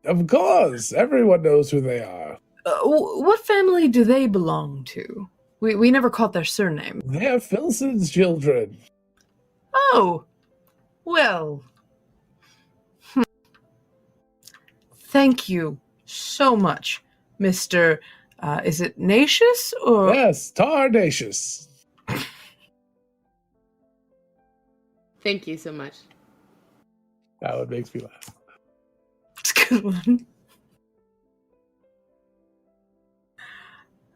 C: Of course. Everyone knows who they are.
A: What family do they belong to? We never caught their surname.
C: They are Filson's children.
A: Oh, well. Thank you so much, Mr. Is it Nacious or?
C: Yes, Tarnacious.
D: Thank you so much.
C: That one makes me laugh.
H: It's a good one.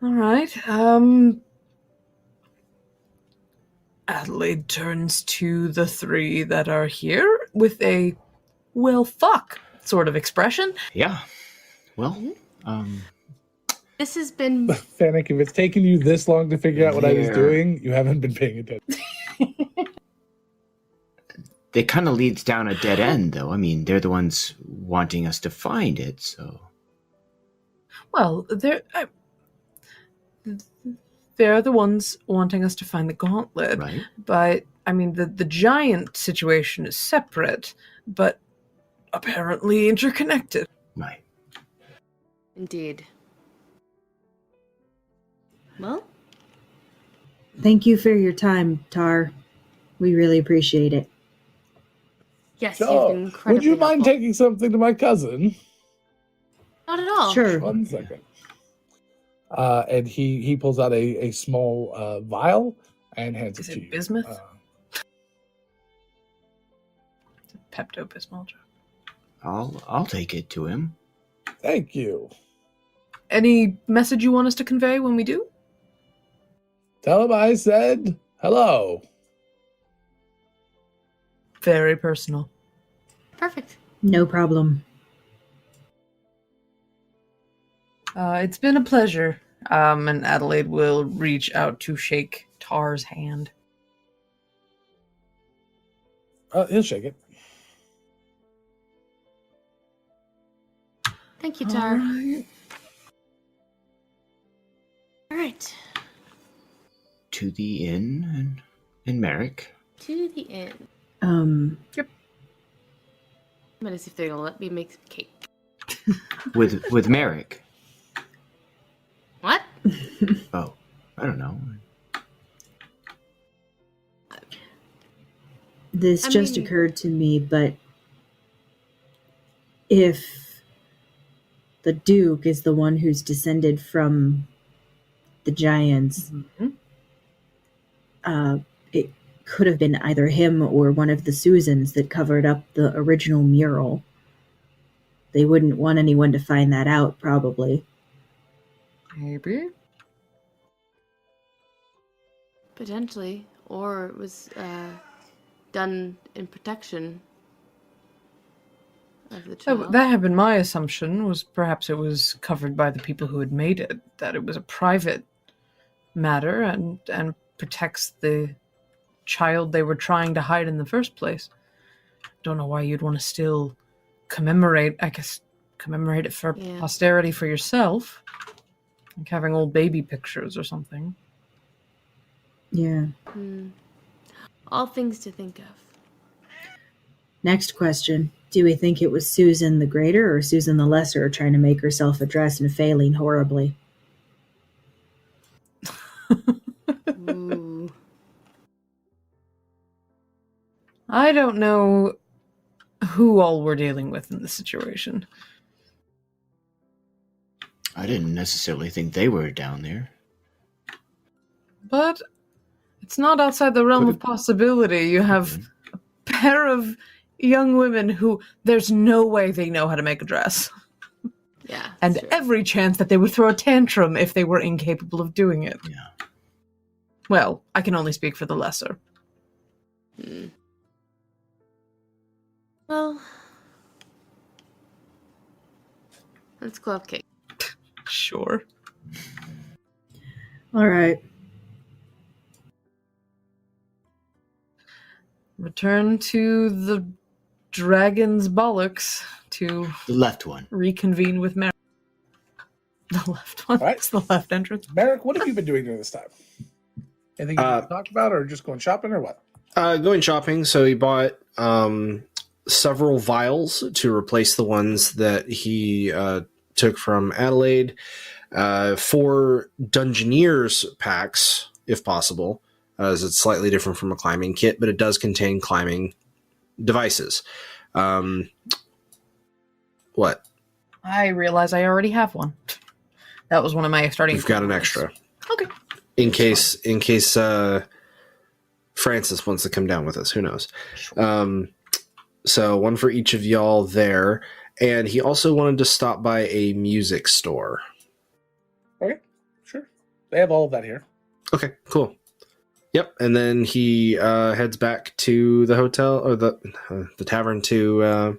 H: All right. Adelaide turns to the three that are here with a, well, fuck sort of expression.
F: Yeah. Well,
D: This has been
C: Fennec, if it's taken you this long to figure out what I was
F: There.
C: doing, you haven't been paying attention.
F: it kind of leads down a dead end, though. I mean, they're the ones wanting us to find it, so.
H: Well, they're the ones wanting us to find the gauntlet.
F: Right.
H: But, I mean, the giant situation is separate, but apparently interconnected.
F: Right.
D: indeed. Well,
G: Thank you for your time, Tar. We really appreciate it.
D: yes,
C: So,
D: you've been incredibly
C: would you mind
D: helpful.
C: taking something to my cousin?
D: Not at all.
G: Sure.
C: 1 second. And he pulls out a small vial and hands
H: Is
C: it
H: it
C: to you.
H: bismuth? Pepto-Bismol.
F: I'll take it to him.
C: Thank you.
H: Any message you want us to convey when we do?
C: Tell him I said hello.
H: Very personal.
D: Perfect.
G: No problem.
H: It's been a pleasure. And Adelaide will reach out to shake Tar's hand.
C: He'll shake it.
D: Thank you, Tar.
H: Alright.
D: All right.
F: To the inn in Merrick.
D: To the inn.
G: Um,
D: I'm gonna see if they're gonna let me make some cake.
F: With Merrick.
D: What?
F: Oh, I don't know.
G: this
D: I
G: just
D: mean-
G: occurred to me, but if the Duke is the one who's descended from the giants,
H: Mhm.
G: it could have been either him or one of the Susans that covered up the original mural. They wouldn't want anyone to find that out, probably.
H: Maybe.
D: Potentially. Or it was done in protection of the child.
H: That had been my assumption, was perhaps it was covered by the people who had made it, that it was a private matter and protects the child they were trying to hide in the first place. Don't know why you'd want to still commemorate it for
D: Yeah.
H: posterity for yourself. Like having old baby pictures or something.
G: Yeah.
D: All things to think of.
G: Next question. Do we think it was Susan the Greater or Susan the Lesser trying to make herself a dress and failing horribly?
D: Ooh.
H: I don't know who all we're dealing with in this situation.
F: I didn't necessarily think they were down there.
H: But it's not outside the realm of possibility. You have a pair of young women who there's no way they know how to make a dress.
D: Yeah.
H: And
D: that's true.
H: every chance that they would throw a tantrum if they were incapable of doing it.
F: Yeah.
H: Well, I can only speak for the lesser.
D: Well, let's go have cake.
H: Sure.
G: All right.
H: Return to the dragon's bollocks to
F: The left one.
H: reconvene with Mary. The left one.
C: Right.
H: It's the left entrance.
C: Merrick, what have you been doing during this time? Anything you want to talk about, or just going shopping, or what?
E: Going shopping, so he bought several vials to replace the ones that he took from Adelaide. 4 Dungeoneers packs, if possible, as it's slightly different from a climbing kit, but it does contain climbing devices. What?
H: I realize I already have one. That was one of my starting.
E: You've got an extra.
H: Okay.
E: In case Francis wants to come down with us. Who knows? So one for each of y'all there. And he also wanted to stop by a music store.
C: Okay, sure. They have all of that here.
E: Okay, cool. Yep, and then he heads back to the hotel or the tavern to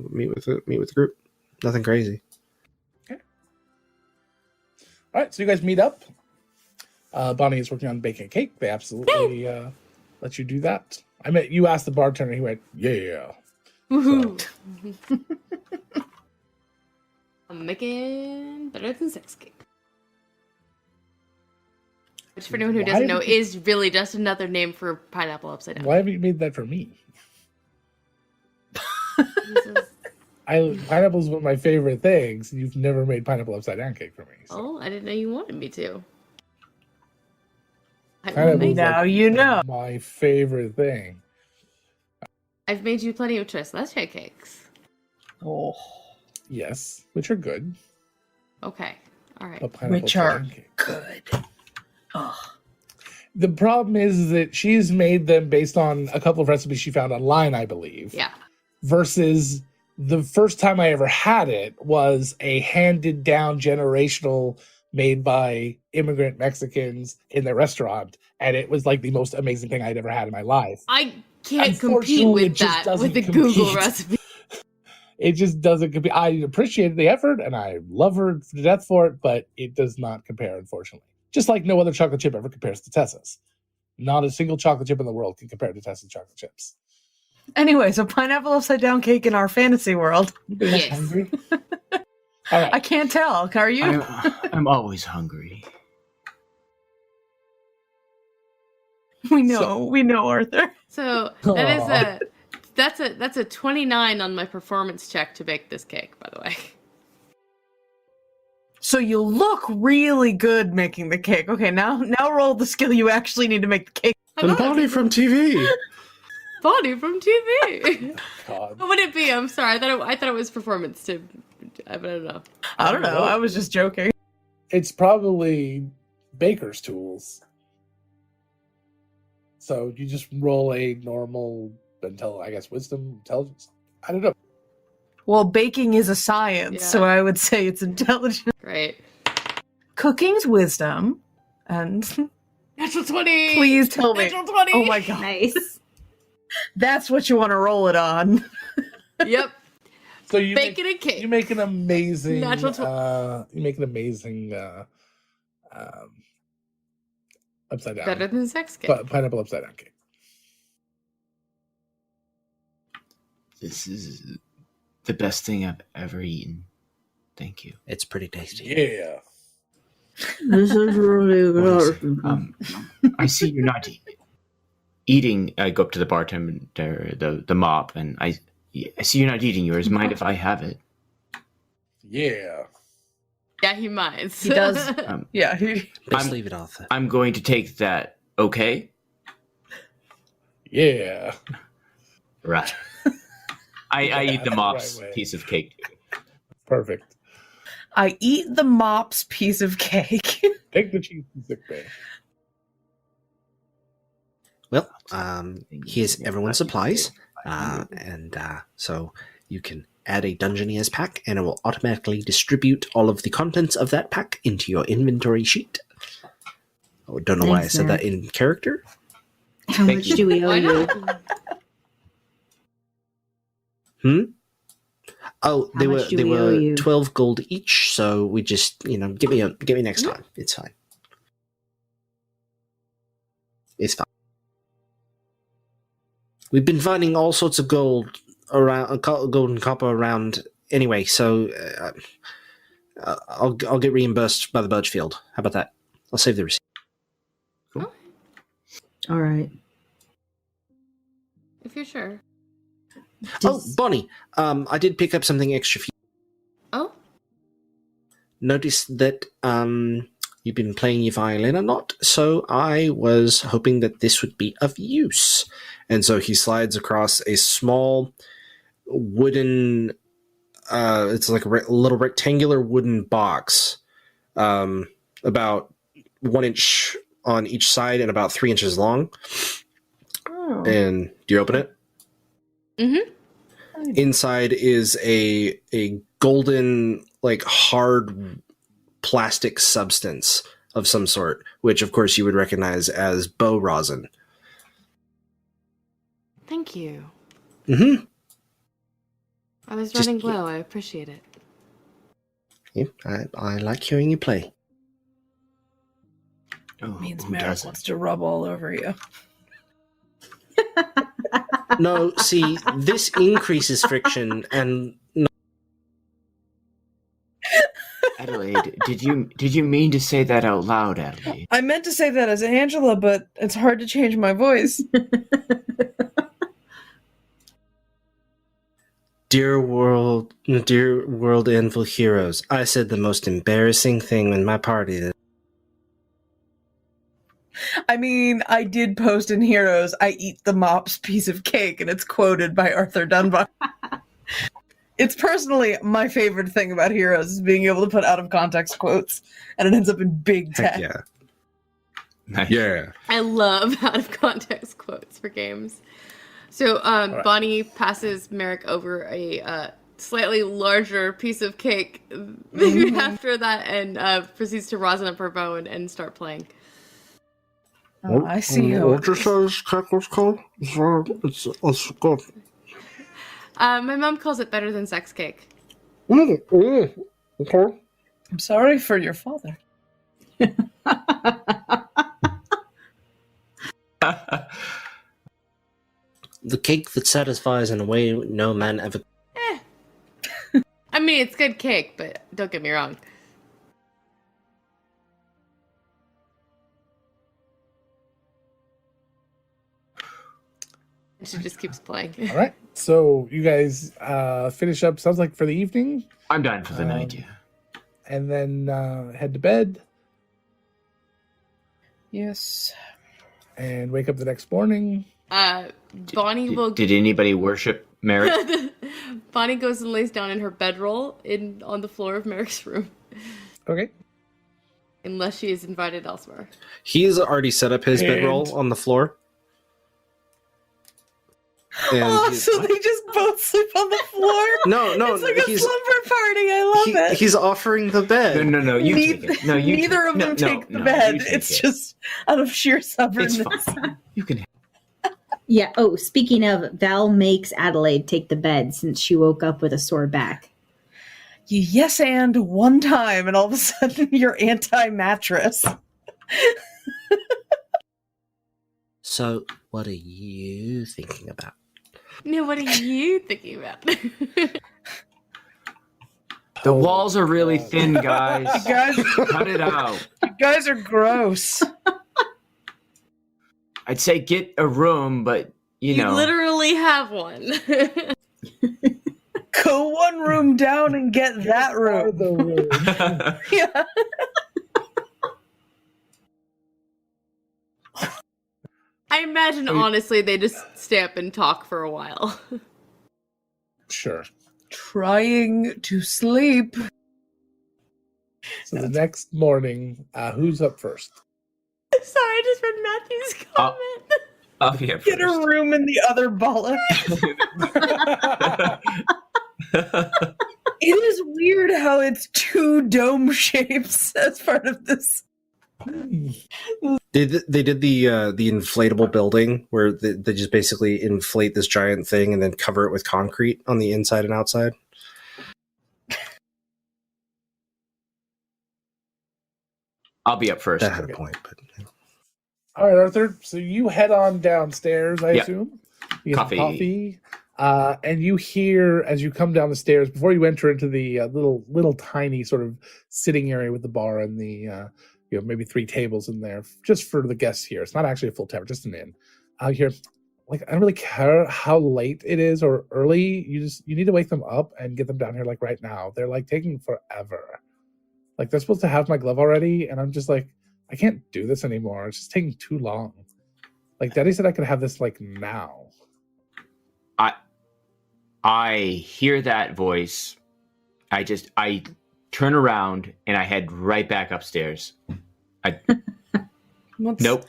E: meet with the group. Nothing crazy.
C: Okay. All right, so you guys meet up. Bonnie is working on baking a cake. They absolutely let you do that. You asked the bartender. He went, "Yeah."
D: Woohoo! So. I'm making better than sex cake. Which, for anyone who doesn't know, is really just another name for pineapple upside down.
C: Why have you made that for me? Pineapple is one of my favorite things. You've never made pineapple upside down cake for me. So.
D: Oh, I didn't know you wanted me to.
H: Now you know.
C: My favorite thing.
D: I've made you plenty of Tristan cakes.
H: Oh.
C: Yes, which are good.
D: Okay. All right.
H: Which are good. Oh.
C: The problem is that she's made them based on a couple of recipes she found online, I believe.
D: Yeah.
C: Versus the first time I ever had it was a handed down generational made by immigrant Mexicans in their restaurant. And it was like the most amazing thing I'd ever had in my life.
D: I can't compete with that with the Google recipe.
C: It just doesn't compete. I appreciate the effort and I love her to death for it, but it does not compare, unfortunately. Just like no other chocolate chip ever compares to Tessa's. Not a single chocolate chip in the world can compare to Tessa's chocolate chips.
H: Anyway, so pineapple upside down cake in our fantasy world.
D: Yes.
C: Hungry? All right.
H: I can't tell. Are you?
F: I'm always hungry.
H: We know, Arthur.
D: So that is that's a 29 on my performance check to bake this cake, by the way.
H: So you look really good making the cake. Okay, now roll the skill you actually need to make the cake.
E: And Bonnie from TV.
D: Bonnie from TV.
C: God.
D: What would it be? I'm sorry. I thought it was performance to. I don't know.
H: I don't know. I was just joking.
C: It's probably baker's tools. So you just roll a normal wisdom, intelligence. I don't know.
H: Well, baking is a science, so I would say it's intelligence.
D: Right.
H: Cooking's wisdom, and
D: natural 20.
H: Please tell me.
D: Natural 20.
H: Oh my god.
J: Nice.
H: That's what you want to roll it on.
D: Yep.
C: So you
D: bake it a cake.
C: You make an amazing
D: natural.
C: You make an amazing upside down.
D: Better than sex cake.
C: Pineapple upside down cake.
F: This is the best thing I've ever eaten. Thank you.
E: It's pretty tasty.
C: Yeah.
G: This is really good.
F: I see you're not eating. I go up to the bartender, the mop, and I see you're not eating yours. Mind if I have it?
C: Yeah.
D: Yeah, he minds.
H: He does. Yeah.
E: Just leave it off.
F: I'm going to take that. Okay.
C: Yeah.
F: Right. I eat the mop's
C: right way.
F: piece of cake.
C: Perfect.
H: I eat the mop's piece of cake.
C: Take the cheese and sick bay.
E: Well, here's everyone's supplies, so you can add a Dungeoneer's pack, and it will automatically distribute all of the contents of that pack into your inventory sheet. I don't know why I said that in character.
G: How much do we owe you?
E: Oh, they were 12 gold each, so we just give me next time. It's fine. It's fine. We've been finding all sorts of gold around, gold and copper around anyway, so I'll get reimbursed by the Birchfield. How about that? I'll save the receipt.
F: Cool.
G: All right.
D: If you're sure.
E: Oh, Bonnie, I did pick up something extra for you.
D: Oh?
E: Notice that you've been playing your violin a lot, so I was hoping that this would be of use. And so he slides across a small wooden, it's like a little rectangular wooden box, about 1 inch on each side and about 3 inches long.
A: Oh.
E: And do you open it?
D: Mm-hmm.
E: Inside is a golden, like, hard plastic substance of some sort, which of course you would recognize as bow rosin.
D: Thank you.
E: Mm-hmm.
D: I was
E: Just-
D: running low. I appreciate it.
E: Yeah, I like hearing you play.
F: Oh,
A: Means
F: who
A: Merrick
F: doesn't?
A: wants to rub all over you.
E: No, see, this increases friction, and
F: Adelaide, did you mean to say that out loud, Adelaide?
A: I meant to say that as Angela, but it's hard to change my voice.
E: dear world anvil heroes, I said the most embarrassing thing in my party.
A: I mean, I did post in Heroes, I eat the mop's piece of cake, and it's quoted by Arthur Dunbar. It's personally my favorite thing about Heroes is being able to put out of context quotes, and it ends up in big
E: Heck
A: text.
E: yeah.
F: Nice.
E: Yeah.
D: I love out of context quotes for games. So
C: right.
D: Bonnie passes Merrick over a slightly larger piece of cake after that and proceeds to rosin up her bow and start playing.
A: Oh, I see how it is.
E: this cake was called? It's good.
D: My mom calls it better than sex cake.
E: Okay.
A: I'm sorry for your father.
E: The cake that satisfies in a way no man ever...
D: I mean, it's good cake, but don't get me wrong. And she just keeps playing.
C: All right. So you guys finish up, sounds like, for the evening,
F: I'm done for the night, yeah.
C: and then head to bed
A: Yes.
C: and wake up the next morning.
D: Bonnie will.
F: Did anybody worship Merrick?
D: Bonnie goes and lays down in her bedroll on the floor of Merrick's room,
C: Okay.
D: unless she is invited elsewhere.
E: He's already set up his bedroll on the floor. And
A: Oh,
E: he's-
A: so they just both sleep on the floor?
E: No,
A: It's like a
E: he's
A: slumber party. I love it.
E: he's offering the bed.
F: No, you take it. No, you
A: Neither of them take the bed.
F: you take
A: It's
F: it.
A: just out of sheer
F: It's
A: stubbornness.
F: fine. You can.
G: Yeah. Oh, speaking of, Val makes Adelaide take the bed since she woke up with a sore back.
A: You yes and one time, and all of a sudden you're anti-mattress.
E: So, what are you thinking about?
D: No, what are you thinking about?
F: The walls are really thin,
A: You
F: guys.
A: guys,
F: Cut it out.
A: you guys are gross.
F: I'd say get a room, but you know.
D: literally have one.
A: Go one room down and get that room.
C: The room.
A: Yeah.
D: I imagine, honestly, they just stay up and talk for a while.
C: Sure.
A: Trying to sleep.
C: So the next morning, who's up first?
D: Sorry, I just read Matthew's comment.
F: I'll be up
A: Get a
F: first.
A: room in the other bollock. It is weird how it's two dome shapes as part of this.
E: They did the inflatable building where they just basically inflate this giant thing and then cover it with concrete on the inside and outside.
F: I'll be up first.
E: That had a point, but
C: All right, Arthur. So you head on downstairs, I
F: Yeah.
C: assume. You get some
F: Coffee.
C: coffee. And you hear, as you come down the stairs, before you enter into the little tiny sort of sitting area with the bar and the maybe 3 tables in there just for the guests here. It's not actually a full tavern, just an inn. Out here, like, I don't really care how late it is or early. You need to wake them up and get them down here like right now. They're like taking forever. Like, they're supposed to have my glove already, and I'm just like, I can't do this anymore. It's just taking too long. Like, Daddy said I could have this like now.
F: I hear that voice. I turn around and I head right back upstairs.
A: What's...
F: Nope.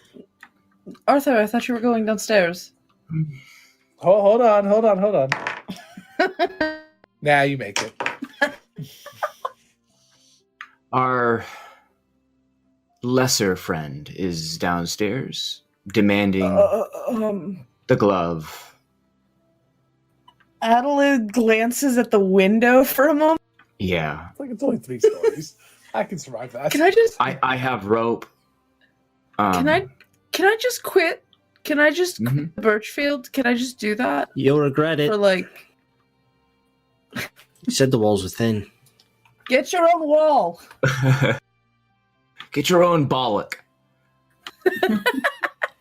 A: Arthur, I thought you were going downstairs.
C: Hold on. Now you make it.
F: Our lesser friend is downstairs demanding the glove.
H: Adelaide glances at the window for a moment.
F: Yeah.
C: It's only 3 stories. I can survive that.
H: Can I just?
F: I have rope.
H: Can I just quit? Can I just quit Birchfield? Can I just do that?
E: You'll regret it.
H: For like,
E: You said the walls were thin.
H: get your own wall.
F: Get your own bollock.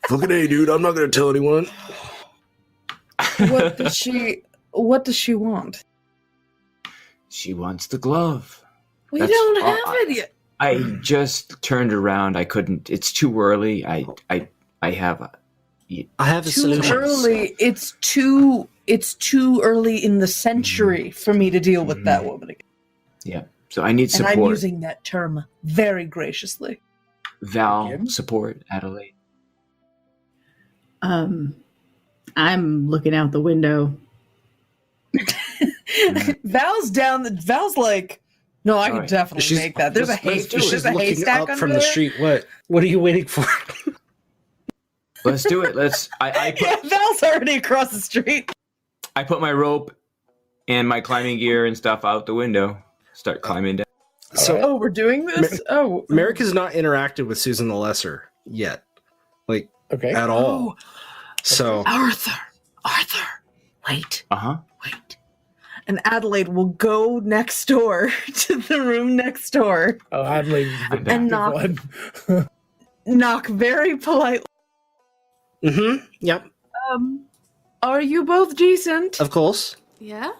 E: Fucking A, dude. I'm not going to tell anyone.
H: What does she want?
F: She wants the glove.
H: We
F: That's
H: don't
F: all
H: have it yet.
F: I just turned around. I couldn't. It's too early. I have a
H: Too
E: solution.
H: early. It's too early in the century for me to deal with that woman again.
F: Yeah. So I need support.
H: And I'm using that term very graciously.
F: Val, support, Adelaide.
G: I'm looking out the window.
H: Val's like, no, I can definitely make that. There's a haystack
E: up
H: under
E: from
H: there.
E: the street. What are you waiting for?
F: Let's do it.
H: Val's already across the street.
F: I put my rope and my climbing gear and stuff out the window. Start climbing down.
H: So, we're doing this?
E: Merrick has not interacted with Susan the Lesser yet. At all. So
H: Arthur, wait.
F: Wait.
H: And Adelaide will go next door to the room next door.
C: Oh, Adelaide
H: and knock very politely.
E: Yep.
H: Are you both decent?
E: Of course.
D: Yeah?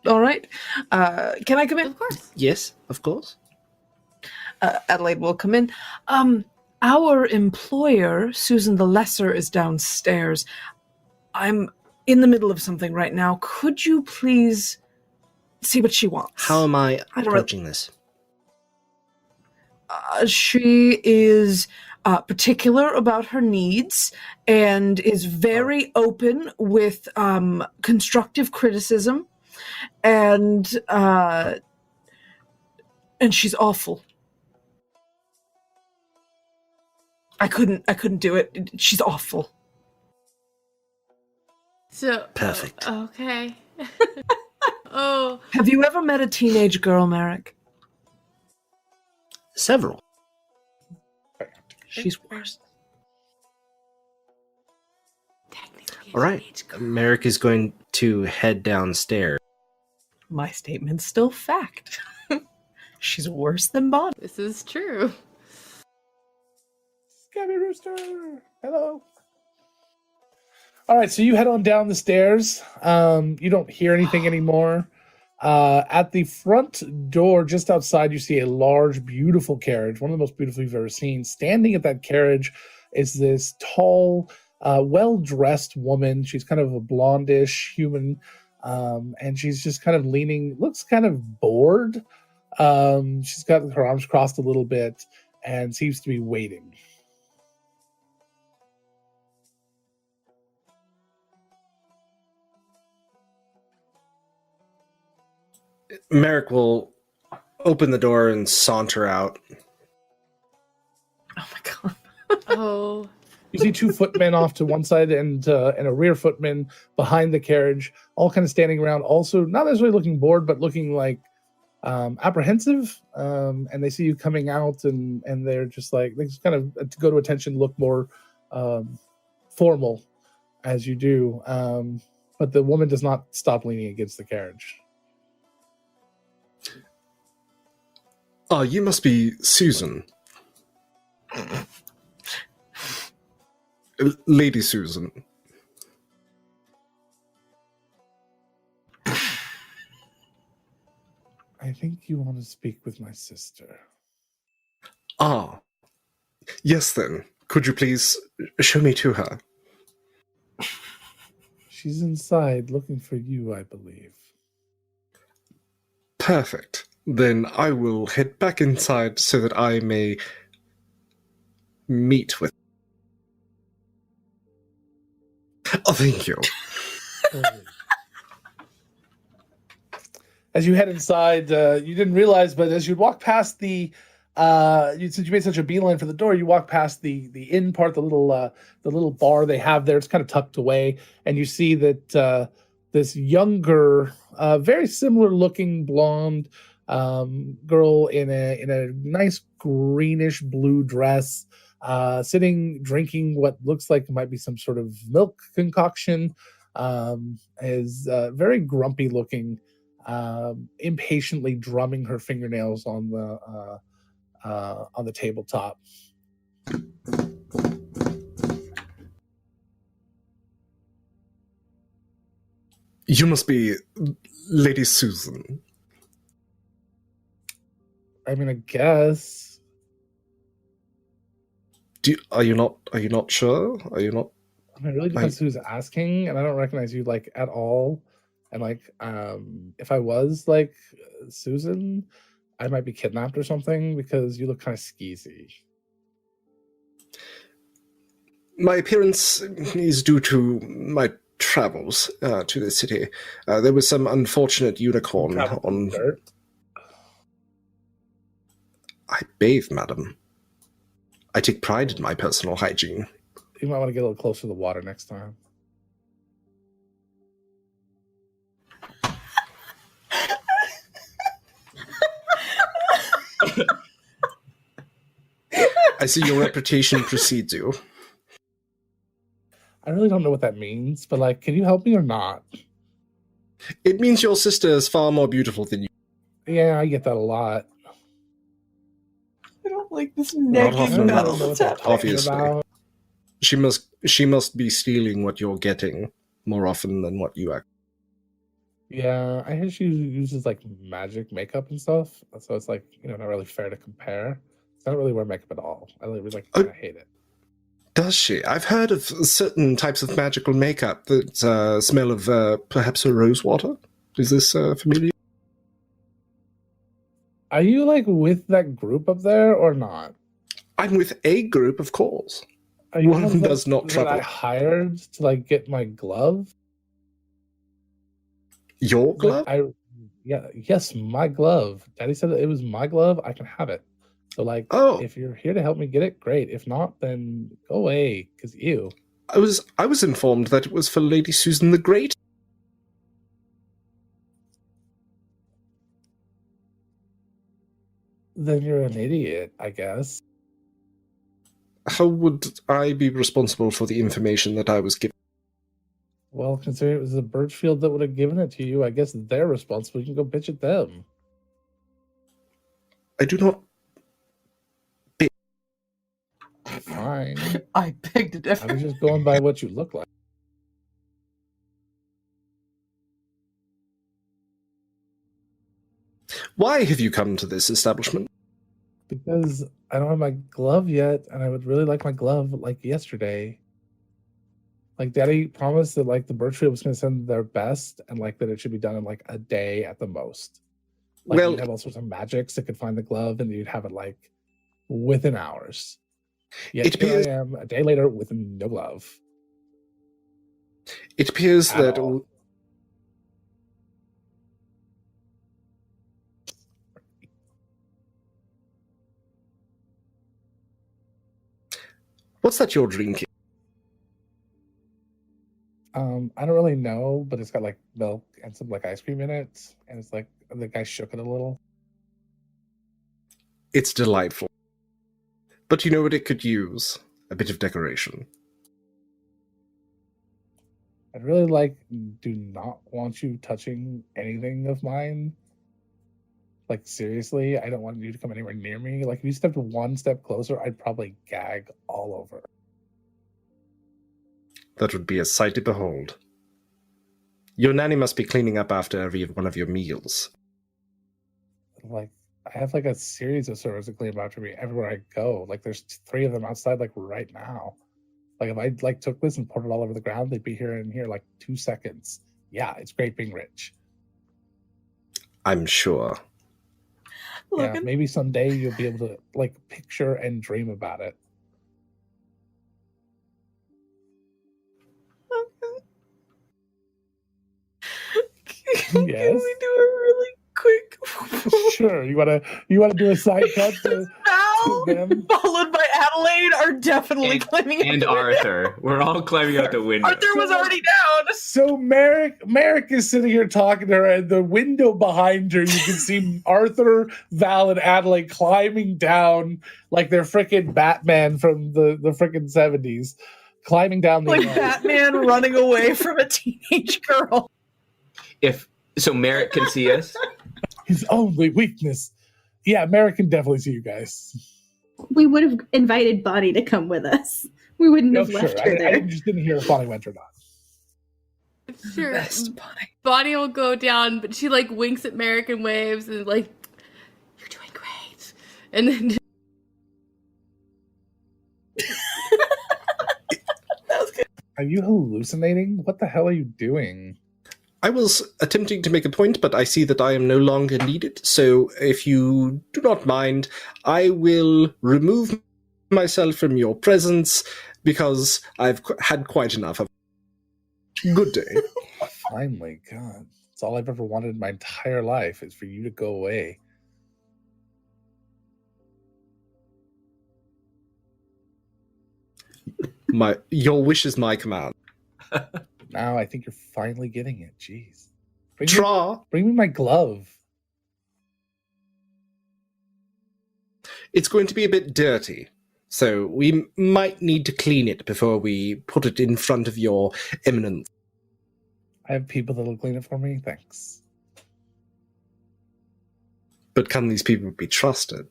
H: All right. Can I come in?
D: Of course.
E: Yes, of course.
H: Adelaide will come in. Our employer, Susan the Lesser, is downstairs. I'm in the middle of something right now. Could you please see what she wants?
E: How am I approaching this?
H: She is particular about her needs and is very open with constructive criticism, and she's awful. I couldn't do it. She's awful.
D: So
E: perfect.
D: Okay. Oh.
H: Have you ever met a teenage girl, Merrick?
E: Several.
H: She's worse.
E: All right. Merrick is going to head downstairs.
H: My statement's still fact. She's worse than Bonnie.
D: This is true.
C: Scabby Rooster! Hello. All right, so you head on down the stairs. You don't hear anything anymore. At the front door, just outside, you see a large, beautiful carriage, one of the most beautiful you've ever seen. Standing at that carriage is this tall, well-dressed woman. She's kind of a blondish human, and she's just kind of leaning, looks kind of bored. She's got her arms crossed a little bit and seems to be waiting.
E: Merrick will open the door and saunter out.
H: Oh my god.
D: Oh.
C: You see 2 footmen off to one side and a rear footman behind the carriage, all kind of standing around, also not necessarily looking bored, but looking like apprehensive. And they see you coming out, and they're just like, they just kind of, to go to attention, look more formal as you do. But the woman does not stop leaning against the carriage.
I: You must be Susan. Lady Susan.
C: I think you want to speak with my sister.
I: Ah. Yes, then. Could you please show me to her?
C: She's inside looking for you, I believe.
I: Perfect. Then I will head back inside so that I may meet with.
E: Oh, thank you.
C: As you head inside, you didn't realize, but as you walk past the, since you made such a beeline for the door, you walk past the inn part, the little bar they have there. It's kind of tucked away, and you see that this younger, very similar looking blonde girl in a nice greenish blue dress, sitting drinking what looks like it might be some sort of milk concoction, is very grumpy looking. Impatiently drumming her fingernails on the tabletop.
K: You must be Lady Susan.
C: I mean, I guess.
K: Are you not sure? Are you not?
C: I mean, it really depends who's asking, and I don't recognize you like at all. And like, if I was like Susan, I might be kidnapped or something because you look kind of skeezy.
K: My appearance is due to my travels to the city. There was some unfortunate unicorn on.
C: Dirt?
K: I bathe, madam. I take pride in my personal hygiene.
C: You might want to get a little closer to the water next time.
K: I see your reputation precedes you.
C: I really don't know what that means, but like, can you help me or not?
K: It means your sister is far more beautiful than you.
C: Yeah, I get that a lot.
H: I don't like this
K: Not
H: negging
K: often,
H: battle
K: no.
H: that's happening.
K: Obviously.
C: About.
K: She must be stealing what you're getting more often than what you act.
C: Yeah, I hear she uses like magic makeup and stuff, so it's like, not really fair to compare. I don't really wear makeup at all. I really I hate it.
K: Does she? I've heard of certain types of magical makeup that smell of perhaps a rose water. Is this familiar?
C: Are you like with that group up there or not?
K: I'm with a group, of course.
C: Are you
K: One
C: that-
K: does not
C: that
K: trouble.
C: I hired to like get my glove?
K: Your glove?
C: Yes, my glove. Daddy said that it was my glove. I can have it. So like, if you're here to help me get it, great. If not, then go away. Cause ew.
K: I was informed that it was for Lady Susan the Great.
C: Then you're an idiot, I guess.
K: How would I be responsible for the information that I was given?
C: Well, considering it was the Birchfield that would have given it to you, I guess they're responsible. You can go bitch at them.
K: I do not.
C: Fine.
H: I begged to differ.
C: I was just going by what you look like.
K: Why have you come to this establishment?
C: Because I don't have my glove yet, and I would really like my glove like yesterday. Like Daddy promised that like the Birchfield was going to send their best, and like that it should be done in like a day at the most. Like
K: Well-
C: you'd have all sorts of magics that could find the glove, and you'd have it like within hours. Yet
K: It
C: here
K: appears-
C: I am a day later with no glove.
K: It appears
C: At
K: that.
C: all.
K: What's that you're drinking?
C: I don't really know, but it's got like milk and some like ice cream in it, and it's like the guy shook it a little.
K: It's delightful. But you know what it could use? A bit of decoration.
C: I'd really do not want you touching anything of mine. Like seriously, I don't want you to come anywhere near me. Like if you stepped one step closer, I'd probably gag all over.
K: That would be a sight to behold. Your nanny must be cleaning up after every one of your meals.
C: Like I have like a series of servers that clean up after me everywhere I go. Like there's 3 of them outside like right now. Like if I like took this and poured it all over the ground, they'd be here in here like 2 seconds. Yeah, it's great being rich.
K: I'm sure.
C: Yeah, maybe someday you'll be able to like picture and dream about it.
H: Can we do a really quick?
C: Sure. You wanna do a side cut to
H: Val,
C: them?
H: followed by Adelaide, are definitely climbing out
F: And
H: the window.
F: Arthur. We're all climbing out the window.
H: Arthur was already down.
C: So Merrick is sitting here talking to her, and the window behind her, you can see Arthur, Val, and Adelaide climbing down like they're freaking Batman from the freaking 70s, climbing down the
H: Like
C: wall.
H: Batman running away from a teenage girl.
F: So Merrick can see us.
C: His only weakness. Yeah, Merrick can definitely see you guys.
J: We would have invited Bonnie to come with us. We wouldn't have left her
C: I
J: there.
C: just didn't hear if Bonnie went or not.
D: Sure.
H: Best Bonnie.
D: Bonnie will go down, but she like winks at Merrick and waves and like, "You're doing great." And then
C: Are you hallucinating? What the hell are you doing?
K: I was attempting to make a point, but I see that I am no longer needed. So if you do not mind, I will remove myself from your presence because I've had quite enough of it. Good day.
C: Finally, God. It's all I've ever wanted in my entire life is for you to go away.
K: Your wish is my command.
C: Now I think you're finally getting it. Jeez. Bring me my glove.
K: It's going to be a bit dirty, so we might need to clean it before we put it in front of your eminence.
C: I have people that'll clean it for me. Thanks.
K: But can these people be trusted?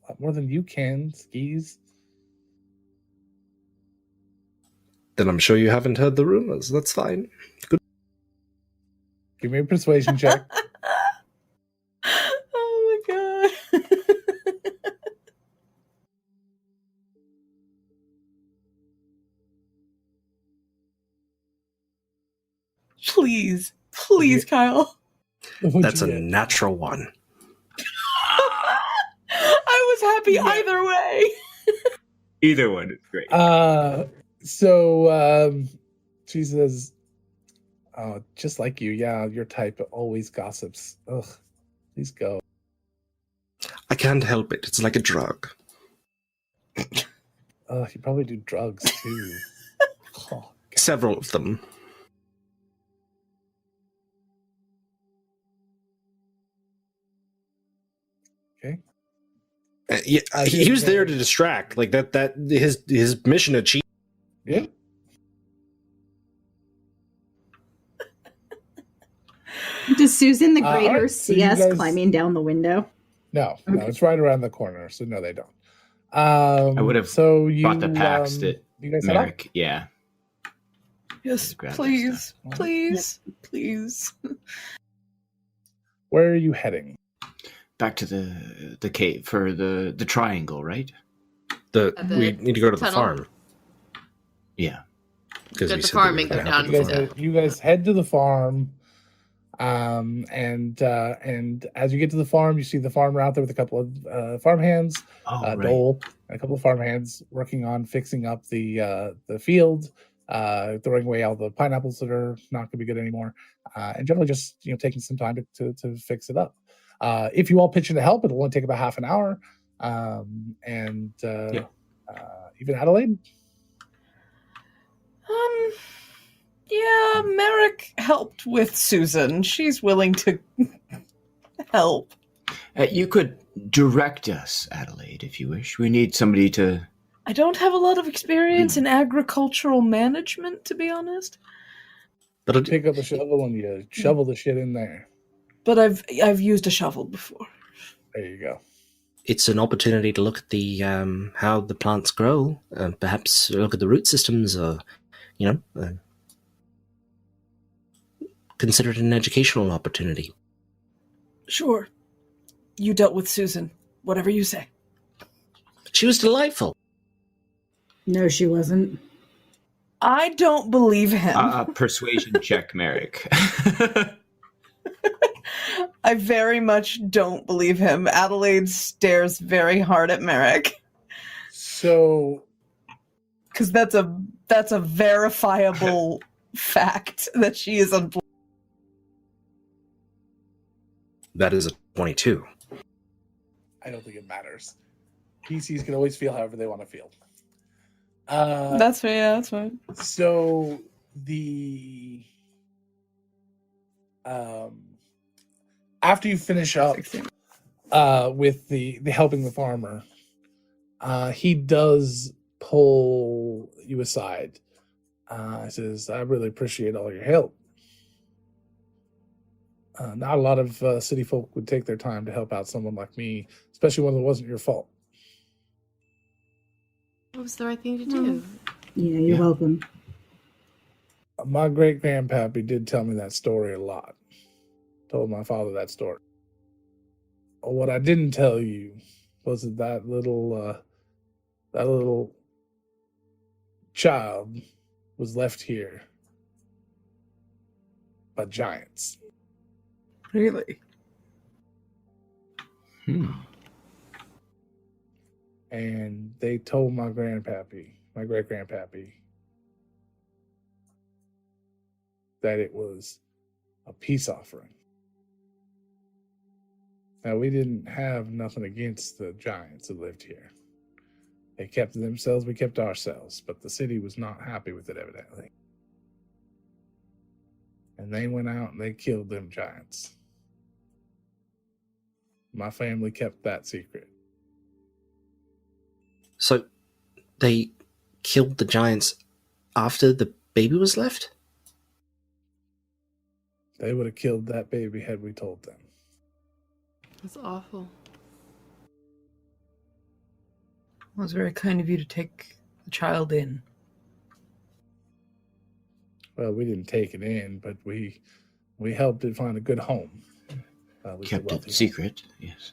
C: A lot more than you can, skis.
K: Then I'm sure you haven't heard the rumors. That's fine. Good.
C: Give me a persuasion check.
H: Oh my god. Please, Kyle.
K: That's a natural one.
H: I was happy either way.
F: Either one is great.
C: So she says, "Oh, just like you, yeah, your type always gossips. Ugh, please go."
K: I can't help it. It's like a drug.
C: You probably do drugs too. Oh,
K: Several of them.
C: okay.
K: He was there to distract. Like that. His mission achieved.
C: Yeah.
J: Does Susan the Greater
C: alright, so
J: see
C: you
J: us
C: guys-
J: climbing down the window?
C: No,
J: Okay.
C: it's right around the corner. So no, they don't.
F: I would have
C: So you
F: bought the packs that
C: you guys head out?
F: Merrick. Yeah.
H: Yes,
F: Grab that
H: please,
F: stuff.
H: please, please.
C: Where are you heading?
F: Back to the cave for the triangle, right?
D: The
K: We need to go to the
D: tunnel?
K: farm.
F: Yeah.
K: Because
D: Go
K: we
D: to the
K: said
D: farm
K: we
D: and
K: were
D: go
K: gonna
D: down
K: have
C: You
K: the
C: guys,
K: farm.
C: you guys head to the farm, and as you get to the farm, you see the farmer out there with a couple of farm hands,
F: Oh, right.
C: Dole, and a couple of farm hands working on fixing up the field, throwing away all the pineapples that are not going to be good anymore, and generally just taking some time to fix it up. If you all pitch in to help, it'll only take about half an hour, and even Adelaide.
H: Yeah, Merrick helped with Susan. She's willing to help.
F: You could direct us, Adelaide, if you wish. We need somebody to.
H: I don't have a lot of experience in agricultural management, to be honest.
K: But
C: Pick up the shovel and you shovel the shit in there.
H: But I've used a shovel before.
C: There you go.
E: It's an opportunity to look at the how the plants grow, perhaps look at the root systems, or consider it an educational opportunity.
H: Sure. You dealt with Susan. Whatever you say.
E: She was delightful.
J: No, she wasn't.
H: I don't believe him.
F: Persuasion check, Merrick.
H: I very much don't believe him. Adelaide stares very hard at Merrick.
C: So,
H: Because that's a verifiable fact that she is unbelievable.
K: That is a 22.
C: I don't think it matters. PCs can always feel however they want to feel.
H: That's fair. Yeah, that's fine.
C: So the after you finish up
H: 16.
C: with the helping the farmer, he does pull you aside. He says, "I really appreciate all your help. Not a lot of city folk would take their time to help out someone like me, especially one that wasn't your fault."
D: What was the right thing to do?
G: Yeah, you're welcome.
C: My great grandpappy did tell me that story a lot. Told my father that story. What I didn't tell you was that little child was left here by giants.
H: Really?
C: And they told my great grandpappy, that it was a peace offering. Now, we didn't have nothing against the giants that lived here. They kept to themselves, we kept ourselves, but the city was not happy with it, evidently. And they went out and they killed them giants. My family kept that secret.
E: So they killed the giants after the baby was left?
C: They would have killed that baby had we told them.
D: That's awful.
H: It was very kind of you to take the child in.
C: Well, we didn't take it in, but we helped it find a good home.
F: Kept it secret, yes.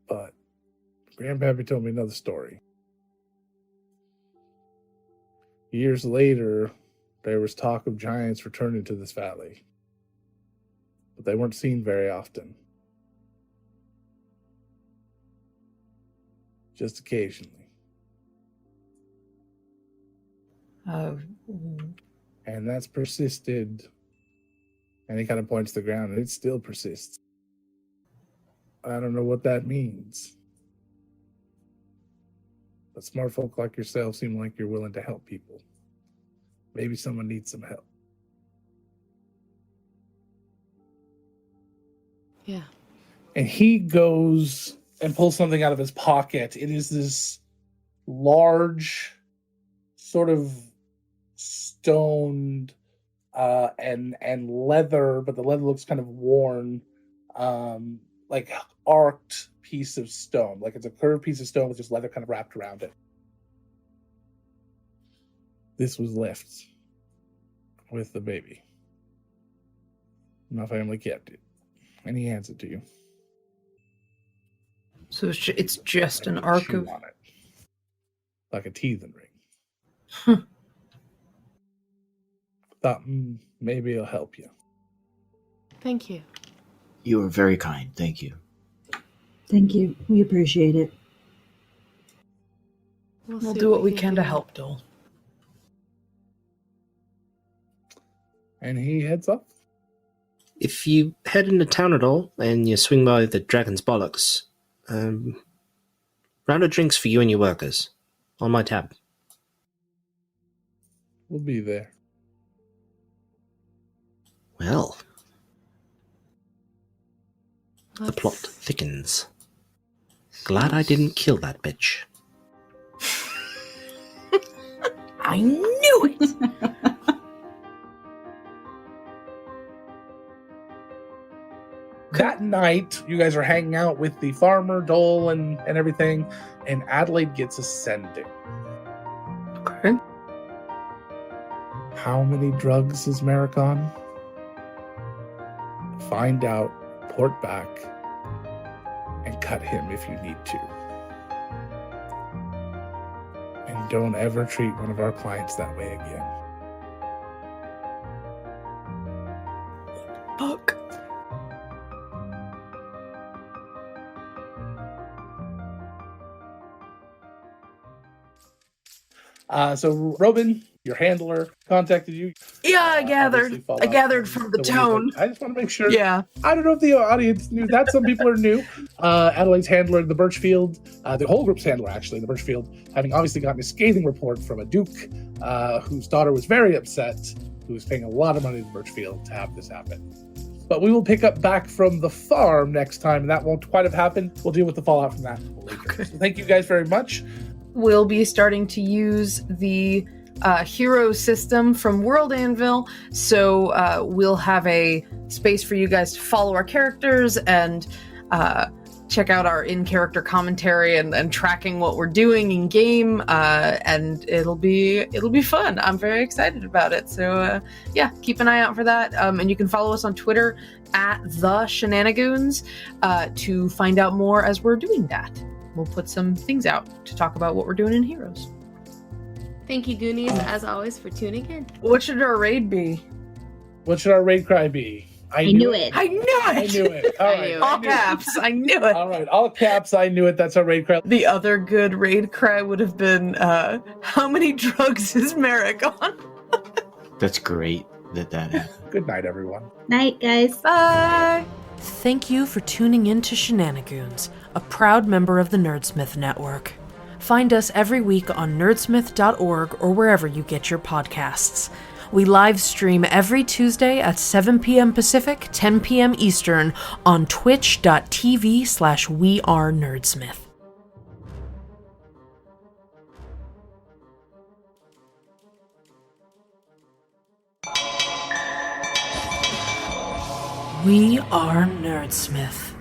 C: But Grandpappy told me another story. Years later, there was talk of giants returning to this valley, but they weren't seen very often. Just occasionally. And that's persisted. And he kind of points to the ground, and it still persists. I don't know what that means. But smart folk like yourself seem like you're willing to help people. Maybe someone needs some help.
D: Yeah.
C: And he goes and pulls something out of his pocket. It is this large, sort of stoned and leather, but the leather looks kind of worn, like arced piece of stone. Like it's a curved piece of stone with just leather kind of wrapped around it. This was left with the baby. My family kept it. And he hands it to you.
H: So it's just an arc of...
C: on it. Like a teething ring.
H: Huh.
C: Thought maybe it'll help you.
D: Thank you.
F: You are very kind. Thank you.
G: Thank you. We appreciate it.
H: We'll do what we can to help, Dole.
C: And he heads up.
E: If you head into town at all and you swing by the Dragon's Bollocks, round of drinks for you and your workers. On my tab.
C: We'll be there.
E: Well, the plot thickens. Glad I didn't kill that bitch.
H: I knew it!
C: That night, you guys are hanging out with the farmer, Dole, and everything, and Adelaide gets ascending.
H: Okay.
C: How many drugs is Merrick on? Find out, report back, and cut him if you need to. And don't ever treat one of our clients that way again.
H: Fuck.
C: So, Robin, your handler contacted you.
H: Yeah, I
C: Obviously follow
H: gathered. I
C: up
H: gathered
C: on
H: from the
C: way
H: tone.
C: that- I just want to make sure.
H: Yeah.
C: I don't know if the audience knew that. Some people are new. Adelaide's handler in the Birchfield, the whole group's handler actually in the Birchfield, having obviously gotten a scathing report from a duke whose daughter was very upset, who was paying a lot of money to Birchfield to have this happen. But we will pick up back from the farm next time, and that won't quite have happened. We'll deal with the fallout from that later.
H: Okay.
C: So thank you guys very much.
A: We'll be starting to use the hero system from World Anvil, so we'll have a space for you guys to follow our characters and check out our in-character commentary and tracking what we're doing in game, and it'll be fun. I'm very excited about it. So yeah, keep an eye out for that. And you can follow us on Twitter at the Shenanigoons to find out more as we're doing that. We'll put some things out to talk about what we're doing in Heroes.
D: Thank you, Goonies, as always, for tuning in.
A: What should our raid be?
C: What should our raid cry be?
J: I knew it.
A: I knew
C: I
A: it!
C: knew it. All right.
A: All caps. I knew it.
C: All right. All caps. I knew it. That's our raid cry.
A: The other good raid cry would have been, how many drugs is Merrick on?
F: That's great that happened.
C: Good night, everyone.
J: Night, guys.
A: Bye! Thank you for tuning in to Shenanigoons, a proud member of the Nerdsmith Network. Find us every week on nerdsmith.org or wherever you get your podcasts. We live stream every Tuesday at 7 p.m. Pacific, 10 p.m. Eastern on twitch.tv/wearenerdsmith. We are Nerdsmith.